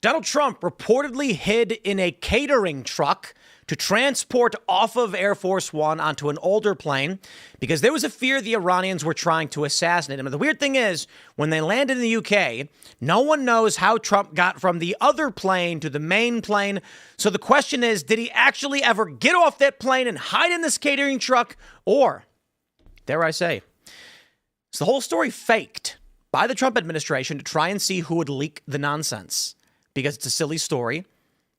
Donald Trump reportedly hid in a catering truck to transport off of Air Force One onto an older plane because there was a fear the Iranians were trying to assassinate him. And the weird thing is, when they landed in the UK, no one knows how Trump got from the other plane to the main plane. So the question is, did he actually ever get off that plane and hide in this catering truck? Or, dare I say, is the whole story faked by the Trump administration to try and see who would leak the nonsense? Because it's a silly story.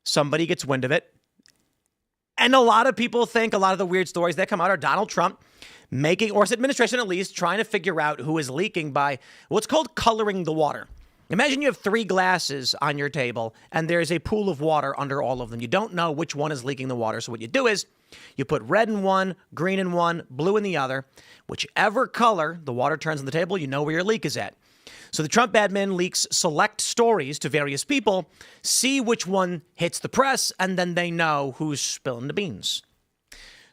Somebody gets wind of it. And a lot of people think a lot of the weird stories that come out are Donald Trump making, or his administration at least, trying to figure out who is leaking by what's called coloring the water. Imagine you have 3 glasses on your table and there's a pool of water under all of them. You don't know which one is leaking the water. So what you do is you put red in one, green in one, blue in the other. Whichever color the water turns on the table, you know where your leak is at. So the Trump admin leaks select stories to various people, see which one hits the press, and then they know who's spilling the beans.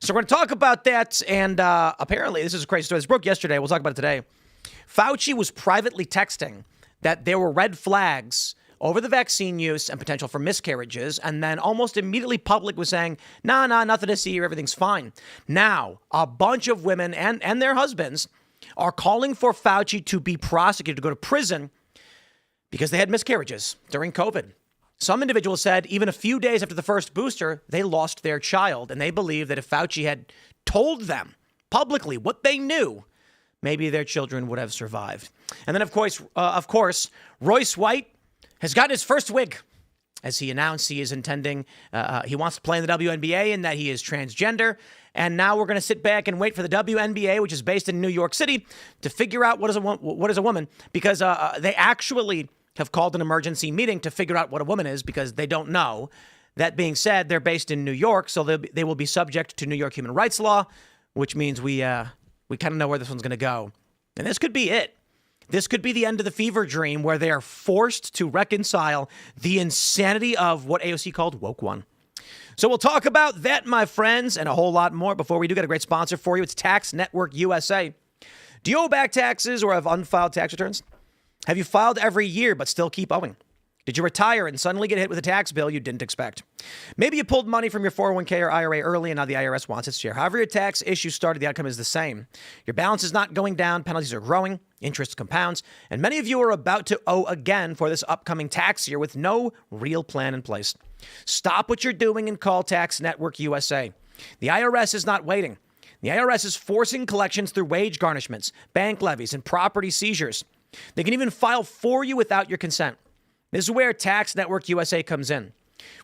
So we're going to talk about that, and apparently, this is a crazy story. This broke yesterday. We'll talk about it today. Fauci was privately texting that there were red flags over the vaccine use and potential for miscarriages, and then almost immediately public was saying, nah, nothing to see here, everything's fine. Now, a bunch of women and their husbands are calling for Fauci to be prosecuted, to go to prison because they had miscarriages during COVID. Some individuals said even a few days after the first booster, they lost their child. And they believe that if Fauci had told them publicly what they knew, maybe their children would have survived. And then, of course, Royce White has gotten his first wig as he announced he is intending, he wants to play in the WNBA and that he is transgender. And now we're going to sit back and wait for the WNBA, which is based in New York City, to figure out what is a woman, because they actually have called an emergency meeting to figure out what a woman is because they don't know. That being said, they're based in New York, so they will be subject to New York human rights law, which means we kind of know where this one's going to go. And this could be it. This could be the end of the fever dream where they are forced to reconcile the insanity of what AOC called woke one. So we'll talk about that, my friends, and a whole lot more. Before we do, got a great sponsor for you. It's Tax Network USA. Do you owe back taxes or have unfiled tax returns? Have you filed every year but still keep owing? Did you retire and suddenly get hit with a tax bill you didn't expect? Maybe you pulled money from your 401k or IRA early and now the IRS wants its share. However your tax issue started, the outcome is the same. Your balance is not going down, penalties are growing, interest compounds, and many of you are about to owe again for this upcoming tax year with no real plan in place. Stop what you're doing and call Tax Network USA. The IRS is not waiting. The IRS is forcing collections through wage garnishments, bank levies, and property seizures. They can even file for you without your consent. This is where Tax Network USA comes in.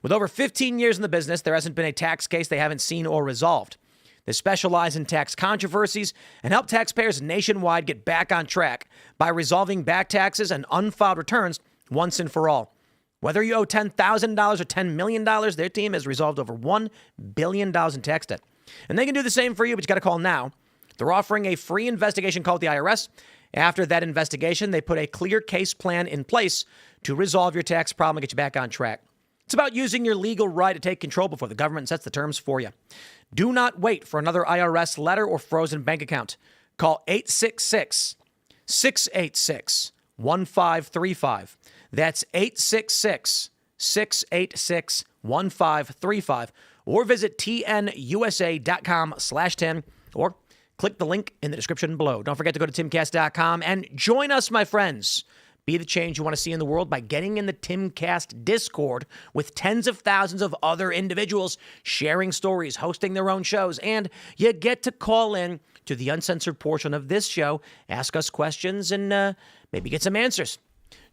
With over 15 years in the business, there hasn't been a tax case they haven't seen or resolved. They specialize in tax controversies and help taxpayers nationwide get back on track by resolving back taxes and unfiled returns once and for all. Whether you owe $10,000 or $10 million, their team has resolved over $1 billion in tax debt. And they can do the same for you, but you got to call now. They're offering a free investigation called the IRS. After that investigation, they put a clear case plan in place to resolve your tax problem and get you back on track. It's about using your legal right to take control before the government sets the terms for you. Do not wait for another IRS letter or frozen bank account. Call 866-686-1535. That's 866-686-1535. Or visit tnusa.com/Tim or click the link in the description below. Don't forget to go to timcast.com and join us, my friends. Be the change you want to see in the world by getting in the Timcast Discord with tens of thousands of other individuals sharing stories, hosting their own shows, and you get to call in to the uncensored portion of this show, ask us questions, and maybe get some answers.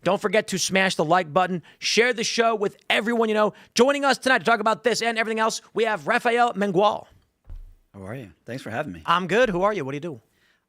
Don't forget to smash the like button, share the show with everyone you know. Joining us tonight to talk about this and everything else, we have Rafael Mangual. How are you? Thanks for having me. I'm good. Who are you? What do you do?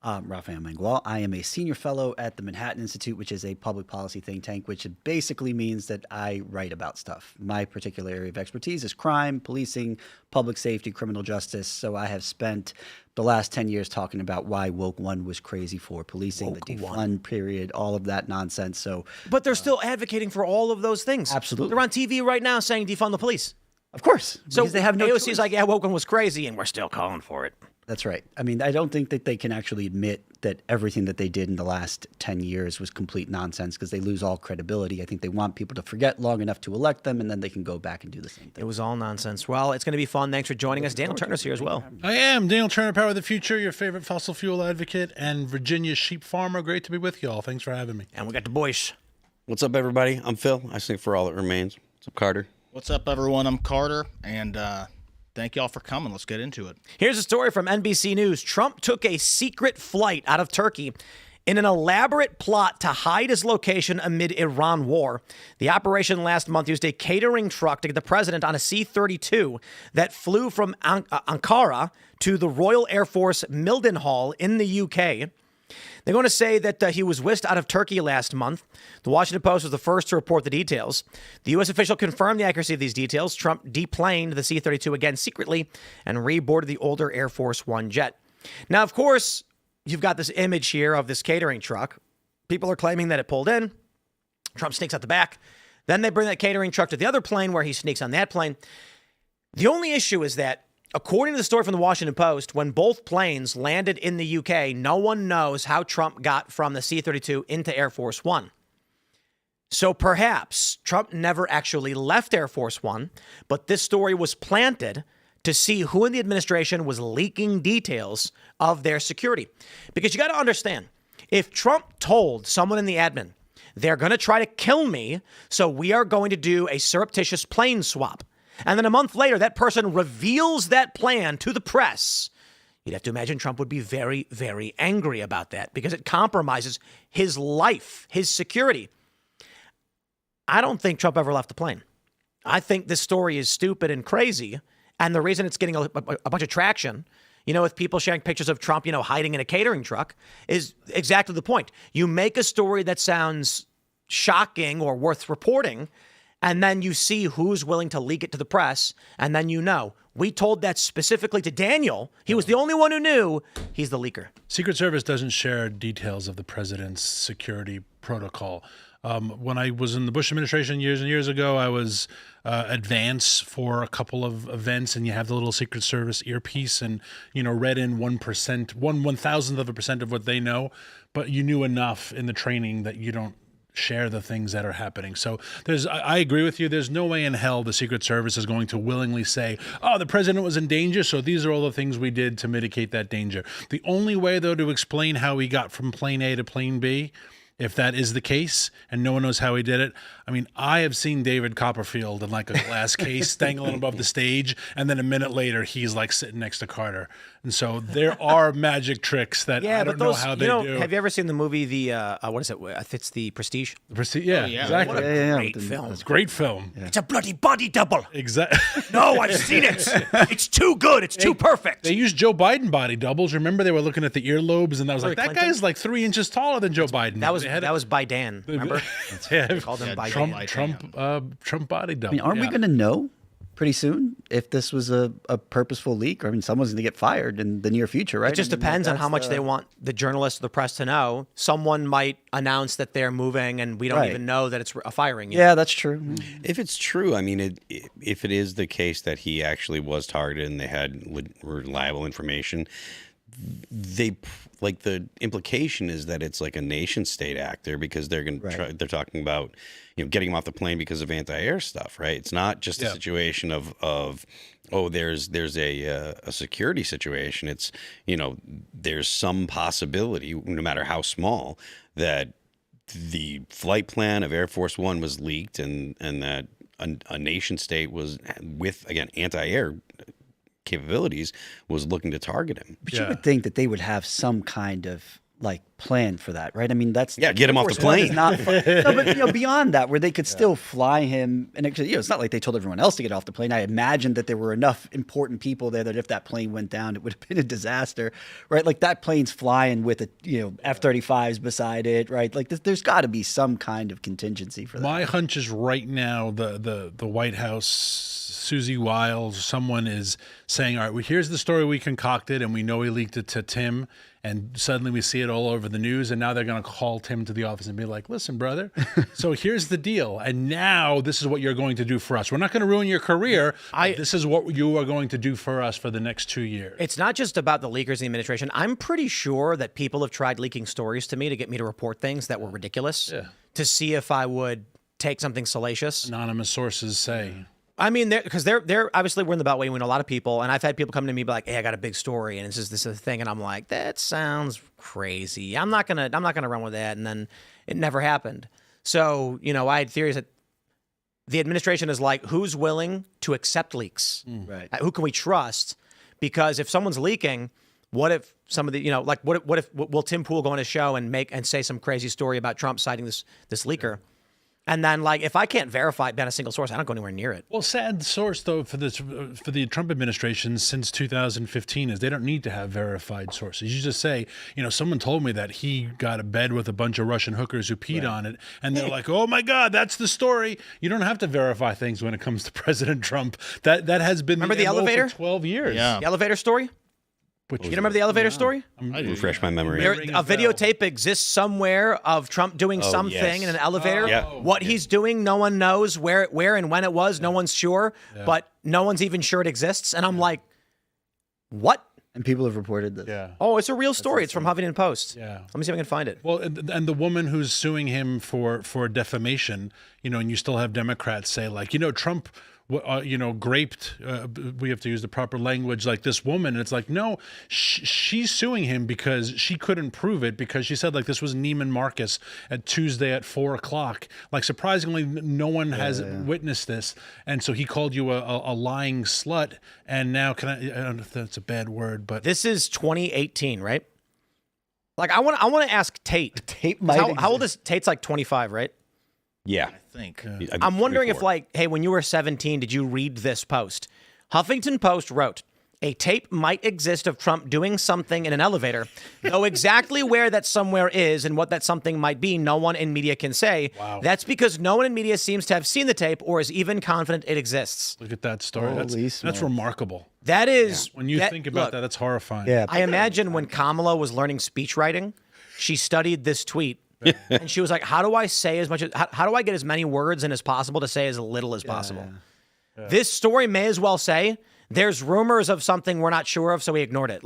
Rafael Mangual. I am a senior fellow at the Manhattan Institute, which is a public policy think tank, which basically means that I write about stuff. My particular area of expertise is crime, policing, public safety, criminal justice. So I have spent the last 10 years talking about why Woke One was crazy for policing, the defund period, all of that nonsense. So, but they're still advocating for all of those things. Absolutely. They're on TV right now saying defund the police. Of course. So they have no AOC's choice. like, yeah, Woke One was crazy, and we're still calling for it. That's right. I mean, I don't think that they can actually admit that everything that they did in the last 10 years was complete nonsense because they lose all credibility. I think they want people to forget long enough to elect them, and then they can go back and do the same thing. It was all nonsense. Well, it's going to be fun. Thanks for joining us. Daniel Turner's here as well. I am Daniel Turner, Power of the Future, your favorite fossil fuel advocate and Virginia sheep farmer. Great to be with you all. Thanks for having me. And we got the boys. What's up, everybody? I'm Phil. I sing for All That Remains. What's up, Carter? What's up, everyone? I'm Carter, and thank y'all for coming. Let's get into it. Here's a story from NBC News. Trump took a secret flight out of Turkey in an elaborate plot to hide his location amid Iran war. The operation last month used a catering truck to get the president on a C-32 that flew from Ankara to the Royal Air Force Mildenhall in the UK. They're going to say that he was whisked out of Turkey last month. The Washington Post was the first to report the details. The U.S. official confirmed the accuracy of these details. Trump deplaned the C-32 again secretly and reboarded the older Air Force One jet. Now, of course, you've got this image here of this catering truck. People are claiming that it pulled in. Trump sneaks out the back. Then they bring that catering truck to the other plane where he sneaks on that plane. The only issue is that, according to the story from the Washington Post, when both planes landed in the UK, no one knows how Trump got from the C-32 into Air Force One. So perhaps Trump never actually left Air Force One, but this story was planted to see who in the administration was leaking details of their security. Because you got to understand, if Trump told someone in the admin, they're going to try to kill me, so we are going to do a surreptitious plane swap, and then a month later, that person reveals that plan to the press, you'd have to imagine Trump would be very, very angry about that because it compromises his life, his security. I don't think Trump ever left the plane. I think this story is stupid and crazy. And the reason it's getting a bunch of traction, with people sharing pictures of Trump, hiding in a catering truck, is exactly the point. You make a story that sounds shocking or worth reporting, and then you see who's willing to leak it to the press, and then we told that specifically to Daniel. He was the only one who knew. He's the leaker. Secret Service doesn't share details of the president's security protocol. When I was in the Bush administration years and years ago, I was advance for a couple of events, and you have the little Secret Service earpiece and, read in 1%, 1/1000% of what they know, but you knew enough in the training that you don't share the things that are happening. So I agree with you. There's no way in hell the Secret Service is going to willingly say, oh, the president was in danger, so these are all the things we did to mitigate that danger. The only way, though, to explain how he got from plane A to plane B, if that is the case, and no one knows how he did it. I mean, I have seen David Copperfield in like a glass case dangling above the stage, and then a minute later, he's like sitting next to Carter. And so there are magic tricks that I don't know how they do. Have you ever seen the movie, what is it? It's The Prestige. Yeah, exactly. What a great film. It's a great film. Yeah. It's a bloody body double. Exactly. No, I've seen it. It's too good. It's too perfect. They used Joe Biden body doubles. Remember, they were looking at the earlobes, and I was like, that guy's like 3 inches taller than Joe Biden. That was Biden, remember? They called him Biden. Trump body double. I mean, aren't we going to know pretty soon if this was a purposeful leak? Or, I mean, someone's going to get fired in the near future, right? It just depends on how much they want the journalists or the press to know. Someone might announce that they're moving, and we don't even know that it's a firing yet. Yeah, that's true. If it's true, I mean, if it is the case that he actually was targeted and they had reliable information, the implication is that it's like a nation state actor because they're going to they're talking about getting him off the plane because of anti-air stuff, right? It's not just a situation of there's a security situation. It's there's some possibility, no matter how small, that the flight plan of Air Force One was leaked and that a nation state was with, again, anti-air capabilities was looking to target him. But you would think that they would have some kind of plan for that, right? I mean, that's get him off the plane. No, but beyond that, where they could still fly him, and it's not like they told everyone else to get off the plane. I imagined that there were enough important people there that if that plane went down, it would have been a disaster, right? Like that plane's flying with F-35s beside it, right? Like there's got to be some kind of contingency for that. My hunch is right now the White House, Susie Wiles, someone is saying, all right, well, here's the story we concocted, and we know he leaked it to Tim and suddenly we see it all over the news, and now they're going to call Tim to the office and be like, listen, brother, so here's the deal, and now this is what you're going to do for us. We're not going to ruin your career. This is what you are going to do for us for the next 2 years. It's not just about the leakers in the administration. I'm pretty sure that people have tried leaking stories to me to get me to report things that were ridiculous to see if I would take something salacious. Anonymous sources say. I mean, because they're obviously we're in the Beltway. We know a lot of people, and I've had people come to me be like, "Hey, I got a big story, and this is the thing," and I'm like, "That sounds crazy. I'm not gonna run with that." And then it never happened. So I had theories that the administration is like, who's willing to accept leaks? Right. Who can we trust? Because if someone's leaking, what if some of the what if will Tim Pool go on a show and say some crazy story about Trump citing this leaker? And then, if I can't verify it by a single source, I don't go anywhere near it. Well, sad source, though, for the Trump administration since 2015 is they don't need to have verified sources. You just say, someone told me that he got a bed with a bunch of Russian hookers who peed on it, and they're like, oh, my God, that's the story. You don't have to verify things when it comes to President Trump. That has been Remember the elevator? For 12 years. Yeah. The elevator story? You remember the elevator story? Refresh my memory. A videotape exists somewhere of Trump doing something in an elevator. What he's doing, no one knows where and when it was. No one's sure, but no one's even sure it exists. And I'm like, what? And people have reported this. Yeah. Oh, it's a real story. It's from Huffington Post. Yeah. Let me see if I can find it. Well, and the woman who's suing him for defamation, and you still have Democrats say Trump, graped, we have to use the proper language, like this woman. And it's like, no, she's suing him because she couldn't prove it because she said this was Neiman Marcus at Tuesday at 4:00. Surprisingly, no one has witnessed this. And so he called you a lying slut. And now I don't know if that's a bad word, but This is 2018, right? I want to ask Tate. Tape might How old is Tate's 25, right? Yeah. I think. I'm wondering if hey, when you were 17, did you read this post? Huffington Post wrote, a tape might exist of Trump doing something in an elevator, though exactly where that somewhere is and what that something might be, no one in media can say. Wow. That's because no one in media seems to have seen the tape or is even confident it exists. look at that story. Holy That's smokes. remarkable. That is... When you think about that, that's horrifying. Yeah. I imagine when Kamala was learning speech writing, she studied this tweet. And she was like, how do I say as much as, how do I get as many words in as possible to say as little as possible? This story may as well say, there's rumors of something we're not sure of, so we ignored it.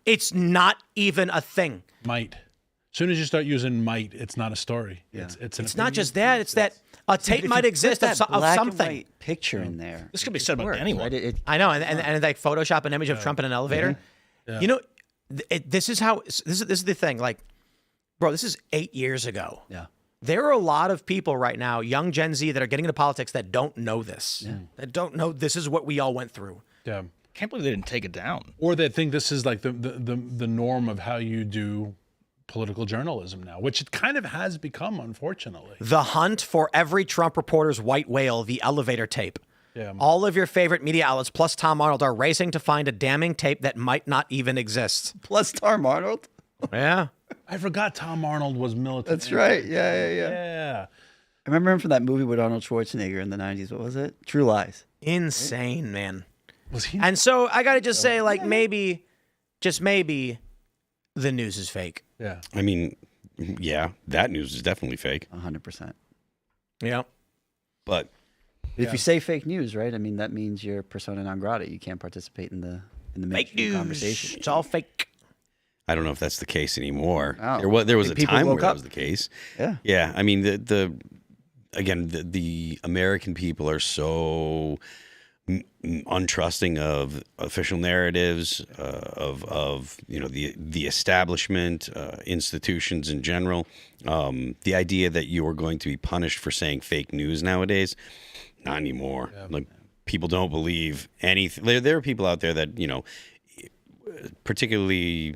It's not even a thing. Might. As soon as you start using might, it's not a story. Yeah. It's Not just that, it's that a tape might exist of something. Picture in there. This could be said about anyone. Right? I know, and Photoshop an image of Trump in an elevator. This is the thing. Bro, this is 8 years ago. Yeah. There are a lot of people right now, young Gen Z, that are getting into politics that don't know this. That don't know this is what we all went through. yeah. Can't believe they didn't take it down. Or they think this is the norm of how you do political journalism now, which it kind of has become, unfortunately. The hunt for every Trump reporter's white whale, the elevator tape. Yeah. All of your favorite media outlets, plus Tom Arnold, are racing to find a damning tape that might not even exist. Plus Tom Arnold. Yeah. I forgot Tom Arnold was military. That's right. Yeah. Yeah. I remember him from that movie with Arnold Schwarzenegger in the 90s. What was it? True Lies. Insane, man. Was he? And so I got to just say, maybe, just maybe, the news is fake. Yeah. I mean, yeah, that news is definitely fake. 100%. Yeah. But If you say fake news, right? I mean, that means you're persona non grata. You can't participate in the Fake mainstream news. conversation. It's all fake. I don't know if that's the case anymore. Oh. There was a People time where woke that up. was the case. Yeah. Yeah. I mean, the American people are so untrusting of official narratives, of the establishment, institutions in general. The idea that you are going to be punished for saying fake news nowadays, not anymore. Yeah. People don't believe anything. There are people out there that, particularly,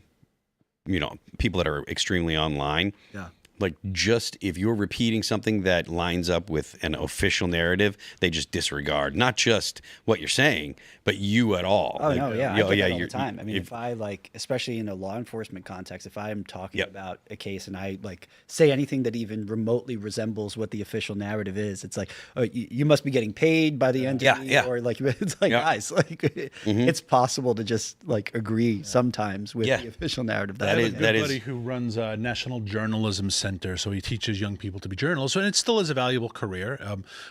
people that are extremely online. Yeah. like just if you're repeating something that lines up with an official narrative, they just disregard not just what you're saying, but you at all. Oh Like, no, yeah, you know, I get yeah, that all the you're- time. I mean, if- if I like, especially in a law enforcement context, if I'm talking Yep. about a case and I like say anything that even remotely resembles what the official narrative is, it's like, oh, you must be getting paid by the entity, yeah. or like it's like, Yeah. guys, like it's possible to just like agree sometimes with Yeah. the official narrative. That I is- have a good that is- buddy who runs a National Journalism Center, so he teaches young people to be journalists, and it still is a valuable career.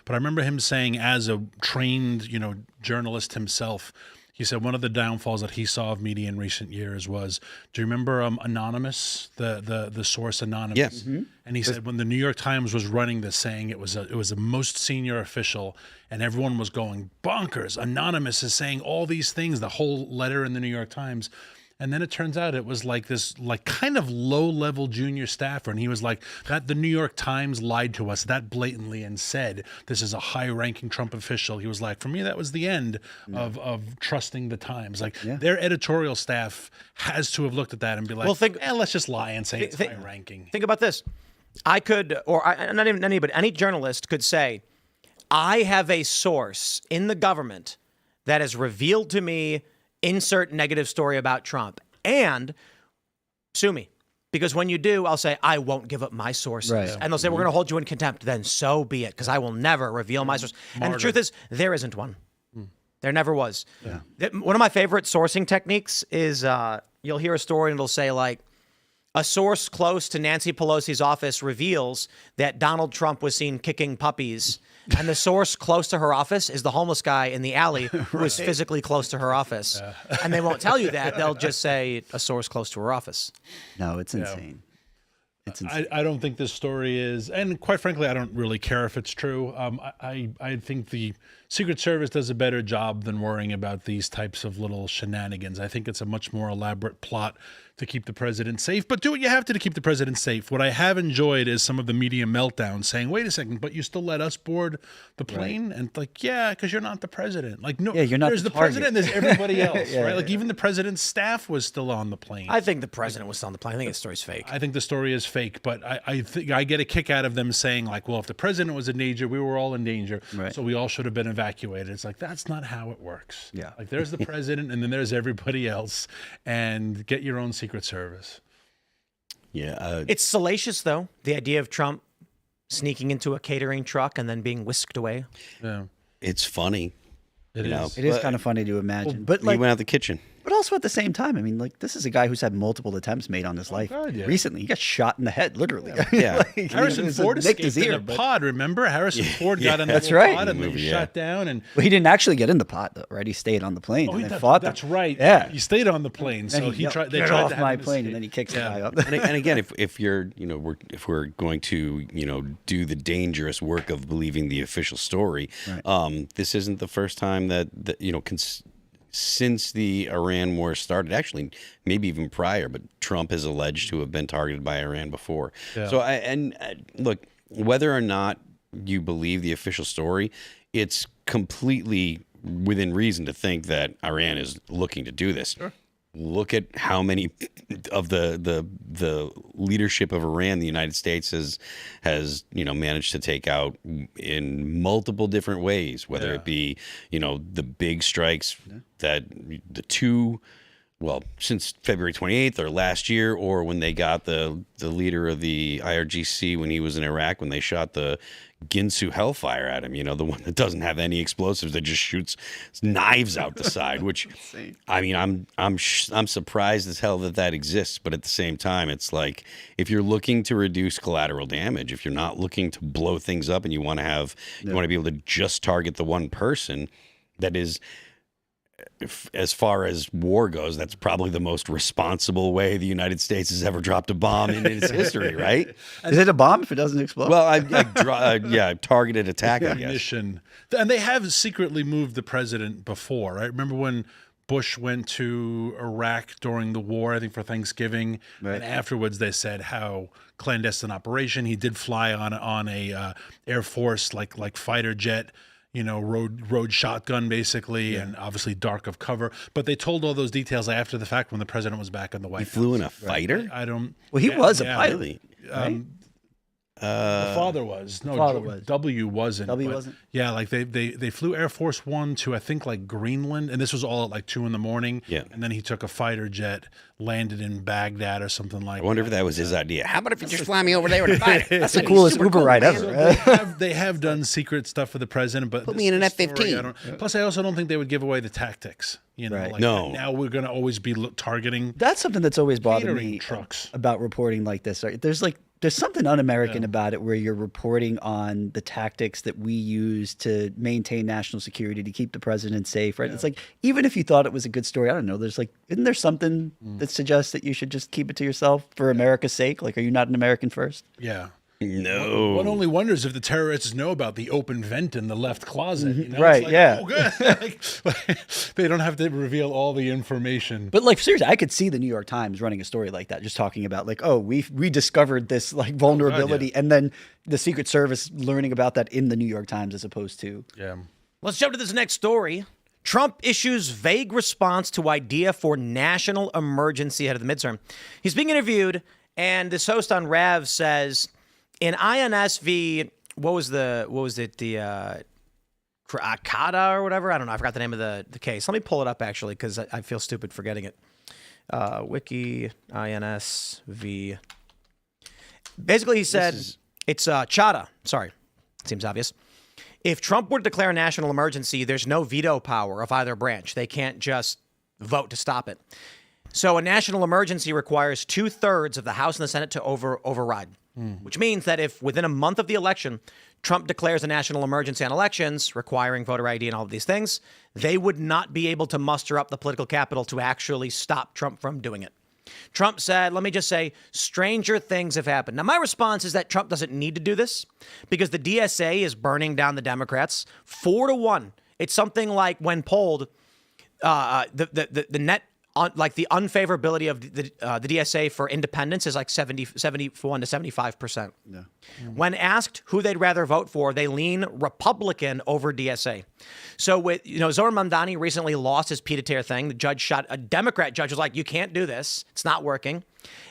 But I remember him saying, as a trained, journalist himself, he said one of the downfalls that he saw of media in recent years was, do you remember Anonymous, the source Anonymous? Yes. And he said when the New York Times was running this, saying it was the most senior official, and everyone was going bonkers. Anonymous is saying all these things, the whole letter in the New York Times. And then it turns out it was like this, like kind of low-level junior staffer, and he was like, "That the New York Times lied to us that blatantly and said this is a high-ranking Trump official." He was like, "For me, that was the end of trusting the Times. Like their editorial staff has to have looked at that and be like, Well, let's just lie and say it's think- high-ranking." Think about this. I could, not even anybody, any journalist could say, I have a source in the government that has revealed to me insert negative story about Trump, and sue me. Because when you do, I'll say, I won't give up my sources. Right. And they'll say, we're going to hold you in contempt. Then so be it, because I will never reveal my source. And the truth is, there isn't one. There never was. One of my favorite sourcing techniques is you'll hear a story and it'll say, like, a source close to Nancy Pelosi's office reveals that Donald Trump was seen kicking puppies. And the source close to her office is the homeless guy in the alley who is physically close to her office. And they won't tell you that. They'll just say a source close to her office. No, it's insane. It's insane. I don't think this story is, and quite frankly, I don't really care if it's true. I think the Secret Service does a better job than worrying about these types of little shenanigans. I think it's a much more elaborate plot to keep the president safe, but do what you have to keep the president safe. What I have enjoyed is some of the media meltdowns saying, wait a second, but you still let us board the plane? And like, yeah, because you're not the president. Like, no, you're not there's the the president, target. there's everybody else, right? Like, even the president's staff was still on the plane. I think the president was on the plane. I think the story's fake. I think the story is fake, but I think I get a kick out of them saying, like, well, if the president was in danger, we were all in danger, Right. so we all should have been evacuated. It's like, that's not how it works. Yeah. Like, there's the president and then there's everybody else, and get your own Secret Service. Yeah. It's salacious, though, the idea of Trump sneaking into a catering truck and then being whisked away. Yeah, It's funny. it You know, is. It is but kind of funny to imagine, but he like, went out the kitchen. but also at the same time, I mean, like, this is a guy who's had multiple attempts made on his life. God, yeah. Recently, he got shot in the head, literally. Yeah. Like, Harrison it was a Ford nicked his escaped in ear, a but- pod, remember? Harrison Ford got in the That's little right. pod and then Movie, shot down. And Well, he didn't actually get in the pot, though, right? He stayed on the plane and then fought them. that's right. Yeah. He stayed on the plane, Then so he yelled, tried. They "Get tried off to have my him plane, escape. and then he kicks Yeah. the guy up. And again, if you're, if we're going to, do the dangerous work of believing the official story, this isn't the first time that since the Iran war started, actually, maybe even prior, but Trump is alleged to have been targeted by Iran before. Yeah. So look, whether or not you believe the official story, it's completely within reason to think that Iran is looking to do this. Sure. Look at how many of the leadership of Iran the United States has managed to take out in multiple different ways, whether it be the big strikes that the two, well, since February 28th or last year, or when they got the leader of the IRGC when he was in Iraq, when they shot the Ginsu Hellfire at him, the one that doesn't have any explosives, that just shoots knives out the side, which, I mean, I'm surprised as hell that exists. But at the same time, it's like, if you're looking to reduce collateral damage, if you're not looking to blow things up and you want to be able to just target the one person, that is, as far as war goes, that's probably the most responsible way the United States has ever dropped a bomb in its history, right? Is it a bomb if it doesn't explode? Well, targeted attack, I guess. Mission. And they have secretly moved the president before, right? Remember when Bush went to Iraq during the war, I think for Thanksgiving, and afterwards they said how clandestine operation. He did fly on a Air Force like fighter jet, rode shotgun basically, and obviously dark of cover. But they told all those details after the fact when the president was back in the White He House. flew in a fighter? I don't. Well, he was a yeah. pilot. Really? Right? The father was. No, father was. W wasn't. W but wasn't? Yeah, like they flew Air Force One to, I think, like Greenland, and this was all at like 2 a.m. Yeah. And then he took a fighter jet, landed in Baghdad or something like I wonder if that was his idea. How about if you just fly me over there with a fighter? That's the coolest Uber ride ever. They have done secret stuff for the president, but Put me in an this story, F-15. Plus, I also don't think they would give away the tactics. You know, Right. like No. now we're going to always be targeting. That's something that's always bothered Catering me trucks. about reporting like this. Right? There's something un-American about it, where you're reporting on the tactics that we use to maintain national security, to keep the president safe. Right? It's like, even if you thought it was a good story, I don't know. Isn't there something that suggests that you should just keep it to yourself for America's sake? Like, are you not an American first? Yeah. No. One only wonders if the terrorists know about the open vent in the left closet. You know? Right, It's like, yeah. Oh, good. like, they don't have to reveal all the information. But like, seriously, I could see the New York Times running a story like that, just talking about like, oh, we discovered this like vulnerability, and then the Secret Service learning about that in the New York Times as opposed to Yeah. Let's jump to this next story. Trump issues vague response to idea for national emergency ahead of the midterm. He's being interviewed, and this host on Rav says, in INS v. What was it? The Akata or whatever? I don't know. I forgot the name of the case. Let me pull it up actually, because I feel stupid forgetting it. Wiki INS v. Basically, he said it's Chadha. Sorry, seems obvious. If Trump were to declare a national emergency, there's no veto power of either branch. They can't just vote to stop it. So a national emergency requires 2/3 of the House and the Senate to override, which means that if within a month of the election, Trump declares a national emergency on elections, requiring voter ID and all of these things, they would not be able to muster up the political capital to actually stop Trump from doing it. Trump said, let me just say, stranger things have happened. Now, my response is that Trump doesn't need to do this because the DSA is burning down the Democrats 4-1. It's something like, when polled, the net, like the unfavorability of the DSA for independence is like 71 to 75%. Yeah. When asked who they'd rather vote for, they lean Republican over DSA. So with, Zohar Mamdani recently lost his pied-à-terre thing. The judge a Democrat judge was like, you can't do this. It's not working.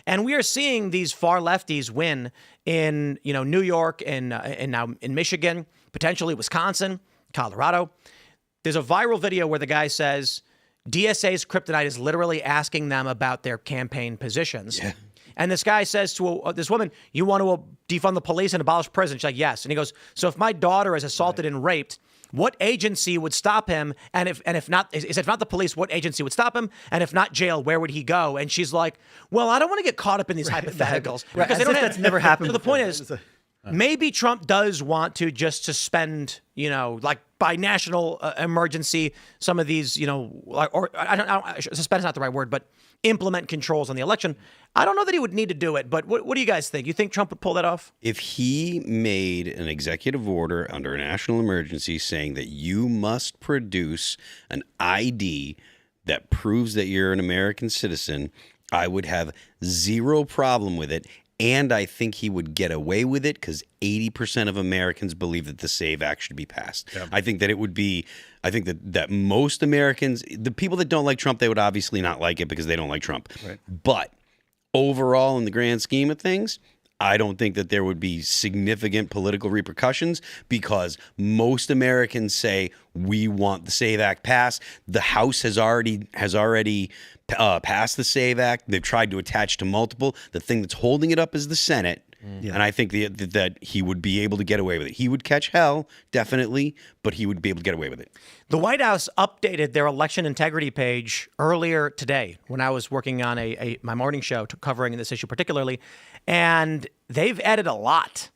And we are seeing these far lefties win in, New York and now in Michigan, potentially Wisconsin, Colorado. There's a viral video where the guy says, DSA's kryptonite is literally asking them about their campaign positions. Yeah. And this guy says to this woman, you want to defund the police and abolish prison? She's like, yes. And he goes, so if my daughter is assaulted and raped, what agency would stop him? And if not the police, what agency would stop him? And if not jail, where would he go? And she's like, well, I don't want to get caught up in these hypotheticals. Right. Because that's never happened. So the point is, maybe Trump does want to just suspend, like by national emergency, some of these, suspend is not the right word, but implement controls on the election. I don't know that he would need to do it, but what do you guys think? You think Trump would pull that off? If he made an executive order under a national emergency saying that you must produce an ID that proves that you're an American citizen, I would have zero problem with it. And I think he would get away with it because 80% of Americans believe that the SAVE Act should be passed. Yep. I think that that most Americans, the people that don't like Trump, they would obviously not like it because they don't like Trump. Right. But overall, in the grand scheme of things, I don't think that there would be significant political repercussions because most Americans say we want the SAVE Act passed. The House has already passed the SAVE Act. They've tried to attach to multiple. The thing that's holding it up is the Senate. Yeah. And I think that he would be able to get away with it. He would catch hell, definitely, but he would be able to get away with it. The White House updated their election integrity page earlier today when I was working on my morning show covering this issue particularly, and they've added a lot.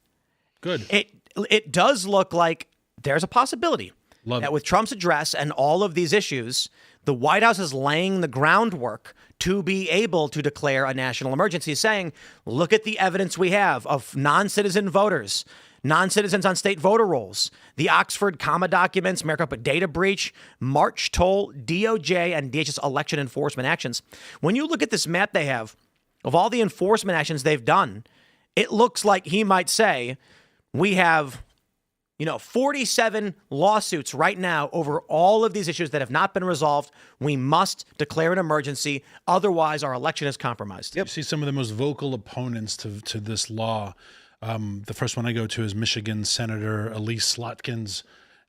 Good. It does look like there's a possibility that with Trump's address and all of these issues, the White House is laying the groundwork to be able to declare a national emergency, saying, look at the evidence we have of non-citizen voters, non-citizens on state voter rolls, the Oxford comma documents, Maricopa data breach, March toll, DOJ, and DHS election enforcement actions. When you look at this map they have of all the enforcement actions they've done, it looks like he might say, we have 47 lawsuits right now over all of these issues that have not been resolved. We must declare an emergency. Otherwise, our election is compromised. Yep. You see some of the most vocal opponents to this law The first one I go to is Michigan Senator Elise Slotkins.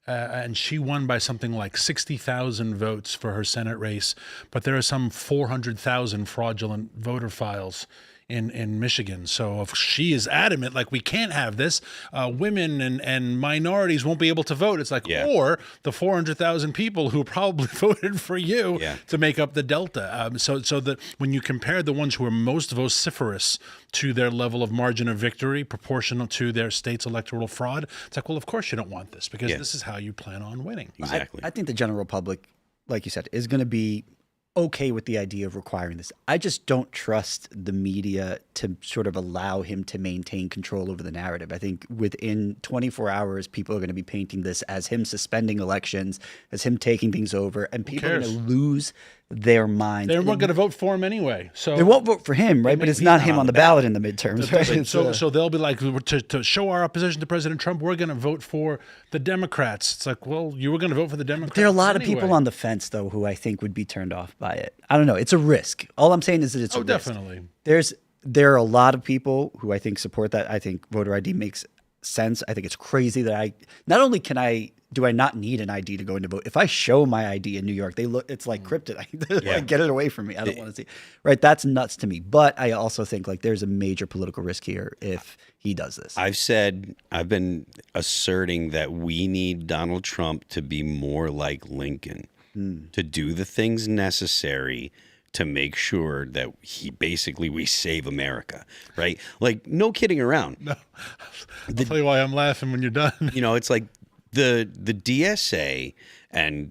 And she won by something like 60,000 votes for her Senate race. But there are some 400,000 fraudulent voter files in Michigan. So if she is adamant, like, we can't have this, women and minorities won't be able to vote. It's like, or the 400,000 people who probably voted for you to make up the delta. So that when you compare the ones who are most vociferous to their level of margin of victory proportional to their state's electoral fraud, it's like, well, of course you don't want this, because this is how you plan on winning. Exactly. I think the general public, like you said, is going to be okay with the idea of requiring this. I just don't trust the media to sort of allow him to maintain control over the narrative. I think within 24 hours, people are going to be painting this as him suspending elections, as him taking things over, and people are going to lose their minds. They weren't going to vote for him anyway. So they won't vote for him, right? But it's not him on the ballot in the midterms, right? So they'll be like, to show our opposition to President Trump, we're going to vote for the Democrats. It's like, well, you were going to vote for the Democrats. There are a lot anyway. of people on the fence, though, who I think would be turned off by it. I don't know. It's a risk. All I'm saying is that it's a risk. Definitely. There are a lot of people who I think support that. I think voter ID makes sense. I think it's crazy that not only do I not need an ID to go in to vote? If I show my ID in New York, it's like kryptonite. Like, get it away from me. I don't want to see. Right? That's nuts to me. But I also think, like, there's a major political risk here if he does this. I've been asserting that we need Donald Trump to be more like Lincoln, to do the things necessary to make sure that we save America, right? Like, no kidding around. No. I'll tell you why I'm laughing when you're done. It's like the DSA and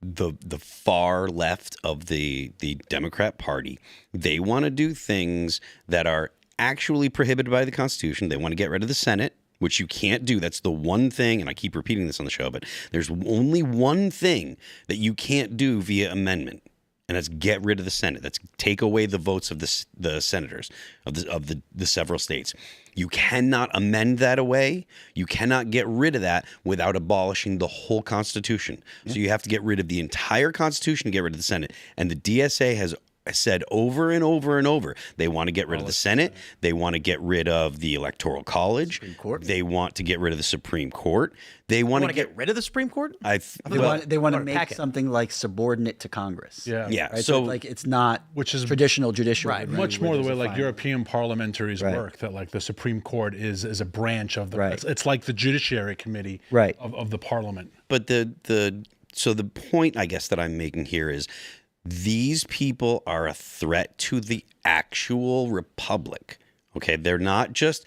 the far left of the Democrat Party, they want to do things that are actually prohibited by the Constitution. They want to get rid of the Senate, which you can't do. That's the one thing, and I keep repeating this on the show, but there's only one thing that you can't do via amendment, and that's get rid of the Senate. That's take away the votes of the senators of the several states. You cannot amend that away. You cannot get rid of that without abolishing the whole Constitution. So you have to get rid of the entire Constitution to get rid of the Senate. And the DSA has said over and over and over, they want to get rid of the Senate. They want to get rid of the Electoral College. Supreme Court. They want to get rid of the Supreme Court. They want to get rid of the Supreme Court? They want to make pack it. something like subordinate to Congress. Yeah. Right? So like, it's not which is traditional judicial. Right. much more the way like European parliamentaries Right. work, that like the Supreme Court is a branch of the Right. it's like the Judiciary Committee Right. of the Parliament. But the point, I guess, that I'm making here is these people are a threat to the actual republic. Okay, they're not just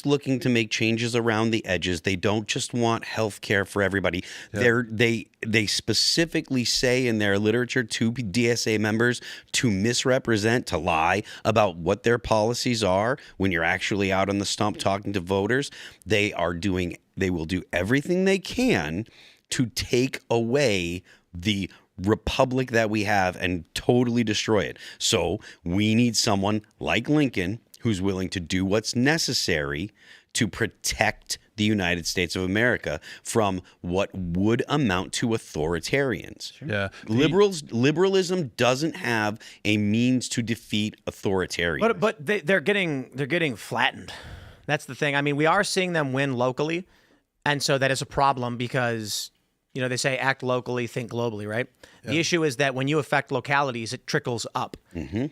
looking to make changes around the edges. They don't just want health care for everybody. Yeah. They specifically say in their literature to DSA members to misrepresent, to lie about what their policies are when you're actually out on the stump talking to voters. They will do everything they can to take away the republic that we have and totally destroy it. So we need someone like Lincoln who's willing to do what's necessary to protect the United States of America from what would amount to authoritarians. Sure. Yeah. Liberalism doesn't have a means to defeat authoritarians. But they're getting flattened. That's the thing. I mean, we are seeing them win locally, and so that is a problem because they say act locally, think globally, right? Yeah. The issue is that when you affect localities, it trickles up. Mm-hmm.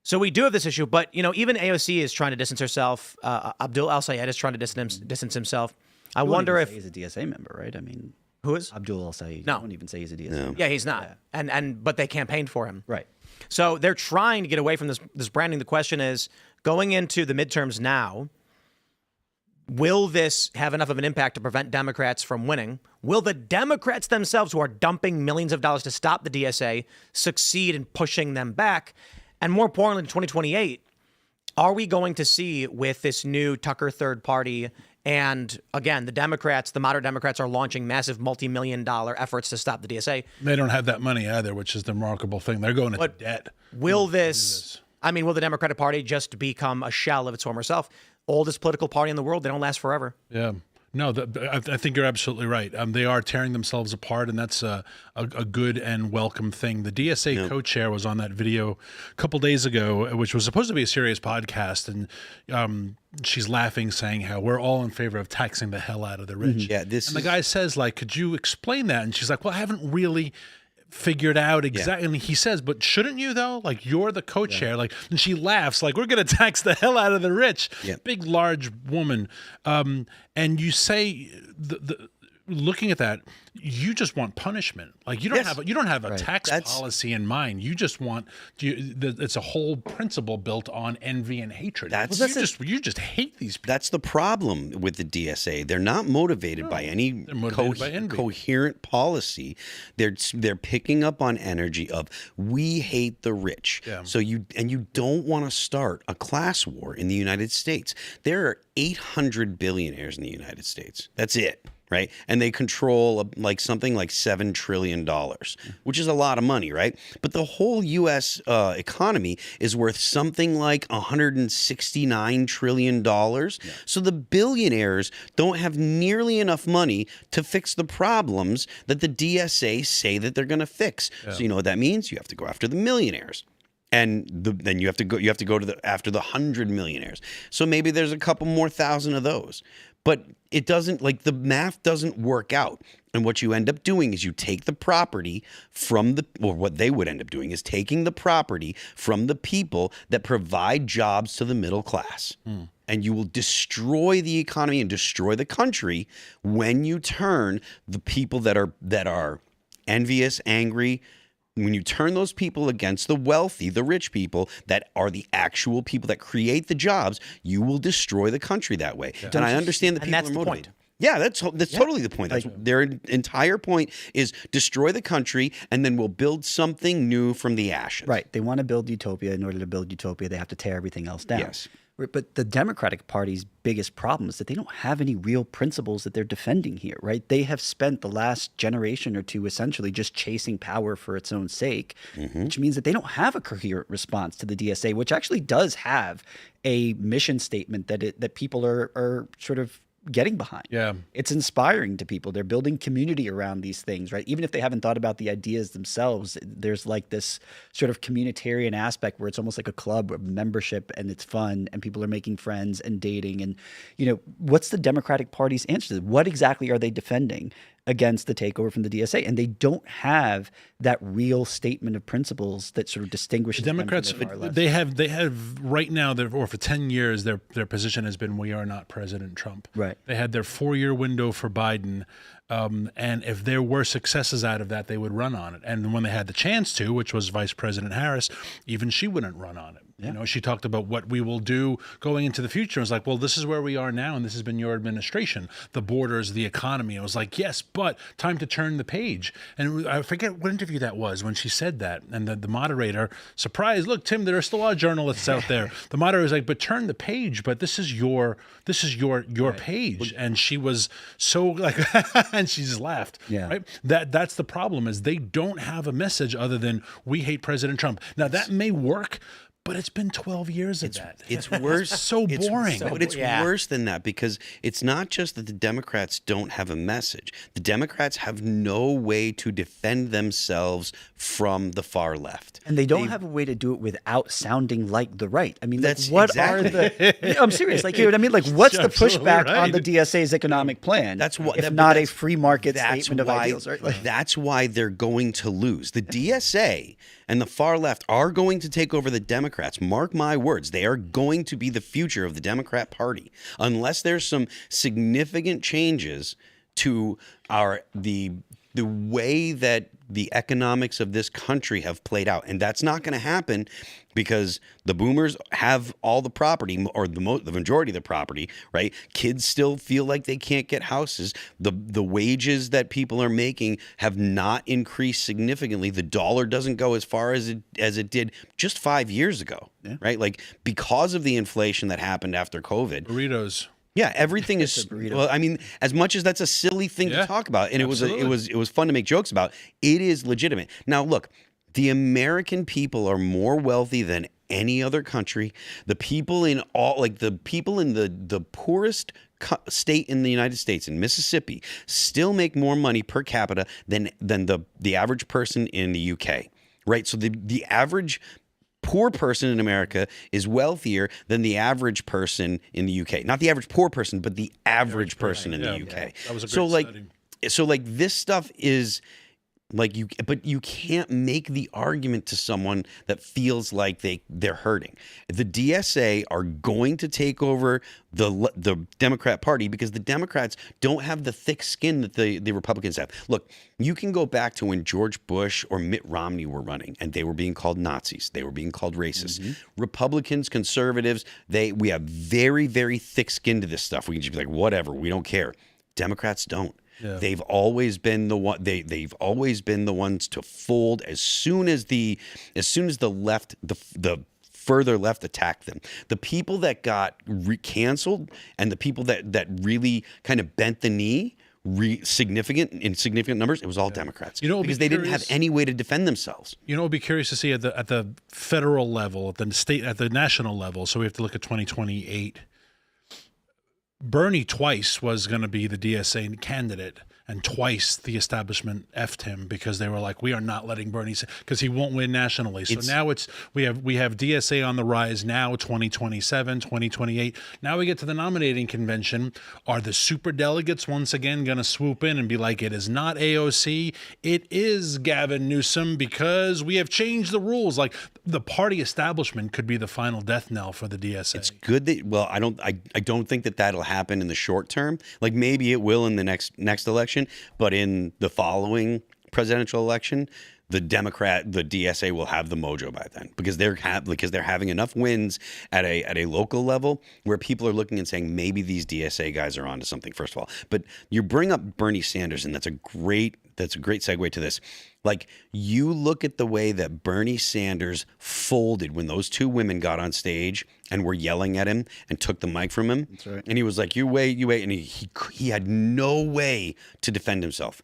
So we do have this issue, but even AOC is trying to distance herself. Abdul El-Sayed is trying to distance himself. I wonder if he's a DSA member, right? I mean, who is Abdul El-Sayed? No, I wouldn't even say he's a DSA. No. Yeah, he's not. Yeah. But they campaigned for him, right? So they're trying to get away from this branding. The question is, going into the midterms now, will this have enough of an impact to prevent Democrats from winning? Will the Democrats themselves, who are dumping millions of dollars to stop the DSA, succeed in pushing them back? And more importantly, in 2028, are we going to see with this new Tucker third party, and again, the Democrats, the moderate Democrats, are launching massive multi-million-dollar efforts to stop the DSA. They don't have that money either, which is the remarkable thing. They're going into debt. Will will the Democratic Party just become a shell of its former self? Oldest political party in the world, they don't last forever. Yeah. No, I think you're absolutely right. They are tearing themselves apart, and that's a good and welcome thing. The DSA co-chair was on that video a couple days ago, which was supposed to be a serious podcast, and she's laughing, saying how we're all in favor of taxing the hell out of the rich. Yeah, and the guy says, like, could you explain that? And she's like, well, I haven't really figured out exactly. And he says, but shouldn't you though? Like, you're the co-chair. Like, and she laughs like, we're going to tax the hell out of the rich. Big, large woman. And you say looking at that, you just want punishment. Like, you don't have a tax policy in mind. You just want it's a whole principle built on envy and hatred. You just hate these people. That's the problem with the DSA. They're not motivated by any coherent policy. They're picking up on energy of we hate the rich. Yeah. So you don't want to start a class war in the United States. There are 800 billionaires in the United States. That's it. Right. And they control something like $7 trillion, which is a lot of money. Right. But the whole U.S. Economy is worth something like $169 trillion. Yeah. So the billionaires don't have nearly enough money to fix the problems that the DSA say that they're going to fix. Yeah. So you know what that means? You have to go after the millionaires. And then you have to go after the 100 millionaires. So maybe there's a couple more thousand of those. But it doesn't, the math doesn't work out. And what you end up doing is you take the property what they would end up doing is taking the property from the people that provide jobs to the middle class. And you will destroy the economy and destroy the country when you turn the people that are envious, angry, when you turn those people against the wealthy, the rich people that are the actual people that create the jobs, you will destroy the country that way. Yeah. And I understand that people are motivated. Point. Yeah, that's totally the point. Their entire point is destroy the country, and then we'll build something new from the ashes. Right. They want to build utopia. In order to build utopia, they have to tear everything else down. Yes. But the Democratic Party's biggest problem is that they don't have any real principles that they're defending here, right? They have spent the last generation or two essentially just chasing power for its own sake, which means that they don't have a coherent response to the DSA, which actually does have a mission statement that people are sort of getting behind. Yeah. It's inspiring to people. They're building community around these things, right? Even if they haven't thought about the ideas themselves, there's like this sort of communitarian aspect where it's almost like a club of membership, and it's fun and people are making friends and dating. And, what's the Democratic Party's answer to this? What exactly are they defending against the takeover from the DSA? And they don't have that real statement of principles that sort of distinguishes the Democrats. Them from the far left. They have right now, or for 10 years, their position has been, we are not President Trump. Right. They had their 4-year window for Biden. And if there were successes out of that, they would run on it. And when they had the chance to, which was Vice President Harris, even she wouldn't run on it. Yeah. She talked about what we will do going into the future. It was like, well, this is where we are now, and this has been your administration. The borders, the economy. It was like, yes, but time to turn the page. And I forget what interview that was when she said that. And the moderator, surprise, look, Tim, there are still a lot of journalists out there. The moderator was like, but turn the page. But this is your right. page. And she was so like, and she just laughed. Yeah. Right. That's the problem, is they don't have a message other than we hate President Trump. Now that may work, but it's been 12 years of that. It's worse. So boring. But it's worse than that, because it's not just that the Democrats don't have a message. The Democrats have no way to defend themselves from the far left. And they don't have a way to do it without sounding like the right. I mean, that's what exactly. are the... I'm serious. Like, you know what I mean? Like, what's the pushback on the DSA's economic plan? That's why, if not a free market statement of ideals, right? Like, that's why they're going to lose. The DSA and the far left are going to take over the Democrats. Mark my words. They are going to be the future of the Democrat Party, unless there's some significant changes to the way that the economics of this country have played out. And that's not going to happen because the boomers have all the property, or the majority of the property, right? Kids still feel like they can't get houses. The wages that people are making have not increased significantly. The dollar doesn't go as far as it did just 5 years ago, right? Like, because of the inflation that happened after COVID. Burritos. Yeah, everything is. Well, I mean, as much as that's a silly thing to talk about, and it was fun to make jokes about, it is legitimate. Now, look, the American people are more wealthy than any other country. The people in the poorest state in the United States, in Mississippi, still make more money per capita than the average person in the UK, right? So the average poor person in America is wealthier than the average person in the UK. Not the average poor person, but the average person in the UK. Yeah. That was a great study. So this stuff is like but you can't make the argument to someone that feels like they're hurting. The DSA are going to take over the Democrat Party because the Democrats don't have the thick skin that the Republicans have. Look, you can go back to when George Bush or Mitt Romney were running and they were being called Nazis. They were being called racist. Republicans, conservatives, we have very, very thick skin to this stuff. We can just be like, whatever, we don't care. Democrats don't. Yeah. They've always been the one. They've always been the ones to fold as soon as the left, the further left attacked them. The people that got canceled and the people that really kind of bent the knee, in significant numbers, it was all Democrats. Because they didn't have any way to defend themselves. It'll be curious to see at the federal level, at the state, at the national level. So we have to look at 2028. Bernie twice was going to be the DSA candidate, and twice the establishment effed him because they were like, we are not letting Bernie, because he won't win nationally. So now we have DSA on the rise now, 2027, 2028. Now we get to the nominating convention. Are the super delegates once again going to swoop in and be like, it is not AOC, it is Gavin Newsom because we have changed the rules? Like the party establishment could be the final death knell for the DSA. It's good that, well, I don't think that'll happen in the short term. Like maybe it will in the next election. But in the following presidential election, the DSA will have the mojo by then because they're having enough wins at a local level where people are looking and saying maybe these DSA guys are onto something. First of all, but you bring up Bernie Sanders, and that's a great segue to this. Like, you look at the way that Bernie Sanders folded when those two women got on stage and were yelling at him and took the mic from him. That's right. And he was like, you wait. And he had no way to defend himself.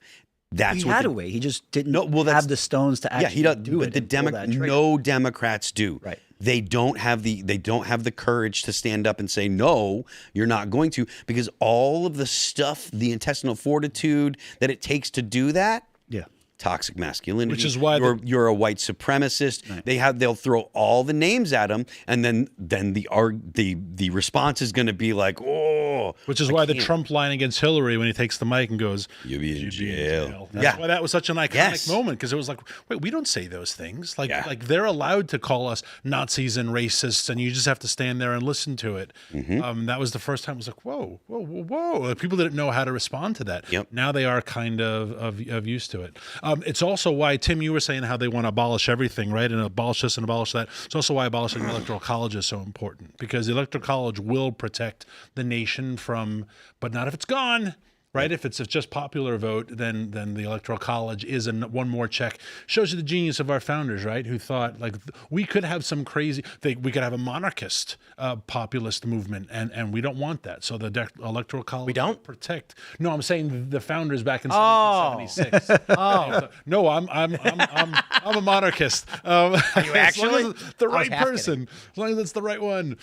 He had a way. He just didn't have the stones to actually do it. But no Democrats do. Right. They don't have the courage to stand up and say, no, you're not going to, because all of the stuff, the intestinal fortitude that it takes to do that. Yeah. Toxic masculinity, which is why you're a white supremacist. Right. They'll throw all the names at them, and then the response is going to be like, oh. Which is why the Trump line against Hillary, when he takes the mic and goes, "You'll be in jail." That's why that was such an iconic moment, because it was like, wait, we don't say those things. Like they're allowed to call us Nazis and racists, and you just have to stand there and listen to it. Mm-hmm. That was the first time. It was like, whoa. Like, people didn't know how to respond to that. Yep. Now they are kind of used to it. It's also why, Tim, you were saying how they want to abolish everything, right? And abolish this and abolish that. It's also why abolishing the Electoral College is so important, because the Electoral College will protect the nation from, but not if it's gone. Right, if it's just popular vote, then the Electoral College is one more check. Shows you the genius of our founders, right? Who thought like we could have some crazy thing. We could have a monarchist populist movement, and we don't want that. So the Electoral College we don't protect. No, I'm saying the founders back in 1776. No, I'm a monarchist. Are you actually? As long as the right person, as long as it's the right one.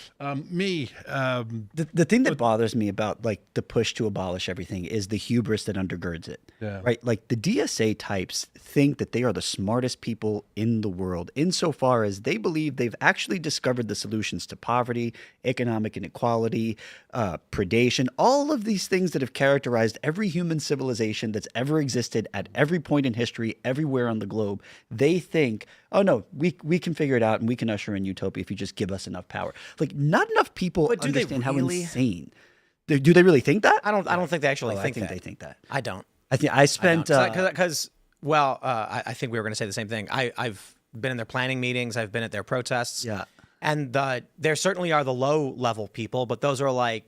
Me. The thing that bothers me about like the push to abolish everything is the hubris that undergirds it. Yeah. Right? Like the DSA types think that they are the smartest people in the world insofar as they believe they've actually discovered the solutions to poverty, economic inequality, predation, all of these things that have characterized every human civilization that's ever existed at every point in history, everywhere on the globe. They think, oh no, we can figure it out and we can usher in utopia if you just give us enough power. Like, not enough people understand how insane. Do they really think that? I don't think they actually think that. They think that. I don't. I spent because I think we were going to say the same thing. I've been in their planning meetings. I've been at their protests. Yeah. And there certainly are the low level people, but those are like,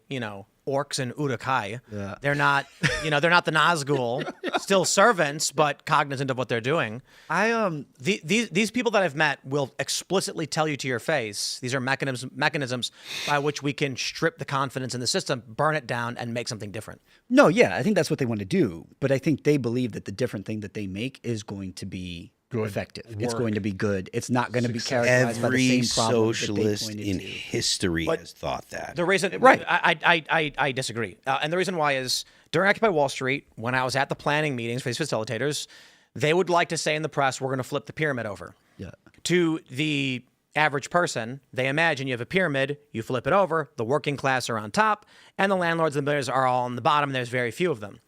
orcs and Urukai. Yeah. They're not, they're not the Nazgul, still servants, but cognizant of what they're doing. These people that I've met will explicitly tell you to your face, these are mechanisms by which we can strip the confidence in the system, burn it down, and make something different. No, yeah, I think that's what they want to do. But I think they believe that the different thing that they make is going to be effective. It's going to be good. It's not going to be characterized by Every the same problem socialist that they in pointed to. history has thought that. The reason, Right. I disagree. And the reason why is during Occupy Wall Street, when I was at the planning meetings for these facilitators, they would like to say in the press, we're going to flip the pyramid over. Yeah. To the average person, they imagine you have a pyramid, you flip it over, the working class are on top, and the landlords and the builders are all on the bottom, and there's very few of them.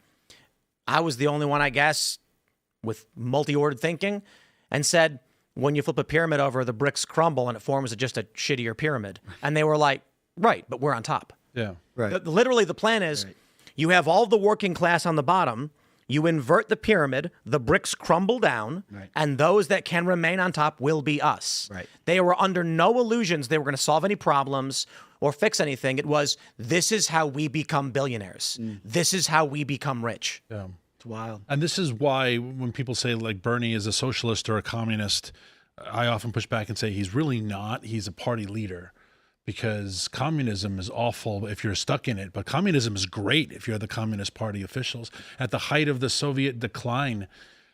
I was the only one, I guess, with multi-ordered thinking, and said, when you flip a pyramid over, the bricks crumble and it forms just a shittier pyramid. And they were like, right, but we're on top. Yeah. Right. Literally, the plan is you have all the working class on the bottom, you invert the pyramid, the bricks crumble down, and those that can remain on top will be us. Right. They were under no illusions they were going to solve any problems or fix anything. It was, this is how we become billionaires. This is how we become rich. Yeah. It's wild. And this is why when people say like Bernie is a socialist or a communist, I often push back and say he's really not. He's a party leader, because communism is awful if you're stuck in it, but communism is great if you're the Communist Party officials. At the height of the Soviet decline,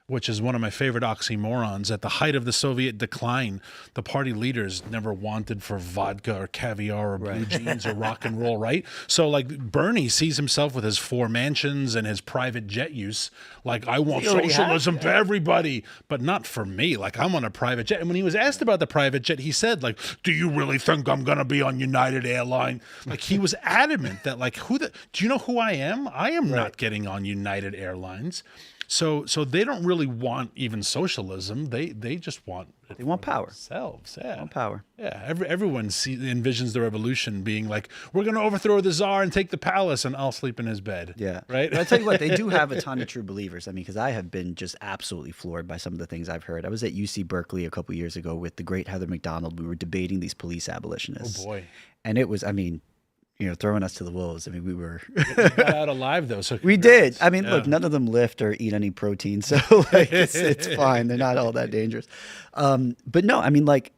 which is one of my favorite oxymorons, at the height of the Soviet decline, the party leaders never wanted for vodka or caviar or blue jeans or rock and roll, right? So like Bernie sees himself with his 4 mansions and his private jet use, like I want socialism for everybody, but not for me. Like I'm on a private jet. And when he was asked about the private jet, he said like, do you really think I'm going to be on United Airlines? Like he was adamant that like, do you know who I am? I am not getting on United Airlines. So they don't really want even socialism. They just want it. They want power. Themselves. Yeah. They want power. Yeah. Everyone envisions the revolution being like, we're going to overthrow the czar and take the palace, and I'll sleep in his bed. Yeah. Right. But I'll tell you what, they do have a ton of true believers. I mean, because I have been just absolutely floored by some of the things I've heard. I was at UC Berkeley a couple years ago with the great Heather McDonald. We were debating these police abolitionists. Oh boy. And it was, I mean, throwing us to the wolves. I mean, we were. You got out alive though. So we did. I mean, look, none of them lift or eat any protein, so like, it's fine. They're not all that dangerous. But no, I mean, like,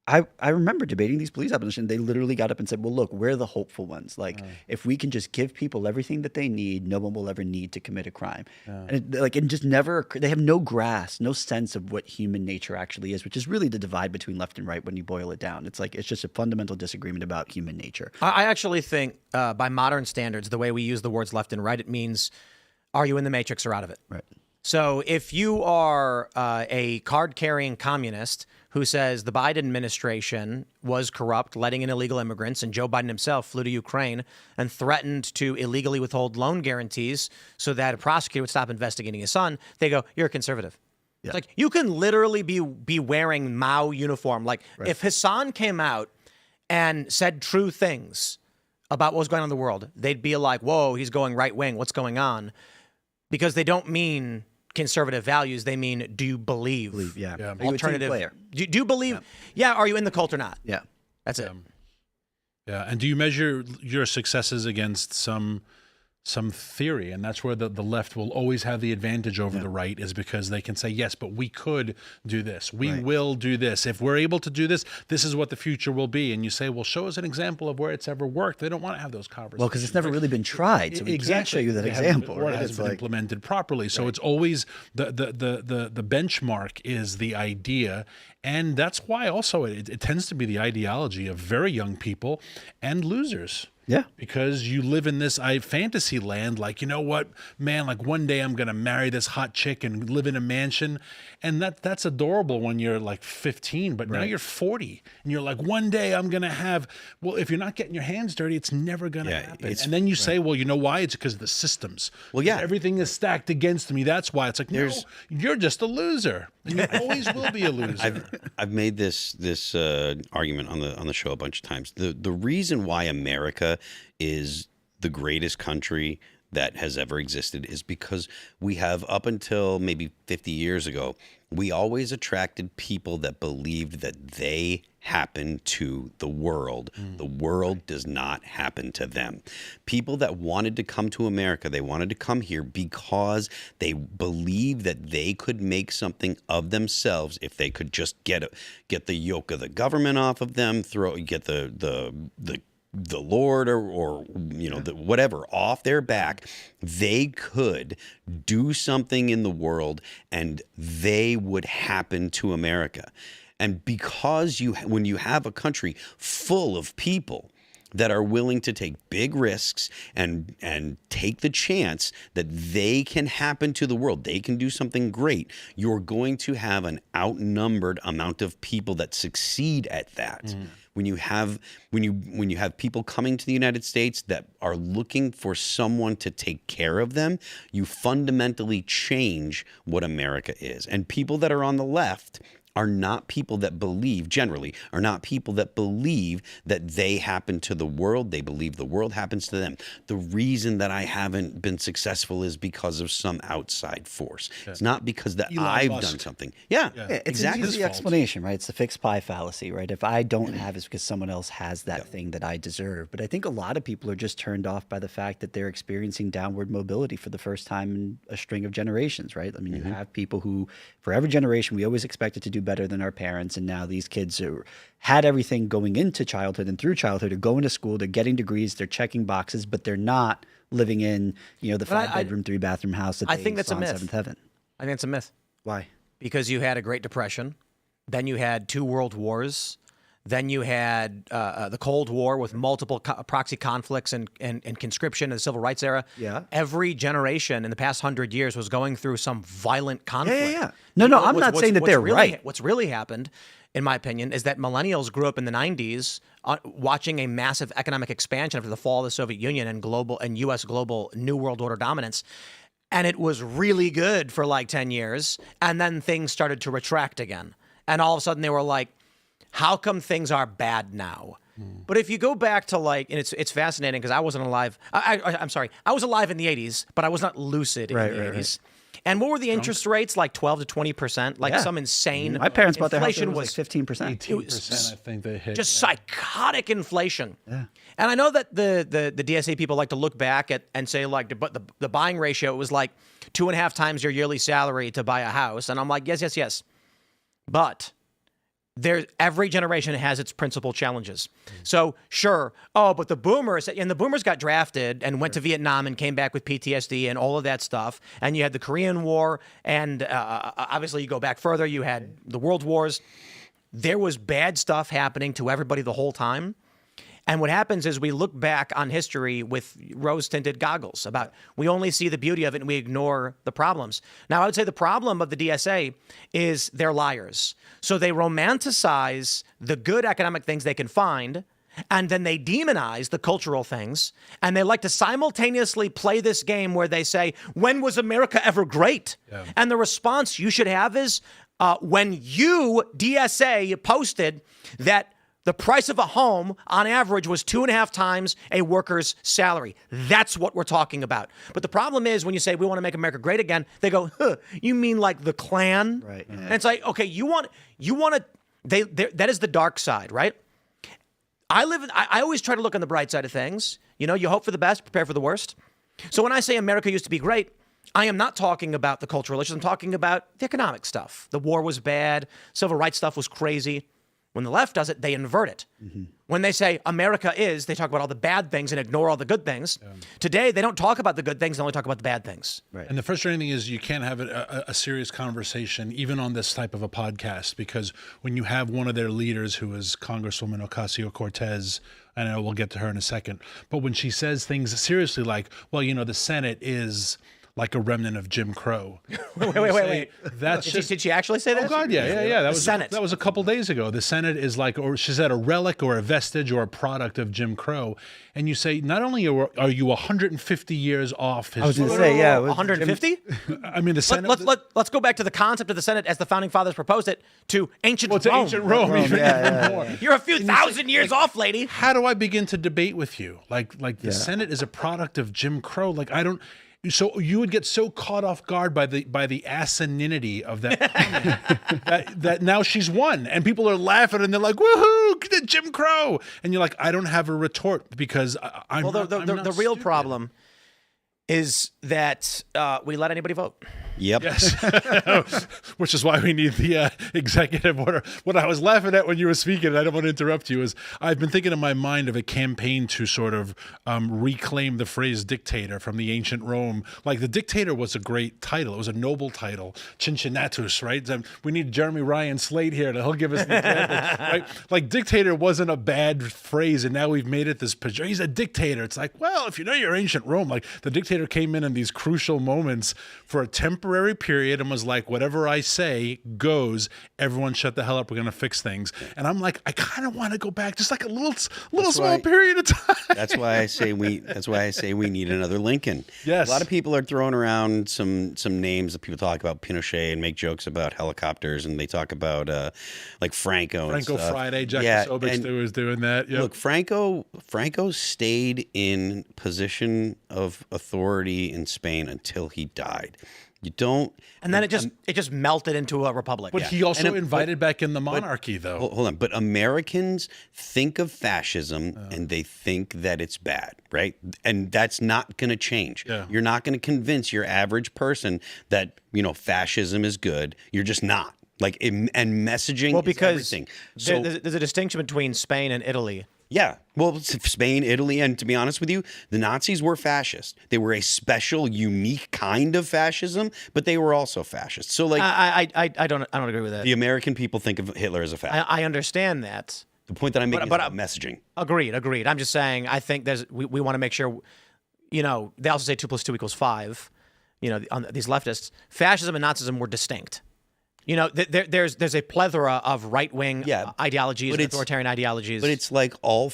I remember debating these police abolitionists. They literally got up and said, well, look, we're the hopeful ones. Like, if we can just give people everything that they need, no one will ever need to commit a crime. And it just never, they have no grasp, no sense of what human nature actually is, which is really the divide between left and right when you boil it down. It's like, it's just a fundamental disagreement about human nature. I actually think by modern standards, the way we use the words left and right, it means, are you in the matrix or out of it? Right. So if you are a card-carrying communist who says the Biden administration was corrupt, letting in illegal immigrants, and Joe Biden himself flew to Ukraine and threatened to illegally withhold loan guarantees so that a prosecutor would stop investigating his son, they go, you're a conservative. Yeah. It's like, you can literally be wearing Mao uniform. Like, if Hassan came out and said true things about what was going on in the world, they'd be like, whoa, he's going right-wing, what's going on? Because they don't mean conservative values, they mean, do you believe? Yeah. Alternative. Are you a team player? Do you believe? Yeah. Are you in the cult or not? Yeah. That's it. Yeah. And do you measure your successes against some theory? And that's where the left will always have the advantage over the right, is because they can say, yes, but we could do this. We will do this. If we're able to do this, this is what the future will be. And you say, well, show us an example of where it's ever worked. They don't want to have those conversations. Well, because it's never really been tried, so we can't show you that example. Or it Right? hasn't been implemented properly. So it's always the benchmark is the idea. And that's why also it tends to be the ideology of very young people and losers. Yeah. Because you live in this fantasy land, like, you know what, man, like one day I'm going to marry this hot chick and live in a mansion. And that's adorable when you're like 15, but now you're 40 and you're like, one day I'm going to have, well, if you're not getting your hands dirty, it's never going to happen. And then you say, well, you know why? It's because of the systems. Well, yeah. Everything is stacked against me. That's why. It's like, no, you're just a loser. And you always will be a loser. I've made this argument on the show a bunch of times. The reason why America is the greatest country that has ever existed is because we have, up until maybe 50 years ago, we always attracted people that believed that they happen to the world. The world does not happen to them. People that wanted to come to America, they wanted to come here because they believed that they could make something of themselves if they could just get the yoke of the government off of them, get the the Lord or whatever off their back, they could do something in the world and they would happen to America. And because when you have a country full of people that are willing to take big risks and take the chance that they can happen to the world, they can do something great, you're going to have an outnumbered amount of people that succeed at that. When you have people coming to the United States that are looking for someone to take care of them, you fundamentally change what America is. And people that are on the left are not people that believe, generally, are not people that believe that they happen to the world. They believe the world happens to them. The reason that I haven't been successful is because of some outside force. Yeah. It's not because that I've done something. Yeah, it's exactly. It's an easy explanation, right? It's the fixed pie fallacy, right? If I don't have it, it's because someone else has that thing that I deserve. But I think a lot of people are just turned off by the fact that they're experiencing downward mobility for the first time in a string of generations, right? I mean, you have people who, for every generation, we always expected to do better than our parents, and now these kids had everything going into childhood and through childhood. They're going to school, they're getting degrees, they're checking boxes, but they're not living in the 5-bedroom, 3-bathroom house that I they think that's saw a in myth. Seventh Heaven. I think it's a myth. Why? Because you had a Great Depression, then you had 2 world wars, then you had the Cold War with multiple proxy conflicts and conscription in the Civil Rights era. Yeah. Every generation in the past 100 years was going through some violent conflict. Yeah. No, I'm not saying that they're right. What's really happened, in my opinion, is that millennials grew up in the 90s watching a massive economic expansion after the fall of the Soviet Union and U.S. global New World Order dominance. And it was really good for like 10 years. And then things started to retract again. And all of a sudden they were like, how come things are bad now? But if you go back to and it's fascinating because I wasn't alive. I'm sorry. I was alive in the 80s, but I was not lucid in the 80s. Right. And what were the interest rates? Like 12 to 20%? Some insane. My parents bought their house. Inflation was like 15%. 18%, I think they hit. Just psychotic inflation. Yeah. And I know that the DSA people like to look back at and say but the buying ratio was like 2.5 times your yearly salary to buy a house. And I'm like, yes. But every generation has its principal challenges. So sure, but the boomers got drafted and went to Vietnam and came back with PTSD and all of that stuff. And you had the Korean War, and obviously you go back further, you had the World Wars. There was bad stuff happening to everybody the whole time. And what happens is we look back on history with rose-tinted goggles about we only see the beauty of it and we ignore the problems. Now, I would say the problem of the DSA is they're liars. So they romanticize the good economic things they can find, and then they demonize the cultural things, and they like to simultaneously play this game where they say, when was America ever great? Yeah. And the response you should have is, when you, DSA, posted that the price of a home, on average, was 2.5 times a worker's salary. That's what we're talking about. But the problem is when you say we want to make America great again, they go, you mean like the Klan? Right. Yeah. And it's like, okay, you want to. That is the dark side, right? I always try to look on the bright side of things. You hope for the best, prepare for the worst. So when I say America used to be great, I am not talking about the cultural issues. I'm talking about the economic stuff. The war was bad. Civil rights stuff was crazy. When the left does it, they invert it. Mm-hmm. When they say America is, they talk about all the bad things and ignore all the good things. Yeah. Today, they don't talk about the good things, they only talk about the bad things. Right. And the frustrating thing is you can't have a serious conversation, even on this type of a podcast, because when you have one of their leaders, who is Congresswoman Ocasio-Cortez, and I know we'll get to her in a second, but when she says things seriously like, well, the Senate is like a remnant of Jim Crow. Wait. That's did she actually say that? Oh God, yeah. That was Senate. That was a couple days ago. The Senate is like, or she said, a relic or a vestige or a product of Jim Crow. And you say, not only are you 150 years off his... I was going to say, yeah. 150? I mean, the Senate... Let's go back to the concept of the Senate as the Founding Fathers proposed it to ancient Rome. Ancient Rome, even more. You're a few thousand years off, lady. How do I begin to debate with you? Like the Senate is a product of Jim Crow. Like, I don't... So you would get so caught off guard by the asininity of that that now she's won, and people are laughing and they're like, "Woohoo, Jim Crow!" And you're like, "I don't have a retort because I'm." Well, the real problem is that we let anybody vote. Yep. Yes, which is why we need the executive order. What I was laughing at when you were speaking, and I don't want to interrupt you, is I've been thinking in my mind of a campaign to sort of reclaim the phrase dictator from the ancient Rome. Like the dictator was a great title. It was a noble title. Cincinnatus, right? We need Jeremy Ryan Slate here to he'll give us the example, right? Like dictator wasn't a bad phrase, and now we've made it this pejorative. He's a dictator. It's like, well, if you know your ancient Rome, like the dictator came in these crucial moments for a temporary period and was like, whatever I say goes. Everyone shut the hell up. We're going to fix things. And I'm like, I kind of want to go back just like a little small period of time. That's why I say we need another Lincoln. Yes. A lot of people are throwing around some names that people talk about Pinochet and make jokes about helicopters, and they talk about like Franco and stuff. Friday, Jack Sobich was doing that. Yep. Look, Franco stayed in position of authority in Spain until he died. You don't, and then it just melted into a republic. But he also invited back in the monarchy, though. Hold on, but Americans think of fascism and they think that it's bad, right? And that's not going to change. Yeah. You're not going to convince your average person that fascism is good. You're just not. Like, and messaging is everything. So there's a distinction between Spain and Italy. yeah, well, Spain, Italy, and to be honest with you, the Nazis were fascist. They were a special, unique kind of fascism, but they were also fascist. So, like, I don't agree with that. the American people think of Hitler as a fascist. I understand that. The point that I'm making is about messaging. Agreed. I'm just saying I think we want to make sure, they also say 2 + 2 = 5. On these leftists, fascism and Nazism were distinct. There's a plethora of right-wing ideologies, and authoritarian ideologies. But it's like all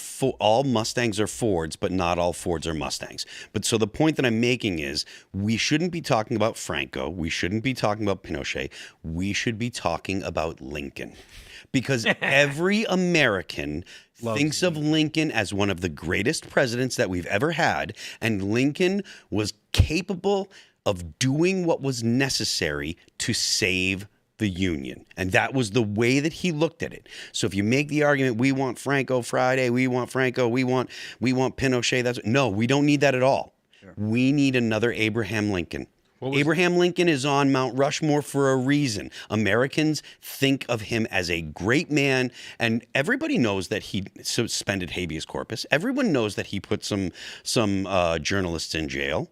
Mustangs are Fords, but not all Fords are Mustangs. But so the point that I'm making is we shouldn't be talking about Franco. We shouldn't be talking about Pinochet. We should be talking about Lincoln. Because every American thinks of Lincoln as one of the greatest presidents that we've ever had. And Lincoln was capable of doing what was necessary to save the Union. And that was the way that he looked at it. So if you make the argument, we want Franco Friday, we want Franco, we want Pinochet, no, we don't need that at all. Sure. We need another Abraham Lincoln. Abraham Lincoln is on Mount Rushmore for a reason. Americans think of him as a great man, and everybody knows that he suspended habeas corpus. Everyone knows that he put some journalists in jail.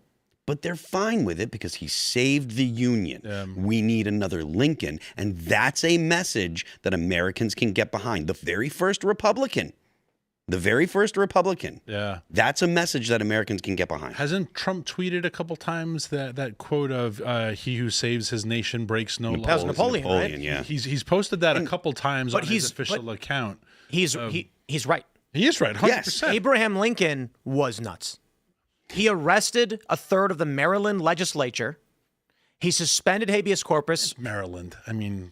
But they're fine with it because he saved the Union. We need another Lincoln. And that's a message that Americans can get behind. The very first Republican. Yeah. That's a message that Americans can get behind. Hasn't Trump tweeted a couple times that quote of he who saves his nation breaks no laws? That was Napoleon, right? Yeah. He's posted that a couple times on his official account. He's right. He is right, 100%. Yes. Abraham Lincoln was nuts. He arrested a third of the Maryland legislature. He suspended habeas corpus. Maryland. I mean,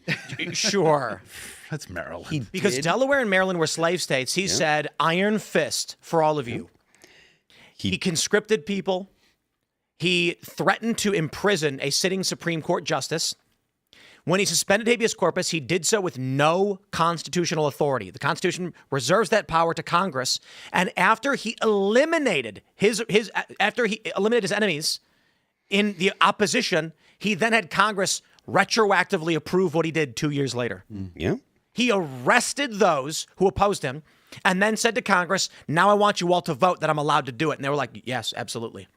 sure. That's Maryland. Because Delaware and Maryland were slave states. He said, iron fist for all of you. He conscripted people. He threatened to imprison a sitting Supreme Court justice. When he suspended habeas corpus, he did so with no constitutional authority. The Constitution reserves that power to Congress. And after he eliminated his enemies in the opposition, he then had Congress retroactively approve what he did 2 years later. Yeah. He arrested those who opposed him and then said to Congress, now I want you all to vote that I'm allowed to do it. And they were like, yes, absolutely.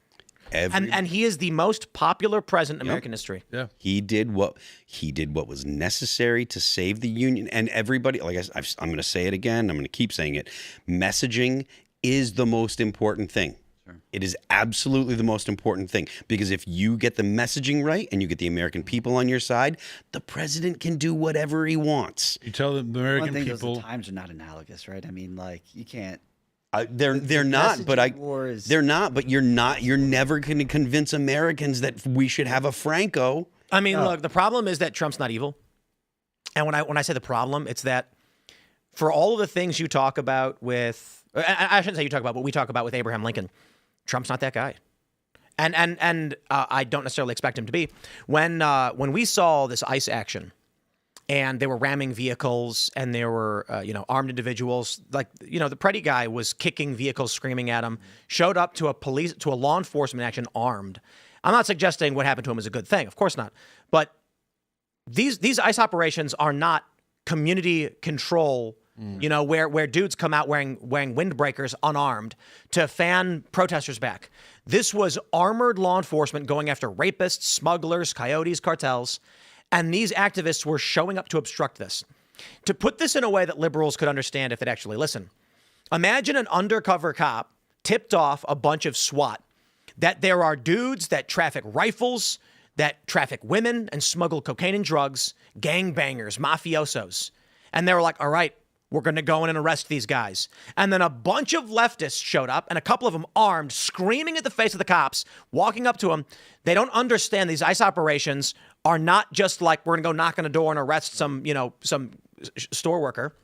And he is the most popular president in American history. Yeah, he did what was necessary to save the Union. And everybody, like I'm going to say it again. I'm going to keep saying it. Messaging is the most important thing. Sure. It is absolutely the most important thing, because if you get the messaging right and you get the American people on your side, the president can do whatever he wants. You tell the American people the times are not analogous, right? I mean, like you can't. They're not, but they're not. But you're never going to convince Americans that we should have a Franco. I mean, look, the problem is that Trump's not evil, and when I say the problem, it's that for all of the things you talk about with, I shouldn't say you talk about, but we talk about with Abraham Lincoln, Trump's not that guy, and I don't necessarily expect him to be. When we saw this ICE action and they were ramming vehicles, and there were, armed individuals. Like, the Preddy guy was kicking vehicles, screaming at him, showed up to a law enforcement action armed. I'm not suggesting what happened to him is a good thing. Of course not. But these ICE operations are not community control, where dudes come out wearing windbreakers unarmed to fan protesters back. This was armored law enforcement going after rapists, smugglers, coyotes, cartels. And these activists were showing up to obstruct this. To put this in a way that liberals could understand if they'd actually listen, imagine an undercover cop tipped off a bunch of SWAT that there are dudes that traffic rifles, that traffic women and smuggle cocaine and drugs, gangbangers, mafiosos. And they were like, all right, we're going to go in and arrest these guys. And then a bunch of leftists showed up, and a couple of them armed, screaming at the face of the cops, walking up to them. They don't understand these ICE operations are not just like, we're going to go knock on a door and arrest some store worker.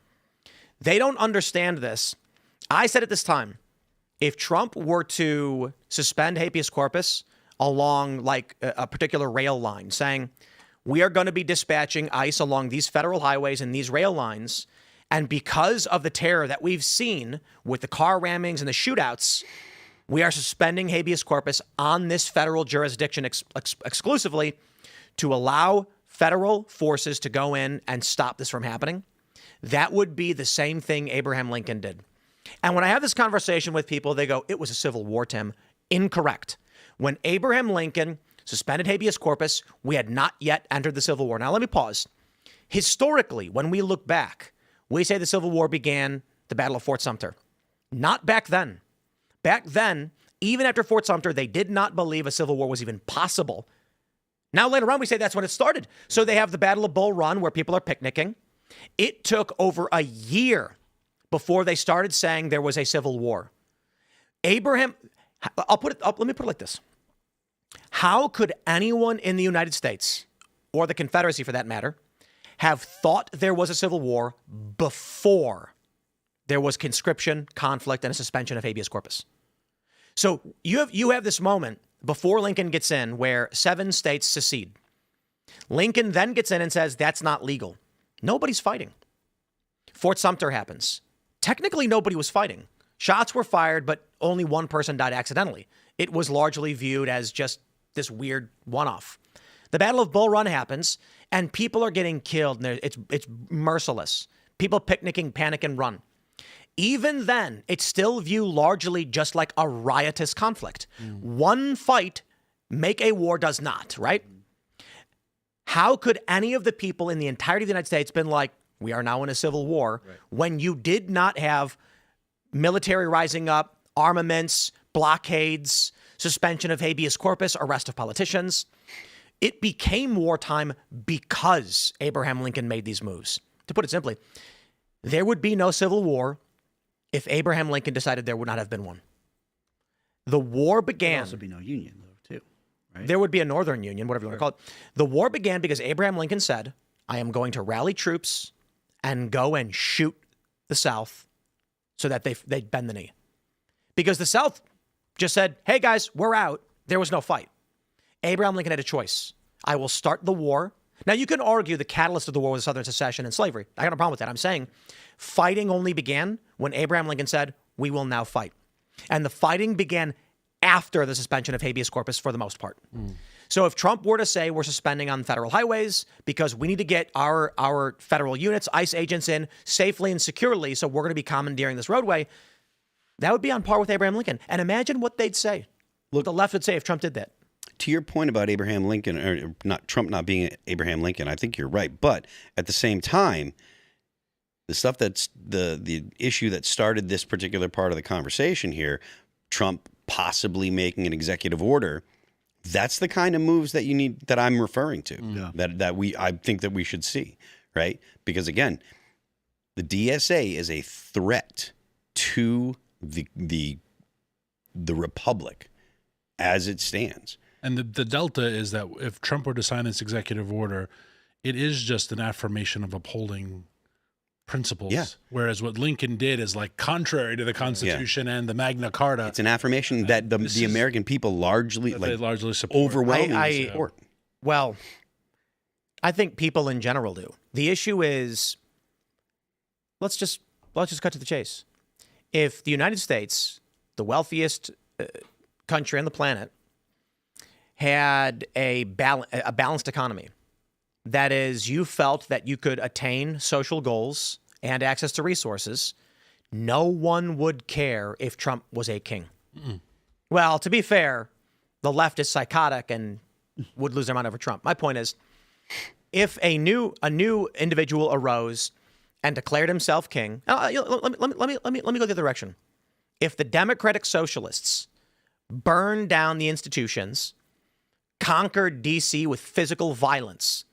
They don't understand this. I said at this time, if Trump were to suspend habeas corpus along like a particular rail line, saying we are going to be dispatching ICE along these federal highways and these rail lines, and because of the terror that we've seen with the car rammings and the shootouts, we are suspending habeas corpus on this federal jurisdiction exclusively to allow federal forces to go in and stop this from happening. That would be the same thing Abraham Lincoln did. And when I have this conversation with people, they go, it was a civil war, Tim. Incorrect. When Abraham Lincoln suspended habeas corpus, we had not yet entered the Civil War. Now, let me pause. Historically, when we look back, we say the Civil War began the Battle of Fort Sumter. Not back then. Back then, even after Fort Sumter, they did not believe a civil war was even possible. Now, later on, we say that's when it started. So they have the Battle of Bull Run where people are picnicking. It took over a year before they started saying there was a civil war. Let me put it like this. How could anyone in the United States, or the Confederacy for that matter, have thought there was a civil war before there was conscription, conflict, and a suspension of habeas corpus? So you have this moment before Lincoln gets in where 7 states secede. Lincoln then gets in and says that's not legal. Nobody's fighting. Fort Sumter happens. Technically, nobody was fighting. Shots were fired, but only one person died accidentally. It was largely viewed as just this weird one-off. The Battle of Bull Run happens, and people are getting killed, and it's merciless. People picnicking, panic, and run. Even then, it's still viewed largely just like a riotous conflict. One fight make a war does not, right? How could any of the people in the entirety of the United States been like, we are now in a civil war, when you did not have military rising up, armaments, blockades, suspension of habeas corpus, arrest of politicians? It became wartime because Abraham Lincoln made these moves. To put it simply, there would be no civil war if Abraham Lincoln decided there would not have been one. The war began. There'd also be no union, though, too. Right? There would be a Northern Union, whatever you want to call it. The war began because Abraham Lincoln said, I am going to rally troops and go and shoot the South so that they'd bend the knee. Because the South just said, hey, guys, we're out. There was no fight. Abraham Lincoln had a choice. I will start the war. Now, you can argue the catalyst of the war was Southern secession and slavery. I got no problem with that. I'm saying fighting only began when Abraham Lincoln said, we will now fight. And the fighting began after the suspension of habeas corpus for the most part. So if Trump were to say we're suspending on federal highways because we need to get our federal units, ICE agents in safely and securely, so we're going to be commandeering this roadway, that would be on par with Abraham Lincoln. And imagine what they'd say. What the left would say if Trump did that. To your point about Abraham Lincoln, or not Trump not being Abraham Lincoln, I think you're right. But at the same time, the stuff that's the issue that started this particular part of the conversation here, Trump possibly making an executive order, that's the kind of moves that you need, that I'm referring to, I think that we should see, right? Because again, the DSA is a threat to the republic as it stands. And the delta is that if Trump were to sign this executive order, it is just an affirmation of upholding principles. Yeah. Whereas what Lincoln did is like contrary to the Constitution and the Magna Carta. It's an affirmation that the American people largely support. overwhelmingly support. Well, I think people in general do. The issue is, let's just cut to the chase. If the United States, the wealthiest country on the planet, had a balanced economy, that is, you felt that you could attain social goals and access to resources, no one would care if Trump was a king. Well, to be fair, the left is psychotic and would lose their mind over Trump. My point is, if a new individual arose and declared himself king, let me go the other direction. If the Democratic Socialists burned down the institutions, conquered D.C. with physical violence,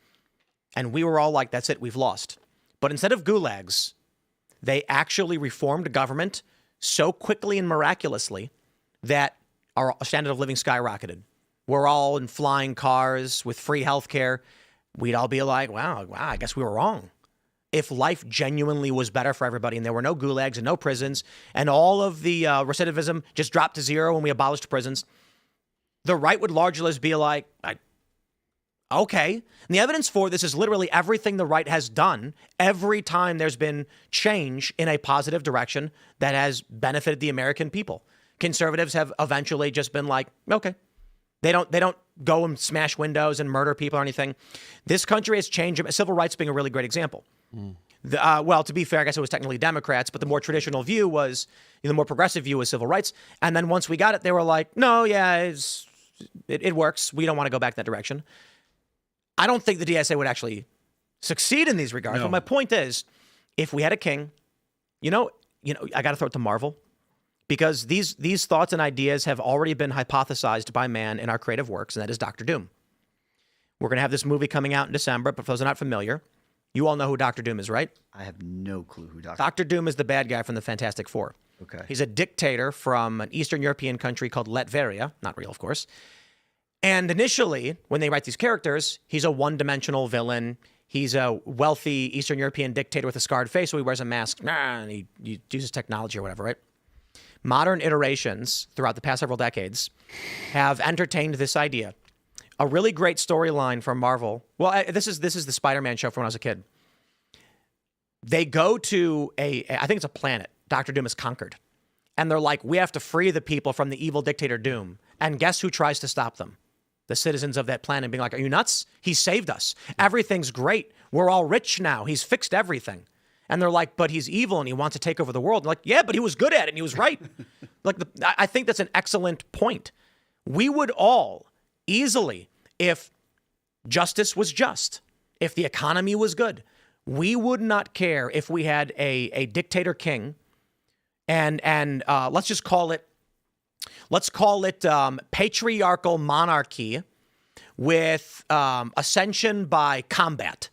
and we were all like, that's it, we've lost. But instead of gulags, they actually reformed government so quickly and miraculously that our standard of living skyrocketed. We're all in flying cars with free health care. We'd all be like, wow, I guess we were wrong. If life genuinely was better for everybody and there were no gulags and no prisons and all of the recidivism just dropped to zero when we abolished prisons, the right would largely just be like, okay. And the evidence for this is literally everything the right has done every time there's been change in a positive direction that has benefited the American people. Conservatives have eventually just been like, okay. They don't go and smash windows and murder people or anything. This country has changed. Civil rights being a really great example. Well, to be fair, I guess it was technically Democrats, but the more traditional view was, the more progressive view was civil rights. And then once we got it, they were like, no, yeah, it works. We don't want to go back that direction. I don't think the DSA would actually succeed in these regards. No. But my point is, if we had a king, I got to throw it to Marvel. Because these thoughts and ideas have already been hypothesized by man in our creative works, and that is Dr. Doom. We're going to have this movie coming out in December, but for those who are not familiar, you all know who Dr. Doom is, right? I have no clue who Dr. Doom is the bad guy from the Fantastic Four. Okay. He's a dictator from an Eastern European country called Latveria. Not real, of course. And initially, when they write these characters, he's a one-dimensional villain. He's a wealthy Eastern European dictator with a scarred face, so he wears a mask, and he uses technology or whatever, right? Modern iterations throughout the past several decades have entertained this idea. A really great storyline from Marvel. Well, this is the Spider-Man show from when I was a kid. They go to I think it's a planet Dr. Doom has conquered. And they're like, we have to free the people from the evil dictator Doom. And guess who tries to stop them? The citizens of that planet being like, are you nuts? He saved us. Everything's great. We're all rich now. He's fixed everything. And they're like, but he's evil and he wants to take over the world. And like, yeah, but he was good at it and he was right. I think that's an excellent point. We would all easily, if justice was just, if the economy was good, we would not care if we had a dictator king and let's call it patriarchal monarchy with ascension by combat.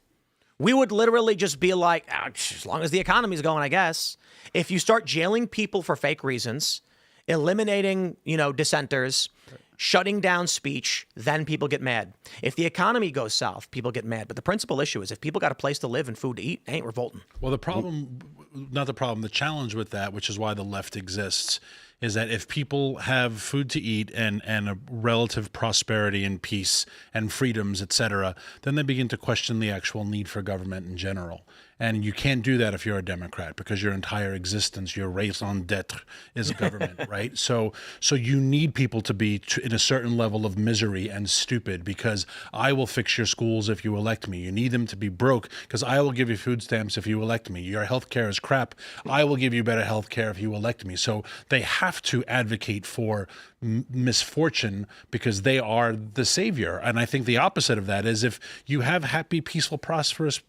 We would literally just be like, as long as the economy's going, I guess. If you start jailing people for fake reasons, eliminating, dissenters, shutting down speech, then people get mad. If the economy goes south, people get mad. But the principal issue is if people got a place to live and food to eat, they ain't revolting. Well, the challenge with that, which is why the left exists, is that if people have food to eat and a relative prosperity and peace and freedoms, et cetera, then they begin to question the actual need for government in general. And you can't do that if you're a Democrat, because your entire existence, your raison d'etre is government, right? So you need people to be in a certain level of misery and stupid, because I will fix your schools if you elect me. You need them to be broke because I will give you food stamps if you elect me. Your health care is crap. I will give you better health care if you elect me. So they have to advocate for misfortune because they are the savior. And I think the opposite of that is if you have happy, peaceful, prosperous,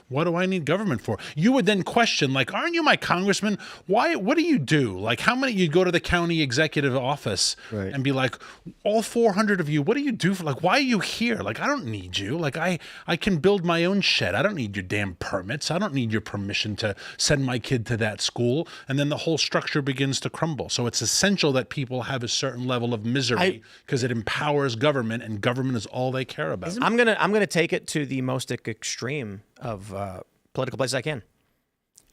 what do I need government for? You would then question, like, aren't you my congressman? Why? What do you do? Like, how many, you'd go to the county executive office and be like, all 400 of you, what do you do for, like, why are you here? Like, I don't need you. Like, I can build my own shed. I don't need your damn permits. I don't need your permission to send my kid to that school. And then the whole structure begins to crumble. So it's essential that people have a certain level of misery because it empowers government, and government is all they care about. I'm gonna take it to the most extreme of political places I can.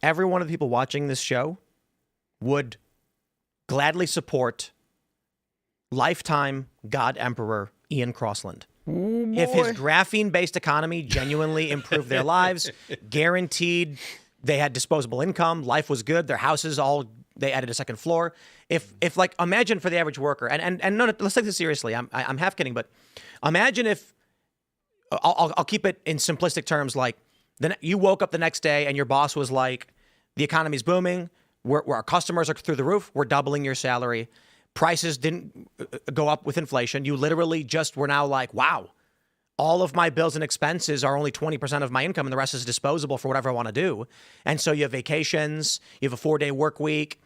Every one of the people watching this show would gladly support lifetime God Emperor Ian Crossland. If his graphene-based economy genuinely improved their lives, guaranteed they had disposable income, life was good, their houses they added a second floor. If like, imagine for the average worker, and no, let's take this seriously. I'm half kidding, but imagine if I'll keep it in simplistic terms. Like, then you woke up the next day and your boss was like, "The economy's booming. Our customers are through the roof. We're doubling your salary. Prices didn't go up with inflation. You literally just were now like, wow, all of my bills and expenses are only 20% of my income and the rest is disposable for whatever I want to do." And so you have vacations, you have a 4-day work week,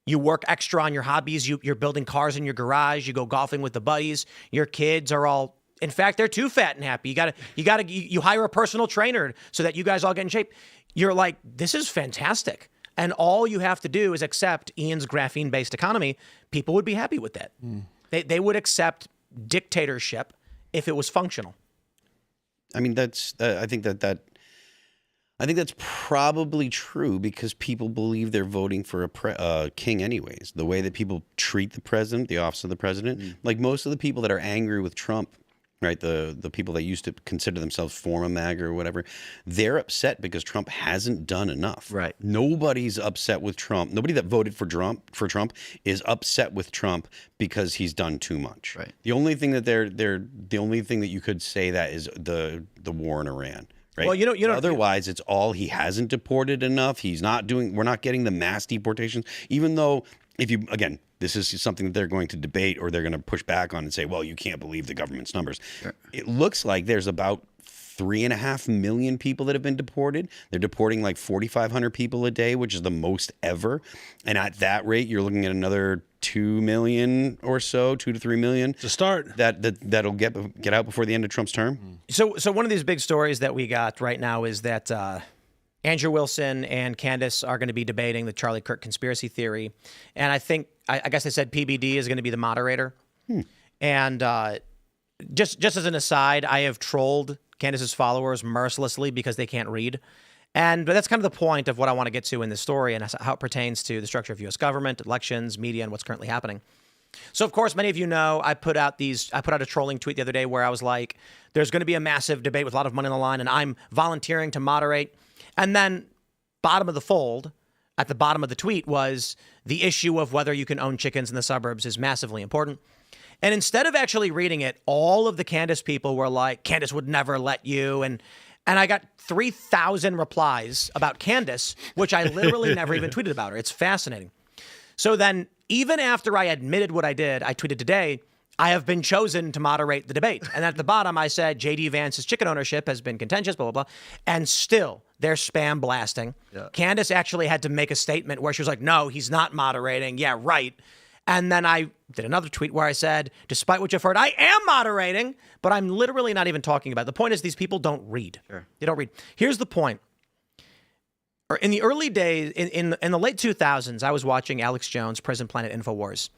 you work extra on your hobbies, you're building cars in your garage, you go golfing with the buddies, your kids are all, in fact, they're too fat and happy. You hire a personal trainer so that you guys all get in shape. You're like, this is fantastic. And all you have to do is accept Ian's graphene-based economy. People would be happy with that. They would accept dictatorship if it was functional. I mean, I think that's probably true because people believe they're voting for a king anyways. The way that people treat the president, the office of the president, like most of the people that are angry with Trump, right? The people that used to consider themselves former MAGA or whatever, they're upset because Trump hasn't done enough. Right. Nobody's upset with Trump. Nobody that voted for Trump is upset with Trump because he's done too much. Right. The only thing that the only thing that you could say that is the war in Iran. Right. Well, you know. Otherwise, it's all he hasn't deported enough. He's not doing. We're not getting the mass deportations. Even though, again, this is something that they're going to debate or they're going to push back on and say, well, you can't believe the government's numbers. Sure. It looks like there's about 3.5 million people that have been deported. They're deporting like 4,500 people a day, which is the most ever. And at that rate, you're looking at another 2 million or so, 2 to 3 million to start that'll get out before the end of Trump's term. So one of these big stories that we got right now is that Andrew Wilson and Candace are going to be debating the Charlie Kirk conspiracy theory, and I guess they said PBD is going to be the moderator. And just as an aside, I have trolled Candace's followers mercilessly because they can't read. But that's kind of the point of what I want to get to in this story and how it pertains to the structure of U.S. government, elections, media, and what's currently happening. So, of course, many of you know I put out a trolling tweet the other day where I was like, there's going to be a massive debate with a lot of money on the line, and I'm volunteering to moderate. And then bottom of the fold, at the bottom of the tweet was the issue of whether you can own chickens in the suburbs is massively important. And instead of actually reading it, all of the Candace people were like, Candace would never let you. And I got 3,000 replies about Candace, which I literally never even tweeted about her. It's fascinating. So then, even after I admitted what I did, I tweeted today, I have been chosen to moderate the debate. And at the bottom, I said, J.D. Vance's chicken ownership has been contentious, blah, blah, blah. And still, they're spam blasting. Yeah. Candace actually had to make a statement where she was like, no, he's not moderating. Yeah, right. And then I did another tweet where I said, despite what you've heard, I am moderating, but I'm literally not even talking about it. The point is these people don't read. Sure. They don't read. Here's the point. In the early days, in the late 2000s, I was watching Alex Jones' Prison Planet InfoWars.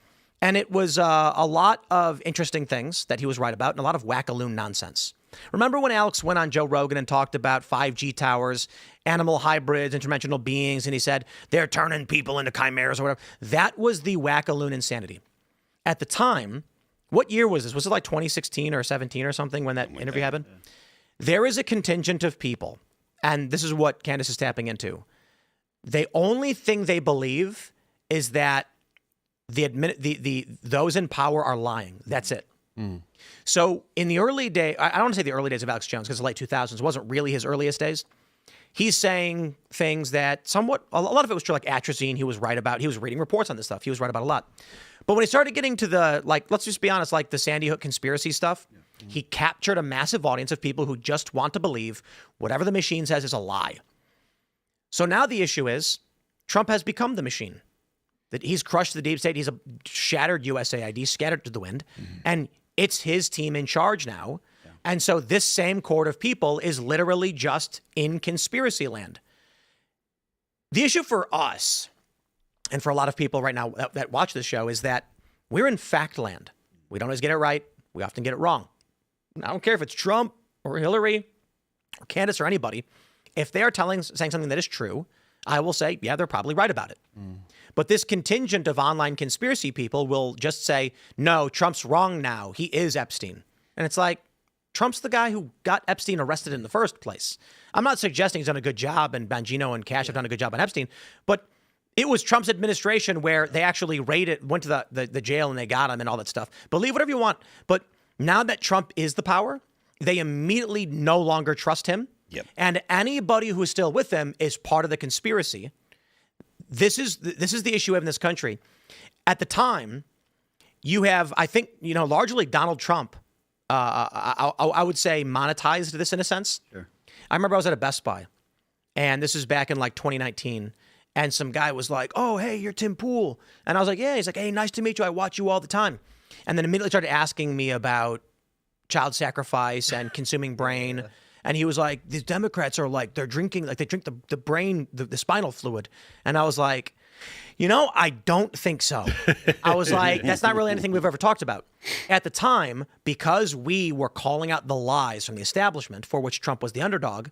And it was a lot of interesting things that he was right about and a lot of wackaloon nonsense. Remember when Alex went on Joe Rogan and talked about 5G towers, animal hybrids, interdimensional beings, and he said they're turning people into chimeras or whatever? That was the wackaloon insanity. At the time, what year was this? Was it like 2016 or 17 or something when that interview happened? Yeah. There is a contingent of people, and this is what Candace is tapping into. The only thing they believe is that those in power are lying. That's it. So in the early day, I don't want to say the early days of Alex Jones because the late 2000s wasn't really his earliest days. He's saying things that a lot of it was true, like atrazine he was right about. He was reading reports on this stuff. He was right about a lot. But when he started getting to the, let's just be honest, like the Sandy Hook conspiracy stuff, he captured a massive audience of people who just want to believe whatever the machine says is a lie. So now the issue is Trump has become the machine. That he's crushed the deep state. He's shattered USAID, scattered to the wind. And it's his team in charge now. Yeah. And so this same court of people is literally just in conspiracy land. The issue for us, and for a lot of people right now that watch this show, is that we're in fact land. We don't always get it right. We often get it wrong. I don't care if it's Trump or Hillary or Candace or anybody. If they are saying something that is true, I will say, yeah, they're probably right about it. But this contingent of online conspiracy people will just say, no, Trump's wrong now. He is Epstein. And it's like, Trump's the guy who got Epstein arrested in the first place. I'm not suggesting he's done a good job and Bongino and Cash have done a good job on Epstein, but it was Trump's administration where they actually went to the jail and they got him and all that stuff. Believe whatever you want. But now that Trump is the power, they immediately no longer trust him. Yep. And anybody who is still with them is part of the conspiracy. This is the issue in this country. At the time, you have, I think, largely Donald Trump, I would say, monetized this in a sense. Sure. I remember I was at a Best Buy, and this is back in like 2019. And some guy was like, "Oh, hey, you're Tim Pool." And I was like, "Yeah." He's like, "Hey, nice to meet you. I watch you all the time." And then immediately started asking me about child sacrifice and consuming brain. And he was like, "These Democrats are like, they're drinking, like they drink the brain, the spinal fluid." And I was like, I don't think so. I was like, that's not really anything we've ever talked about. At the time, because we were calling out the lies from the establishment for which Trump was the underdog,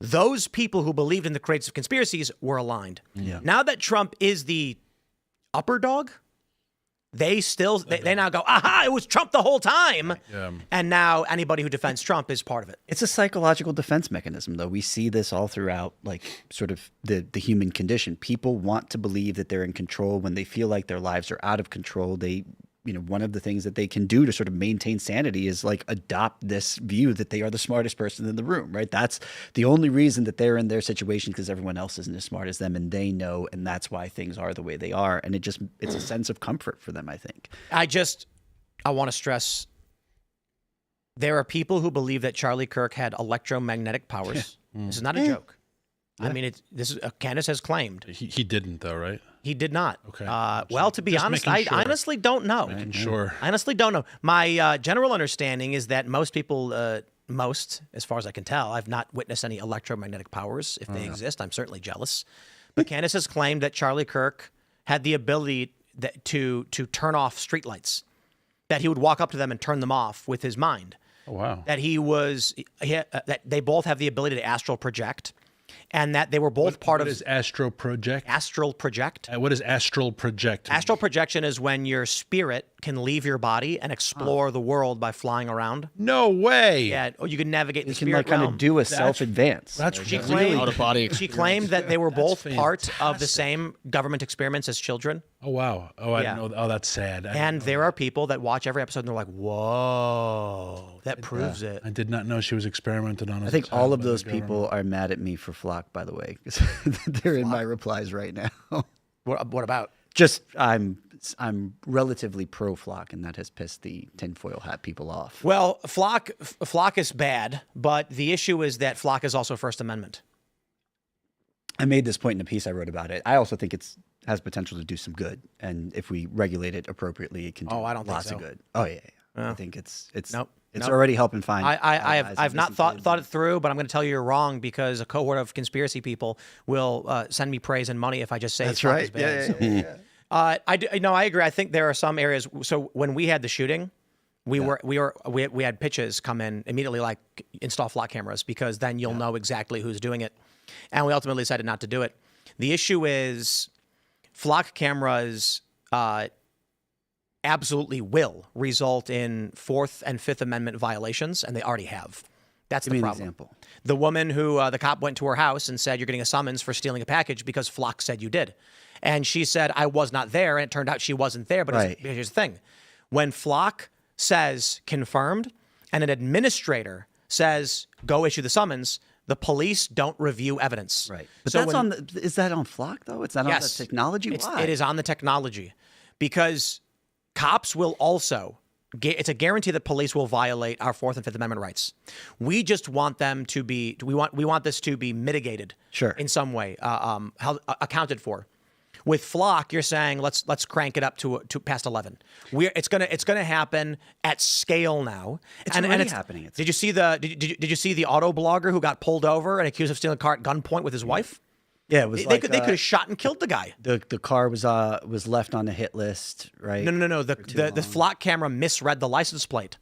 those people who believed in the creative conspiracies were aligned. Yeah. Now that Trump is the upper dog, they now go, aha, it was Trump the whole time. Yeah. And now anybody who defends Trump is part of it. It's a psychological defense mechanism, though. We see this all throughout, like, sort of the human condition. People want to believe that they're in control when they feel like their lives are out of control. They, one of the things that they can do to sort of maintain sanity is like adopt this view that they are the smartest person in the room, right? That's the only reason that they're in their situation, because everyone else isn't as smart as them and they know, and that's why things are the way they are. And it's a sense of comfort for them, I think. I want to stress, there are people who believe that Charlie Kirk had electromagnetic powers. This is not a joke. Yeah. I mean, Candace has claimed. He didn't, though, right? He did not. Okay. Well, to be honest, I honestly don't know. Sure. I honestly don't know. My general understanding is that most people, as far as I can tell, I've not witnessed any electromagnetic powers. If they exist, I'm certainly jealous. But Candace has claimed that Charlie Kirk had the ability to turn off streetlights, that he would walk up to them and turn them off with his mind. Oh, wow. That that they both have the ability to astral project. And that they were both part of... What is astral project? Astral project. What is astral project? Astral projection is when your spirit can leave your body and explore the world by flying around. No way. Yeah, or you can navigate the You can spirit like kind realm. of do a self-advance. That's She really claimed, out of body. she claimed that they were both part of the fantastic. same government experiments as children. Oh, wow. Oh, I Yeah. didn't know. Oh, that's sad. And there are people that watch every episode and they're like, whoa, that proves it. I did not know she was experimented on. I think all of those people are mad at me for Flock, by the way, because they're in my replies right now. What about? Just I'm relatively pro Flock, and that has pissed the tinfoil hat people off. Well, Flock is bad, but the issue is that Flock is also First Amendment. I made this point in a piece I wrote about it. I also think it's has potential to do some good, and if we regulate it appropriately, it can do I don't think lots so. of good. Oh yeah. I think it's Nope. already helping find. I've not thought it through, but I'm going to tell you you're wrong because a cohort of conspiracy people will send me praise and money if I just say That's Flock right. is bad. Yeah. I agree. I think there are some areas. So when we had the shooting, we had pitches come in immediately, like install Flock cameras, because then you'll know exactly who's doing it. And we ultimately decided not to do it. The issue is Flock cameras absolutely will result in Fourth and Fifth Amendment violations, and they already have. That's Give the me an problem. example. The woman who the cop went to her house and said, "You're getting a summons for stealing a package because Flock said you did." And she said, "I was not there." And it turned out she wasn't there. But Right. here's the thing. When Flock says confirmed and an administrator says go issue the summons, the police don't review evidence. Right. But So that's when- is that on Flock though? It's not on the Yes. technology? Why? It is on the technology because cops will also, it's a guarantee that police will violate our Fourth and Fifth Amendment rights. We just want them to be, we want this to be mitigated Sure. in some way, accounted for. With Flock, you're saying let's crank it up to past 11. It's gonna happen at scale now. It's already happening. Did you see did you see the auto blogger who got pulled over and accused of stealing a car at gunpoint with his wife? Yeah, it was They could have shot and killed the guy. the car was left on the hit list, right? No. The Flock camera misread the license plate,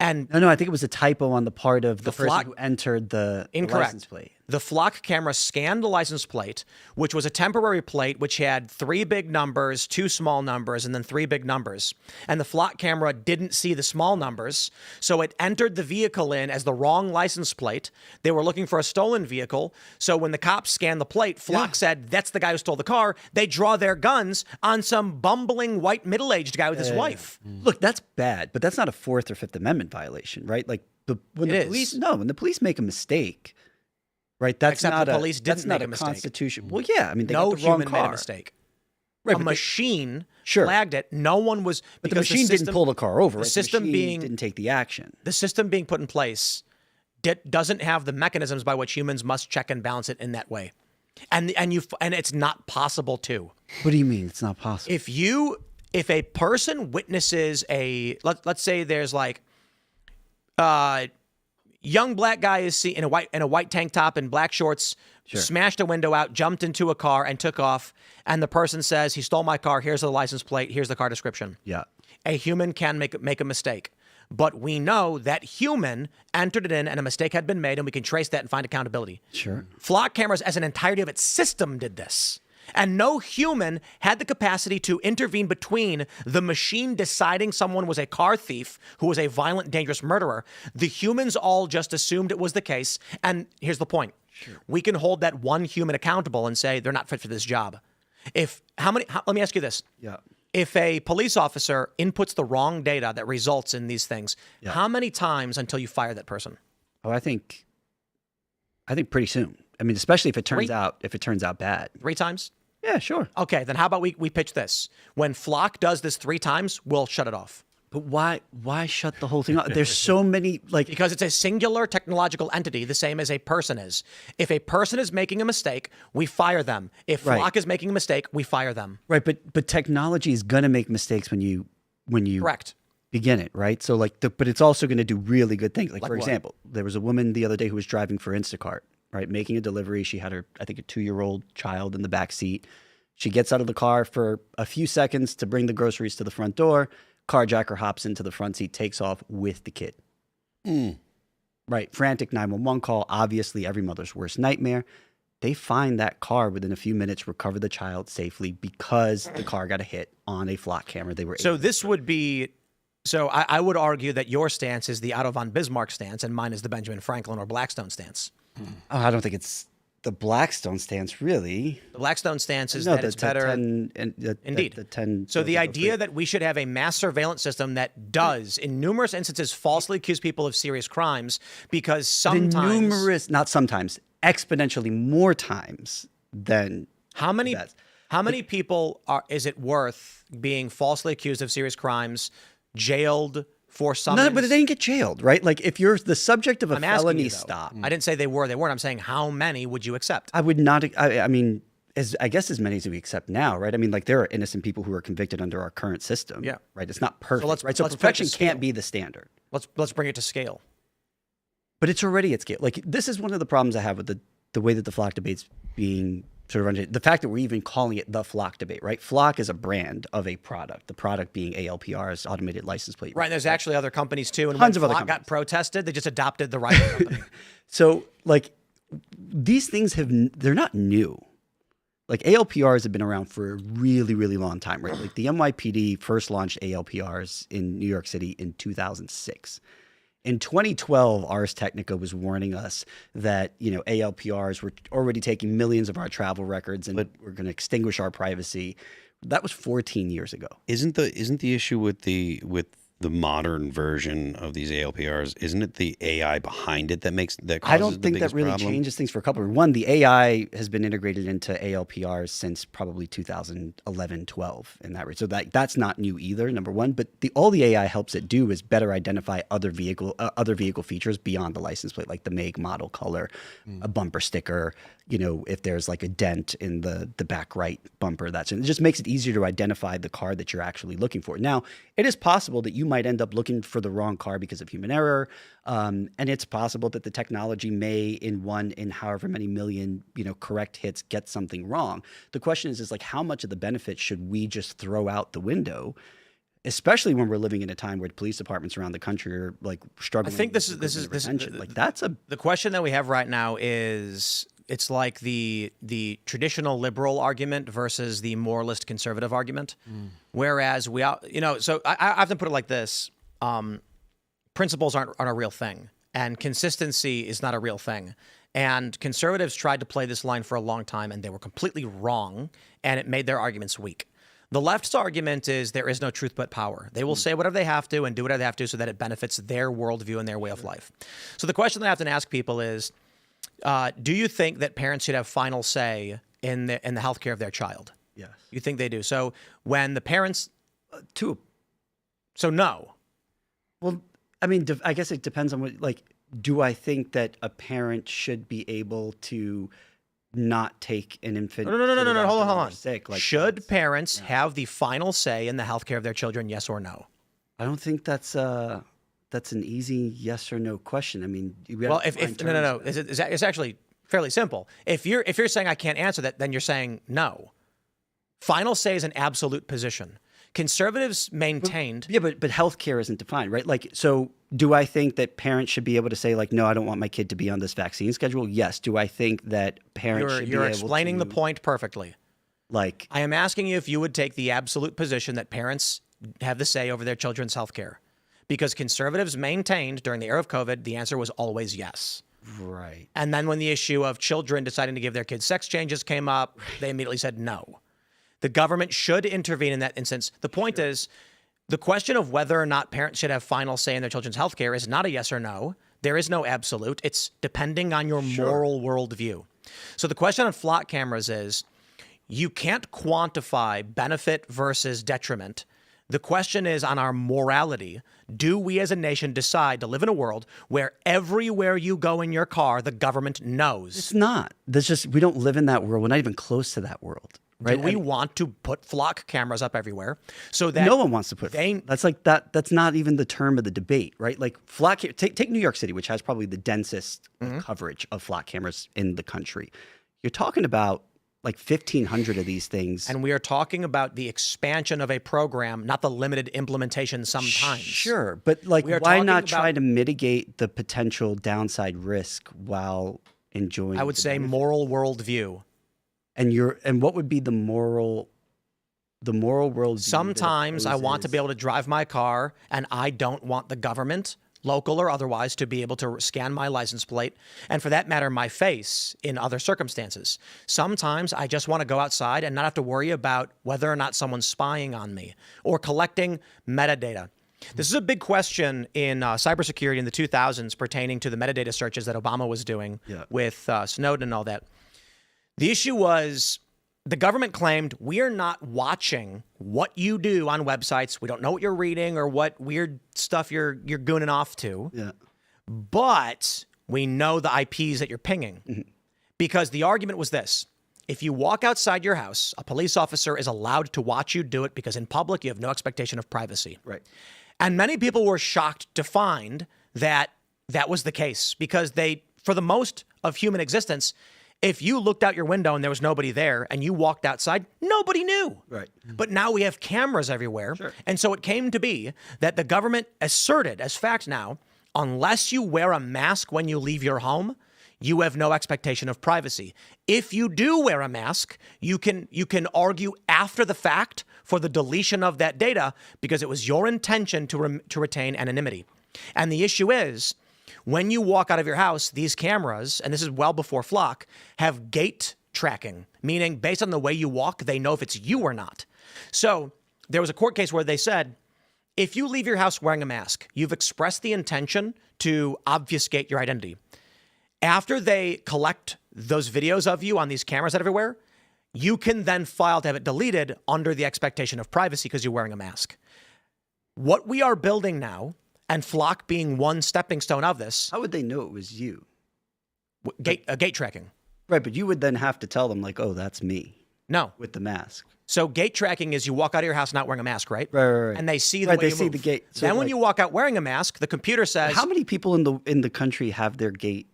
and No, I think it was a typo on the part of the person Flock- who entered the Incorrect. license plate. The flock camera scanned the license plate, which was a temporary plate which had 3 big numbers, 2 small numbers, and then 3 big numbers. And the flock camera didn't see the small numbers, so it entered the vehicle in as the wrong license plate. They were looking for a stolen vehicle, so when the cops scanned the plate, flock said, that's the guy who stole the car. They draw their guns on some bumbling white middle-aged guy with his wife. Look, that's bad, but that's not a Fourth or Fifth Amendment violation, right? Like when the police make a mistake, right? That's Except not the police didn't that's not make a mistake. constitution. Well, yeah, I mean, they No got the wrong human car. made a mistake. Right, a but machine Sure. flagged it. No one was. But the because machine system- didn't pull the car over. The Right? system machine being didn't take the action. the system being put in place doesn't have the mechanisms by which humans must check and balance it in that way, and it's not possible to. What do you mean it's not possible? If a person witnesses let's say there's like young black guy is seen in a white tank top and black shorts, smashed a window out, jumped into a car and took off, and the person says he stole my car, here's the license plate, here's the car description. Yeah. A human can make a mistake, but we know that human entered it in and a mistake had been made, and we can trace that and find accountability. Sure. Flock cameras as an entirety of its system did this. And no human had the capacity to intervene between the machine deciding someone was a car thief who was a violent, dangerous murderer. The humans all just assumed it was the case. And here's the point. We can hold that one human accountable and say they're not fit for this job. Let me ask you this. Yeah. If a police officer inputs the wrong data that results in these things, how many times until you fire that person? Oh, I think pretty soon. I mean, especially if it turns out bad. 3 times? Yeah, sure. Okay, then how about we pitch this? When Flock does this 3 times, we'll shut it off. But why shut the whole thing off? There's so many Because it's a singular technological entity, the same as a person is. If a person is making a mistake, we fire them. If Flock is making a mistake, we fire them. right, but technology is gonna make mistakes when you Correct. begin it, right? So but it's also gonna do really good things. Like for what? example, there was a woman the other day who was driving for Instacart, right, making a delivery. She had I think a 2-year-old child in the back seat. She gets out of the car for a few seconds to bring the groceries to the front door. Carjacker hops into the front seat, takes off with the kid. Right. Frantic 911 call. Obviously, every mother's worst nightmare. They find that car within a few minutes, recover the child safely because the car got a hit on a flock camera. They were So this would be... So I would argue that your stance is the Otto von Bismarck stance and mine is the Benjamin Franklin or Blackstone stance. Oh, I don't think it's the Blackstone stance, really. The Blackstone stance is No, that it's better... Indeed. The 10 So the idea that we should have a mass surveillance system that does, in numerous instances, falsely accuse people of serious crimes because sometimes... not sometimes, exponentially more times than How many that. how many people is it worth being falsely accused of serious crimes, jailed for some? No, but they didn't get jailed, right? Like if you're the subject of a I'm asking felony you, though. stop, I didn't say they weren't. I'm saying how many would you accept? I would not. I mean, I guess as many as we accept now, right? I mean, like there are innocent people who are convicted under our current system. Yeah. Right. It's not perfect. let's- right. So let's put it to perfection scale. can't be the standard. Let's bring it to scale. But it's already at scale. Like this is one of the problems I have with the way that the flock debate's being sort of run. The fact that we're even calling it the flock debate, right? Flock is a brand of a product. The product being ALPR's automated license plate. Right. And there's actually other companies too. And Tons when of other Flock got companies. protested, they just adopted the right company. So like these things they're not new. Like ALPRs have been around for a really, really long time, right? Like the NYPD first launched ALPRs in New York City in 2006. In 2012, Ars Technica was warning us that, ALPRs were already taking millions of our travel records and we're going to extinguish our privacy. That was 14 years ago. Isn't the issue with the modern version of these ALPRs? Isn't it the AI behind it that causes I don't think the that biggest really problem? changes things for a couple of reasons. One, the AI has been integrated into ALPRs since probably 2011, 12 in that rate. So that's not new either, number one. But all the AI helps it do is better identify other vehicle features beyond the license plate, like the make, model, color, a bumper sticker. If there's like a dent in the back right bumper, it just makes it easier to identify the car that you're actually looking for. Now, it is possible that you might end up looking for the wrong car because of human error. And it's possible that the technology may, in however many million, correct hits, get something wrong. The question is like, how much of the benefit should we just throw out the window especially when we're living in a time where police departments around the country are like struggling. I think this with is retention. Like that's a the question that we have right now is it's like the traditional liberal argument versus the moralist conservative argument. Whereas we all, so I often put it like this: principles aren't a real thing, and consistency is not a real thing. And conservatives tried to play this line for a long time, and they were completely wrong, and it made their arguments weak. The left's argument is there is no truth but power. They will say whatever they have to and do whatever they have to so that it benefits their worldview and their way of life. So the question that I have to ask people is, do you think that parents should have final say in the healthcare of their child? yes. You think they do? So when the parents, so no. Well, I mean, I guess it depends on what. Like, do I think that a parent should be able to not take an infant? No. Hold on. Sick. Like, Should parents have the final say in the healthcare of their children? Yes or no? I don't think that's an easy yes or no question. I mean, Well, if no. It's actually fairly simple. If you're saying I can't answer that, then you're saying no. Final say is an absolute position. Conservatives maintained. Yeah, but healthcare isn't defined, right? Like, so do I think that parents should be able to say, like, no, I don't want my kid to be on this vaccine schedule? Yes. Do I think that parents should be able to... You're explaining the point perfectly. Like... I am asking you if you would take the absolute position that parents have the say over their children's health care. Because conservatives maintained during the era of COVID, the answer was always yes. Right. And then when the issue of children deciding to give their kids sex changes came up, they immediately said no. The government should intervene in that instance. The point is, the question of whether or not parents should have final say in their children's health care is not a yes or no. There is no absolute. It's depending on your moral worldview. So the question on flock cameras is, you can't quantify benefit versus detriment. The question is on our morality. Do we as a nation decide to live in a world where everywhere you go in your car, the government knows? It's not. There's just... We don't live in that world. We're not even close to that world. Right? Do we want to put flock cameras up everywhere so that no one wants to put that's like that? That's not even the term of the debate, right? Like flock. Take New York City, which has probably the densest coverage of flock cameras in the country. You're talking about like 1,500 of these things, and we are talking about the expansion of a program, not the limited implementation. Sometimes, sure, but like, why not try to mitigate the potential downside risk while enjoying? I would say moral worldview. And what would be the moral world? Sometimes I want to be able to drive my car, and I don't want the government, local or otherwise, to be able to scan my license plate, and for that matter, my face in other circumstances. Sometimes I just want to go outside and not have to worry about whether or not someone's spying on me or collecting metadata. This is a big question in cybersecurity in the 2000s pertaining to the metadata searches that Obama was doing with Snowden and all that. The issue was the government claimed we are not watching what you do on websites. We don't know what you're reading or what weird stuff you're gooning off to. Yeah. But we know the IPs that you're pinging. Because the argument was this. If you walk outside your house, a police officer is allowed to watch you do it because in public you have no expectation of privacy. Right. And many people were shocked to find that that was the case because they, for the most of human existence, if you looked out your window and there was nobody there and you walked outside, nobody knew. Right. But now we have cameras everywhere. Sure. And so it came to be that the government asserted as fact now, unless you wear a mask when you leave your home, you have no expectation of privacy. If you do wear a mask, you can argue after the fact for the deletion of that data because it was your intention to retain anonymity. And the issue is, when you walk out of your house, these cameras, and this is well before Flock, have gait tracking, meaning based on the way you walk, they know if it's you or not. So there was a court case where they said, if you leave your house wearing a mask, you've expressed the intention to obfuscate your identity. After they collect those videos of you on these cameras everywhere, you can then file to have it deleted under the expectation of privacy because you're wearing a mask. What we are building now, and Flock being one stepping stone of this. How would they know it was you? Gate tracking. Right, but you would then have to tell them like, oh, that's me. No. With the mask. So gate tracking is you walk out of your house not wearing a mask, right? Right. And they see the way you move. They see the gate. So then when you walk out wearing a mask, the computer says... How many people in the country have their gate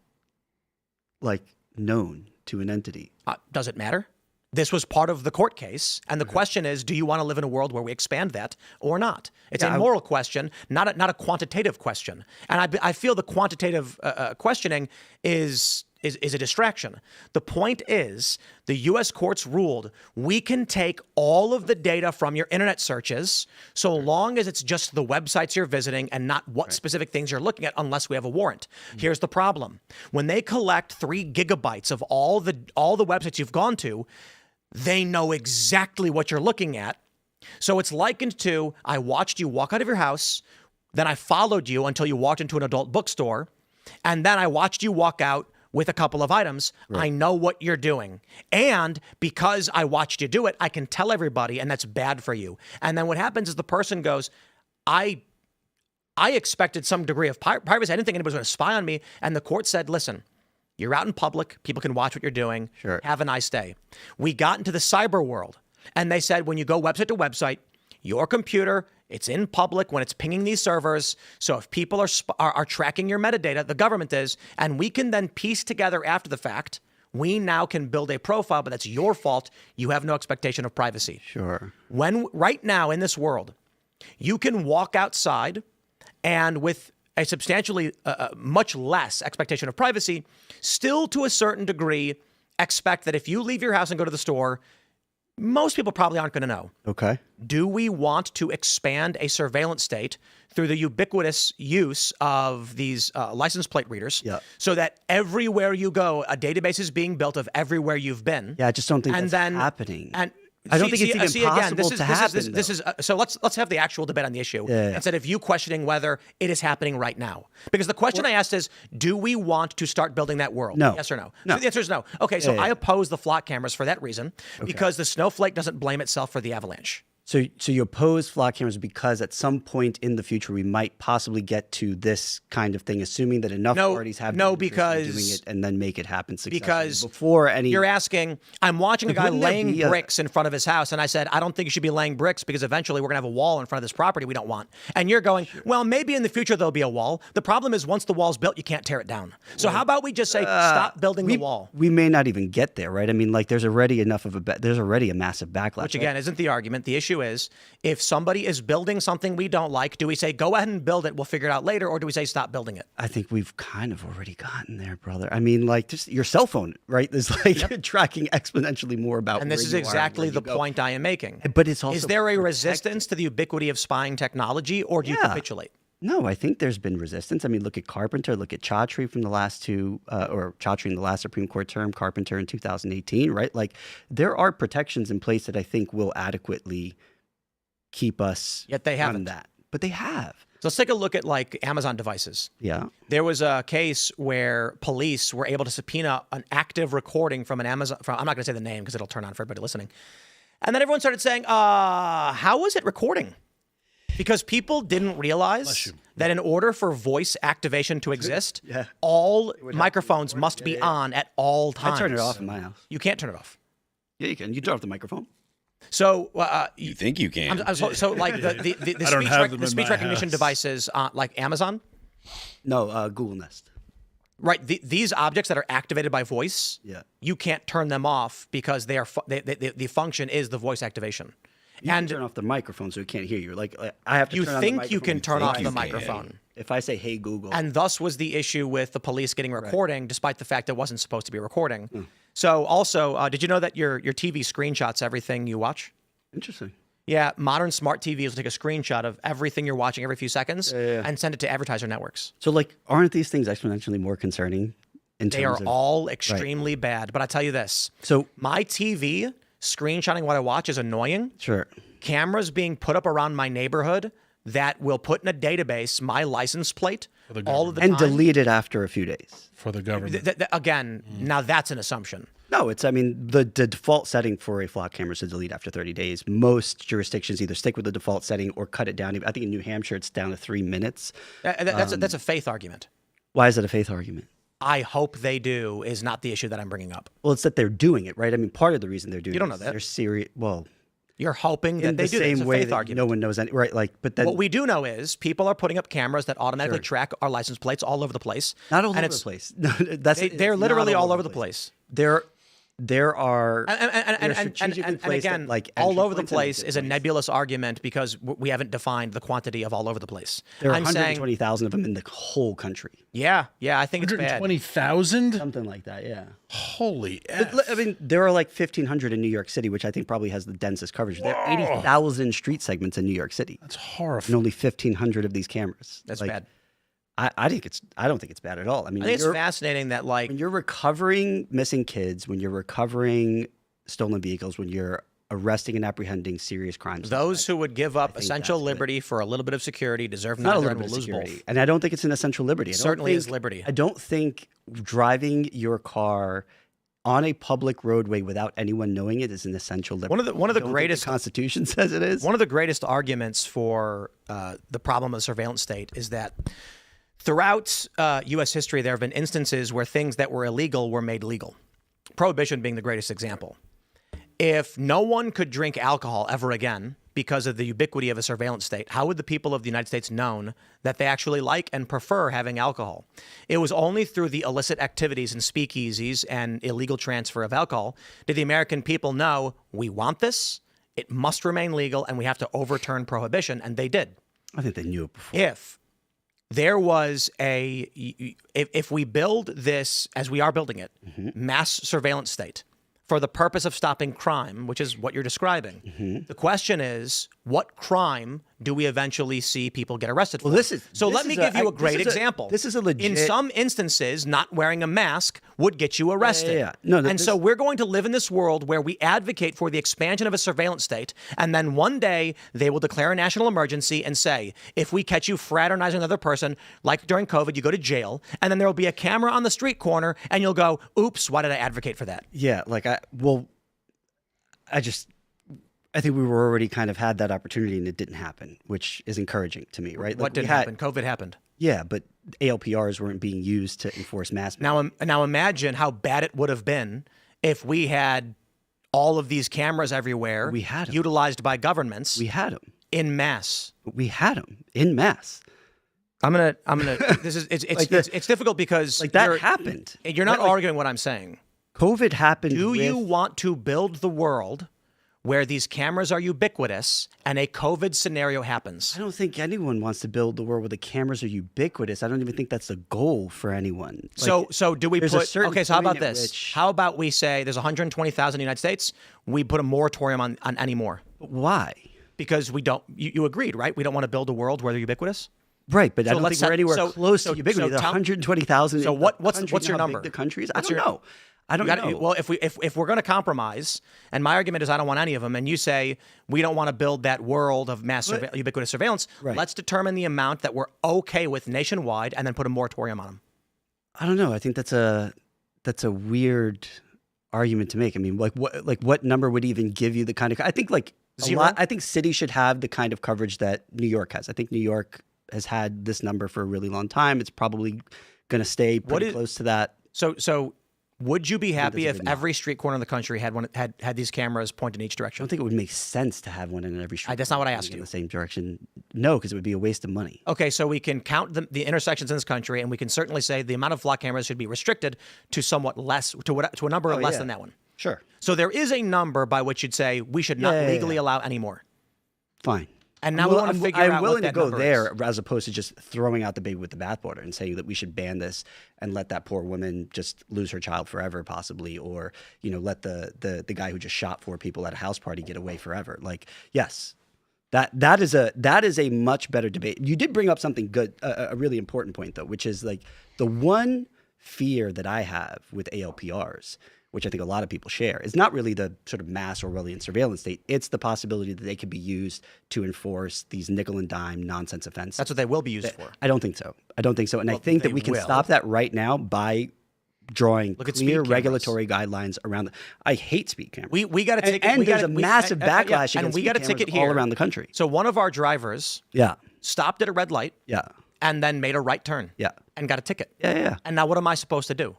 like known to an entity? Does it matter? This was part of the court case, and the question is, do you want to live in a world where we expand that or not? It's a moral question, not a quantitative question. And I feel the quantitative questioning is a distraction. The point is, the U.S. courts ruled we can take all of the data from your internet searches so long as it's just the websites you're visiting and not what specific things you're looking at unless we have a warrant. Here's the problem. When they collect 3 gigabytes of all the websites you've gone to, they know exactly what you're looking at. So it's likened to, I watched you walk out of your house, then I followed you until you walked into an adult bookstore, and then I watched you walk out with a couple of items. Right. I know what you're doing. And because I watched you do it, I can tell everybody, and that's bad for you. And then what happens is the person goes, I expected some degree of privacy. I didn't think anybody was going to spy on me. And the court said, listen, you're out in public. People can watch what you're doing. Sure. Have a nice day. We got into the cyber world, and they said when you go website to website, your computer, it's in public when it's pinging these servers. So if people are tracking your metadata, the government is, and we can then piece together after the fact, we now can build a profile, but that's your fault. You have no expectation of privacy. Sure. When right now in this world, you can walk outside and with a substantially much less expectation of privacy, still to a certain degree, expect that if you leave your house and go to the store, most people probably aren't going to know. Okay. Do we want to expand a surveillance state through the ubiquitous use of these license plate readers so that everywhere you go, a database is being built of everywhere you've been? Yeah, I just don't think that's happening. And I don't think it's even possible to happen. This is so let's have the actual debate on the issue instead of you questioning whether it is happening right now. Because the question I asked is, do we want to start building that world? No. Yes or no? No. The answer is no. Okay, so I oppose the flock cameras for that reason because the snowflake doesn't blame itself for the avalanche. So you oppose flock cameras because at some point in the future we might possibly get to this kind of thing, assuming that enough parties have interest in doing it and then make it happen successfully. Because before any, you're asking, I'm watching a guy laying bricks in front of his house, and I said, I don't think you should be laying bricks because eventually we're gonna have a wall in front of this property we don't want. And you're going, well, maybe in the future there'll be a wall. The problem is once the wall's built, you can't tear it down. So how about we just say, stop building the wall? We may not even get there, right? I mean, like there's already a massive backlash. Which again isn't the argument. The issue is, if somebody is building something we don't like, do we say, go ahead and build it, we'll figure it out later, or do we say, stop building it? I think we've kind of already gotten there, brother. I mean, like just your cell phone, right? There's like tracking exponentially more about. And this is exactly the point I am making. But it's also, is there a resistance to the ubiquity of spying technology, or do you capitulate? No, I think there's been resistance. I mean, look at Carpenter, look at Chaudhry from the last Chaudhry in the last Supreme Court term, Carpenter in 2018, right? Like there are protections in place that I think will adequately keep us Yet they haven't. on that. But they have. So let's take a look at like Amazon devices. Yeah. There was a case where police were able to subpoena an active recording from an Amazon, I'm not going to say the name because it'll turn on for everybody listening. And then everyone started saying, how was it recording? Because people didn't realize that in order for voice activation to exist, all microphones must be on at all times. I turn it off in my house. You can't turn it off. Yeah, you can. You turn off the microphone. So you think you can? So like the speech recognition devices, like Amazon. No, Google Nest. Right. These objects that are activated by voice, you can't turn them off because they are the function is the voice activation. You can turn off the microphone so it can't hear you. Like I have to. You turn on the think microphone you can turn off the microphone? Yeah. If I say, "Hey Google," and thus was the issue with the police getting recording, despite the fact it wasn't supposed to be recording. So also, did you know that your TV screenshots everything you watch? Interesting. Yeah, modern smart TVs will take a screenshot of everything you're watching every few seconds and send it to advertiser networks. So, like, aren't these things exponentially more concerning? They are all extremely bad. But I tell you this: so my TV screenshotting what I watch is annoying. Sure. Cameras being put up around my neighborhood that will put in a database my license plate all of the time. And delete it after a few days. For the government. Again, now that's an assumption. No, it's, I mean, the default setting for a flock camera is to delete after 30 days. Most jurisdictions either stick with the default setting or cut it down. I think in New Hampshire, it's down to 3 minutes. That's a faith argument. Why is that a faith argument? I hope they do is not the issue that I'm bringing up. Well, it's that they're doing it, right? I mean, part of the reason they're doing it. You don't know that. They're serious. Well, you're hoping that they do. In the same way faith that argument. no one knows any, right? Like, but then what we do know is people are putting up cameras that automatically track our license plates all over the place. Not all over the place. No, they're literally all over the place. They're there are And strategically placed again, at, like, all entry over the points and place exit is a points. nebulous argument because we haven't defined the quantity of all over the place. There are I'm saying, 120,000 of them in the whole country. yeah, I think it's bad. 120,000? Something like that, yeah. Holy But, F. I mean, there are like 1,500 in New York City, which I think probably has the densest coverage. There are 80,000 street segments in New York City, That's and horrifying. only 1,500 of these cameras. That's Like, bad. I don't think it's bad at all. I mean, I think it's fascinating that like when you're recovering missing kids, when you're recovering stolen vehicles, when you're arresting and apprehending serious crimes, those who would give up think essential that's good. liberty for a little bit of security deserve not a neither little and bit will of lose security, both. and I don't think it's an essential liberty. I don't Certainly think, is liberty. I don't think driving your car on a public roadway without anyone knowing it is an essential liberty. One of the I don't think greatest the Constitution says it is. One of the greatest arguments for the problem of the surveillance state is that throughout U.S. history, there have been instances where things that were illegal were made legal. Prohibition being the greatest example. If no one could drink alcohol ever again because of the ubiquity of a surveillance state, how would the people of the United States known that they actually like and prefer having alcohol? It was only through the illicit activities and speakeasies and illegal transfer of alcohol did the American people know we want this, it must remain legal, and we have to overturn prohibition, and they did. I think they knew it before. If there was if we build this, as we are building it, mass surveillance state for the purpose of stopping crime, which is what you're describing, the question is, what crime do we eventually see people get arrested for? Well, this is so. this Let me is give you a this great is example. This is a legit. In some instances, not wearing a mask would get you arrested. yeah. No, and so we're going to live in this world where we advocate for the expansion of a surveillance state, and then one day they will declare a national emergency and say, if we catch you fraternizing another person, like during COVID, you go to jail, and then there will be a camera on the street corner, and you'll go, oops, why did I advocate for that? Yeah, like I think we were already kind of had that opportunity and it didn't happen, which is encouraging to me, right? What Like, didn't happen? COVID happened. Yeah, but ALPRs weren't being used to enforce mass. Now imagine how bad it would have been if we had all of these cameras everywhere, We had 'em. utilized by governments we had them. in mass. We had them in mass. I'm gonna. This is it's difficult because Like that happened. You're not Right, like, arguing what I'm saying. COVID happened. Do you with- want to build the world where these cameras are ubiquitous and a COVID scenario happens? I don't think anyone wants to build the world where the cameras are ubiquitous. I don't even think that's the goal for anyone. Like, So do we there's a put? certain Okay, so how point about at this? which- How about we say there's 120,000 in the United States? We put a moratorium on any more why? because we don't. You agreed, right? We don't want to build a world where they're ubiquitous. Right, but I So don't let's think we're set- anywhere so- close so- to ubiquity. so There are tell- 120,000. So in what's the country. your You know how big number? the country is. I What's don't your- know. I don't know. Well, if we're going to compromise, and my argument is I don't want any of them, and you say we don't want to build that world of mass ubiquitous surveillance, Right. let's determine the amount that we're okay with nationwide, and then put a moratorium on them. I don't know. I think that's a weird argument to make. I mean, what number would even give you the kind of? I think Zero? I think cities should have the kind of coverage that New York has. I think New York has had this number for a really long time. It's probably going to stay pretty close to that. So would you be happy that's a if good every street corner in the country had these cameras pointed in each I direction? don't think it would make sense to have one in every street. That's not what I asked in you. the same direction. No, because it would be a waste of money. Okay, so we can count the intersections in this country, and we can certainly say the amount of flock cameras should be restricted to somewhat less, to a number less than that one. Sure. So there is a number by which you'd say we should not legally allow any more. Fine. And now we want to figure out I'm willing what to that go number there is. as opposed to just throwing out the baby with the bathwater and saying that we should ban this and let that poor woman just lose her child forever, possibly, or let the guy who just shot 4 people at a house party get away forever. Like, yes, that is a much better debate. You did bring up something good, a really important point though, which is like the one fear that I have with ALPRs, which I think a lot of people share, is not really the sort of mass Orwellian surveillance state. It's the possibility that they could be used to enforce these nickel and dime nonsense offenses. That's what they will be used for. I don't think so. And I think that they we can will. stop that right now by drawing Look at clear speed cameras. regulatory guidelines around it. I hate speed cameras. We got to take and we there's gotta, a massive backlash and against we got a speed ticket cameras all here around the country. So one of our drivers Yeah, stopped at a red light yeah, and then made a right turn. Yeah. And got a ticket. yeah. And now what am I supposed to do?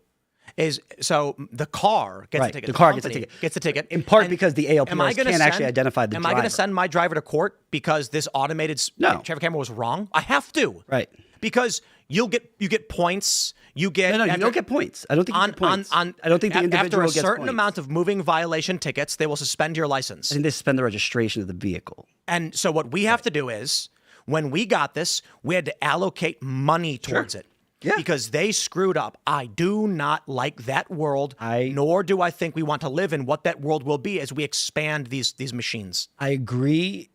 So the car gets Right, the ticket. the car gets the company ticket. Gets the ticket. In part And because the ALPRs can't actually identify the Am I going to driver. send my driver to court because this automated No. traffic camera was wrong? I have to. Right. because you get points. You get No, you don't get points. I don't think you get points. I don't think the individual after a gets certain points. amount of moving violation tickets, they will suspend your license. I think they suspend the registration of the vehicle. And so what we have to do is, when we got this, we had to allocate money towards it. Yeah. Because they screwed up. I do not like that world, I- nor do I think we want to live in what that world will be as we expand these machines. I agree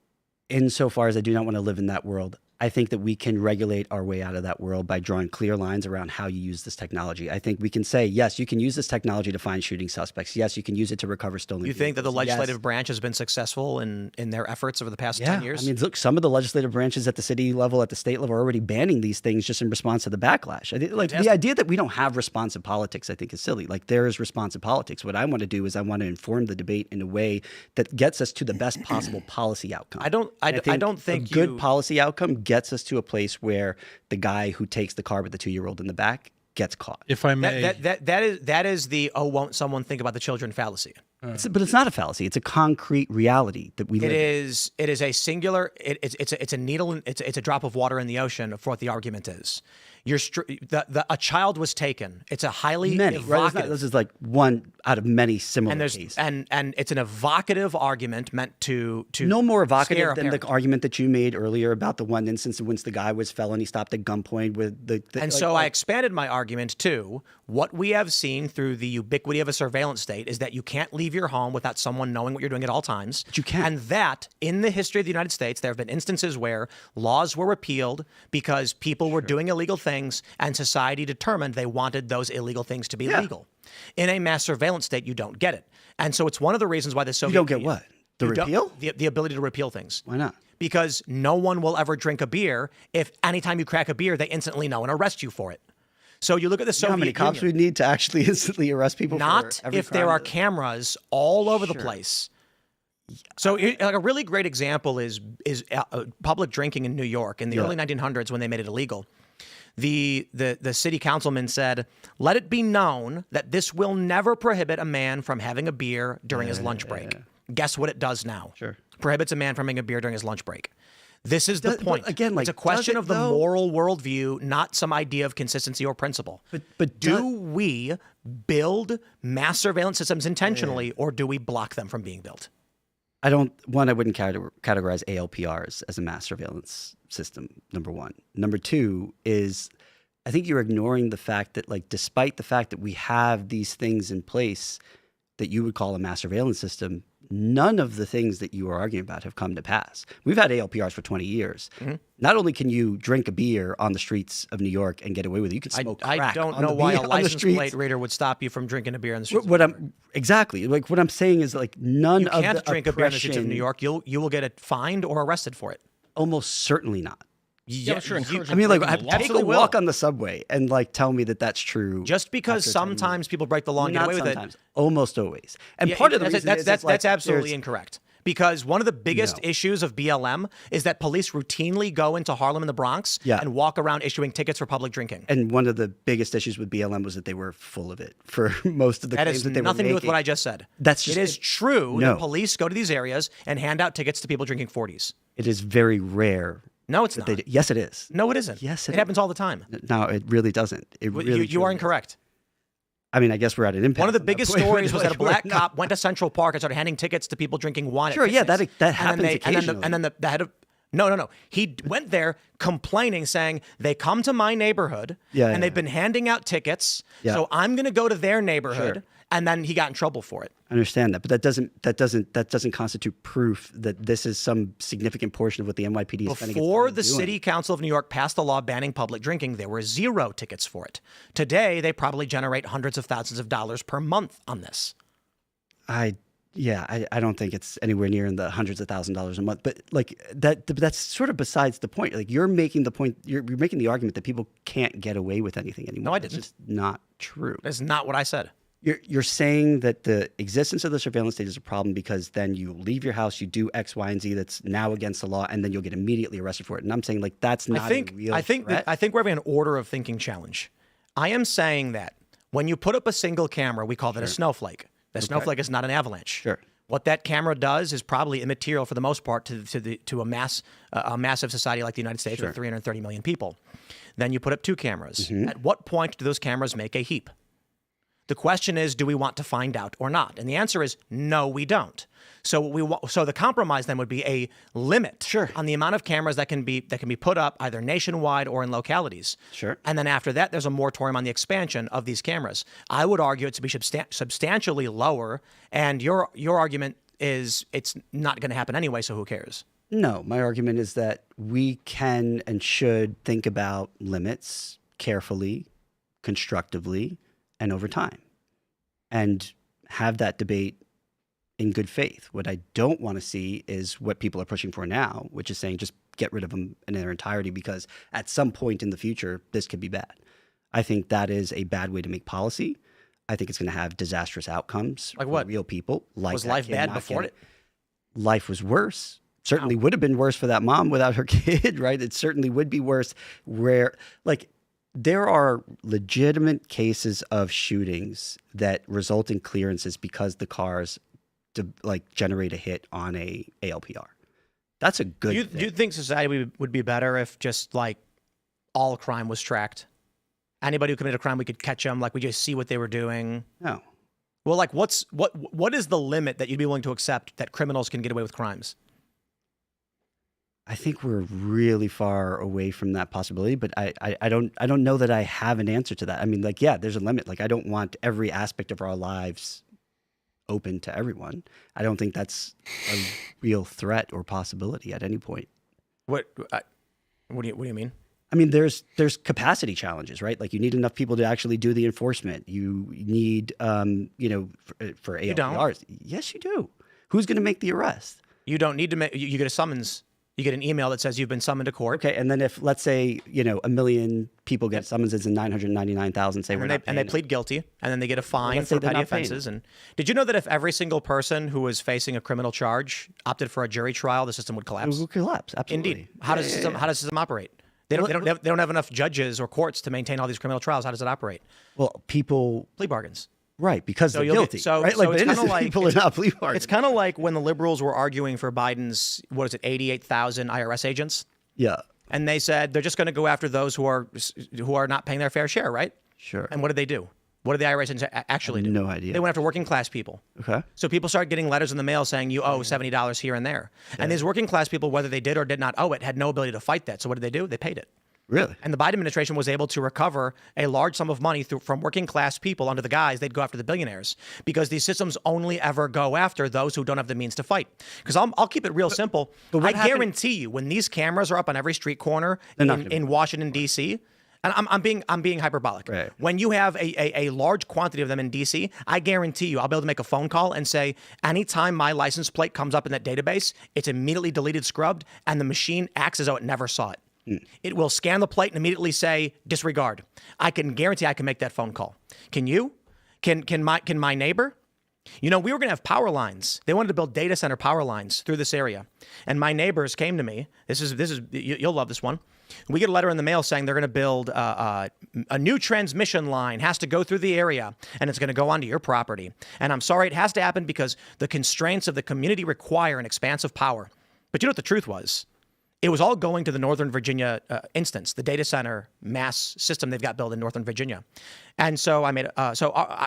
insofar as I do not want to live in that world. I think that we can regulate our way out of that world by drawing clear lines around how you use this technology. I think we can say, yes, you can use this technology to find shooting suspects. Yes, you can use it to recover stolen You think that the vehicles. legislative Yes. branch has been successful in their efforts over the past Yeah, 10 years? I mean, look, some of the legislative branches at the city level, at the state level, are already banning these things just in response to the backlash. I think, like the idea that we don't have responsive politics, I think, is silly. Like there is responsive politics. What I want to do is I want to inform the debate in a way that gets us to the best possible policy outcome. I don't think a good policy outcome gets us to a place where the guy who takes the car with the 2-year-old in the back gets caught. If I may, that is the won't someone think about the children fallacy. But it's not a fallacy. It's a concrete reality that we live in. It is a singular. It's a needle. It's a drop of water in the ocean for what the argument is. A child was taken. It's a highly Many, right? evocative. This is like one out of many similar and cases. and it's an evocative argument meant to No more scare evocative a than the parent. argument that you made earlier about the one instance in which the guy was felony stopped at gunpoint with the And so I expanded my argument to what we have seen through the ubiquity of a surveillance state is that you can't leave your home without someone knowing what you're doing at all times. But you can. And that, in the history of the United States, there have been instances where laws were repealed because people were doing illegal things and society determined they wanted those illegal things to be legal. In a mass surveillance state, you don't get it. And so it's one of the reasons why the Soviet You don't get Union- what? The You don't- repeal? The ability to repeal things. Why not? Because no one will ever drink a beer if anytime you crack a beer, they instantly know and arrest you for it. So you look at the You know Soviet how many cops Union. we need to actually instantly arrest people Not for every if there crime are that- cameras all over the place. So like a really great example is public drinking in New York in the early 1900s when they made it illegal. The city councilman said, "Let it be known that this will never prohibit a man from having a beer during his lunch break." Guess what it does now? Sure. Prohibits a man from having a beer during his lunch break. This is the But point. again, like, it's a question does it of the though? moral worldview, not some idea of consistency or principle. But do we build mass surveillance systems intentionally, or do we block them from being built? I wouldn't categorize ALPRs as a mass surveillance system, number one. Number two is I think you're ignoring the fact that, like, despite the fact that we have these things in place that you would call a mass surveillance system, none of the things that you are arguing about have come to pass. We've had ALPRs for 20 years. Mm-hmm. Not only can you drink a beer on the streets of New York and get away with it, you can smoke crack I don't on know the why beer- a on the license streets. plate reader would stop you from drinking a beer in the streets. What I'm exactly like what I'm saying is like none You of can't the drink a beer in the streets of oppression- New York. You will get it fined or arrested for it. Almost certainly not. Yeah, sure. I mean, like, breaking the law. take a Absolutely walk will. on the subway and like tell me that that's true. Just because after 10 years. sometimes people break the law and get Not away with sometimes, it. almost always. And Yeah, part of the that's, reason that's, is that's, it's like that's absolutely there's- incorrect. Because one of the biggest issues of BLM is that police routinely go into Harlem and the Bronx Yeah. and walk around issuing tickets for public drinking. And one of the biggest issues with BLM was that they were full of it for most of the That claims has that they nothing to were do with making. what I just said. That's just it is true No. that police go to these areas and hand out tickets to people drinking 40s. It is very rare. No, it's that not. they do. Yes, it is. No, it isn't. Yes, it it happens all the time. No, it really doesn't. It You- really you are truly incorrect. is. I mean, I guess we're at an impasse. One of the on that biggest point, stories was like, that a black we're not- cop went to Central Park and started handing tickets to people drinking wine. Sure, at yeah, picnics. that And happens then occasionally. And then the head of no. He went there complaining, saying they come to my neighborhood and they've been handing out tickets. Yeah. So I'm going to go to their neighborhood. Sure. And then he got in trouble for it. I understand that, but that doesn't constitute proof that this is some significant portion of what the NYPD is spending its Before time the doing. City Council of New York passed a law banning public drinking, there were 0 tickets for it. Today, they probably generate hundreds of thousands of dollars per month on this. I don't think it's anywhere near in the hundreds of $1,000s a month, but like that. But that's sort of besides the point. Like you're making the point. You're making the argument that people can't get away with anything anymore. No, I That's didn't. just not true. That's not what I said. You're saying that the existence of the surveillance state is a problem because then you leave your house, you do X, Y, and Z that's now against the law, and then you'll get immediately arrested for it. And I'm saying like that's not a real threat. I think we're having an order of thinking challenge. I am saying that when you put up a single camera, we call that a snowflake. The snowflake is not an avalanche. Sure. What that camera does is probably immaterial for the most part to a massive society like the United States with 330 million people. Then you put up 2 cameras. At what point do those cameras make a heap? The question is, do we want to find out or not? And the answer is no, we don't. So the compromise then would be a limit on the amount of cameras that can be put up either nationwide or in localities. Sure. And then after that, there's a moratorium on the expansion of these cameras. I would argue it to be substantially lower. And your argument is it's not going to happen anyway, so who cares? No, my argument is that we can and should think about limits carefully, constructively, and over time, and have that debate in good faith. What I don't want to see is what people are pushing for now, which is saying just get rid of them in their entirety because at some point in the future, this could be bad. I think that is a bad way to make policy. I think it's going to have disastrous outcomes like for what? real people. Like was life bad before it? Life was worse. Certainly would have been worse for that mom without her kid, right? It certainly would be worse where, like, there are legitimate cases of shootings that result in clearances because the cars generate a hit on a ALPR. That's a good thing. Do you think society would be better if just like all crime was tracked? Anybody who committed a crime, we could catch them, like we just see what they were doing? No. Well, like what is the limit that you'd be willing to accept that criminals can get away with crimes? I think we're really far away from that possibility, but I don't know that I have an answer to that. I mean, like, yeah, there's a limit. Like, I don't want every aspect of our lives open to everyone. I don't think that's a real threat or possibility at any point. What do you mean? I mean, there's capacity challenges, right? Like, you need enough people to actually do the enforcement. You need, for ALPRs. You don't. Yes, you do. Who's going to make the arrest? You don't need to make. You get a summons. You get an email that says you've been summoned to court. Okay, and then if, let's say, 1 million people get summonses and 999,000 say we're not paying and they plead guilty, and then they get a fine let's say for they're petty not paying offenses. And did you know that if every single person who was facing a criminal charge opted for a jury trial, the system would it collapse? will collapse. Absolutely. Indeed. How does the system operate? They don't have enough judges or courts to maintain all these criminal trials. How does it operate? Well, people, Plea bargains. right, because they're guilty. So right? so Like, it's the kind of innocent like people are not plea bargains. it's kind of like when the liberals were arguing for Biden's 88,000 IRS agents, Yeah, and they said they're just going to go after those who are not paying their fair share, right? sure. And what did they do? What did the IRS agents actually do? No idea. They went after working class people. Okay. So people started getting letters in the mail saying you owe $70 here and there. And these working class people, whether they did or did not owe it, had no ability to fight that. So what did they do? They paid it. Really? And the Biden administration was able to recover a large sum of money from working class people under the guise they'd go after the billionaires, because these systems only ever go after those who don't have the means to fight. Because I'll keep it real simple. but what I happened- guarantee you, when these cameras are up on every street corner not gonna in Washington, D.C., and I'm being hyperbolic. Right. When you have a large quantity of them in D.C., I guarantee you I'll be able to make a phone call and say, anytime my license plate comes up in that database, it's immediately deleted, scrubbed, and the machine acts as though it never saw it. It will scan the plate and immediately say disregard. I can guarantee I can make that phone call. Can you? Can my neighbor? We were going to have power lines. They wanted to build data center power lines through this area. And my neighbors came to me. This is you'll love this one. We get a letter in the mail saying they're going to build a new transmission line, has to go through the area, and it's going to go onto your property. And I'm sorry, it has to happen because the constraints of the community require an expanse of power. But you know what the truth was? It was all going to the Northern Virginia instance, the data center mass system they've got built in Northern Virginia. And so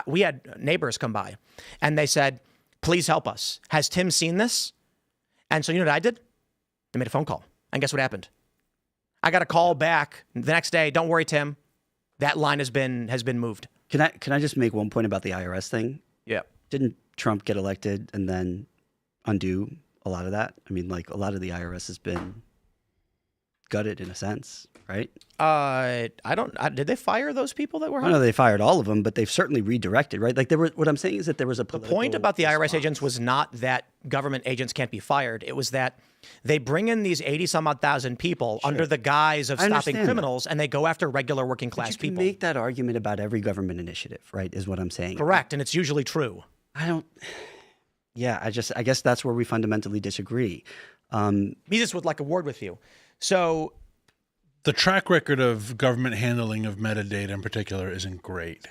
we had neighbors come by, and they said, please help us. Has Tim seen this? And so you know what I did? They made a phone call. And guess what happened? I got a call back the next day. Don't worry, Tim. That line has been moved. Can I just make one point about the IRS thing? Yeah. Didn't Trump get elected and then undo a lot of that? I mean, like, a lot of the IRS has been gutted in a sense, right? Did they fire those people that were I hired? know they fired all of them, but they've certainly redirected, right? Like, what I'm saying is that there was a The point about the IRS agents was not that government agents can't be fired. It was that they bring in these 80-some-odd thousand people under the guise of I stopping understand criminals, and they go after regular working But class you can people. make that argument about every government initiative, right? Is what I'm saying. Correct, and it's usually true. Yeah, I guess that's where we fundamentally disagree. Mises would like a word with you. So The track record of government handling of metadata in particular isn't great.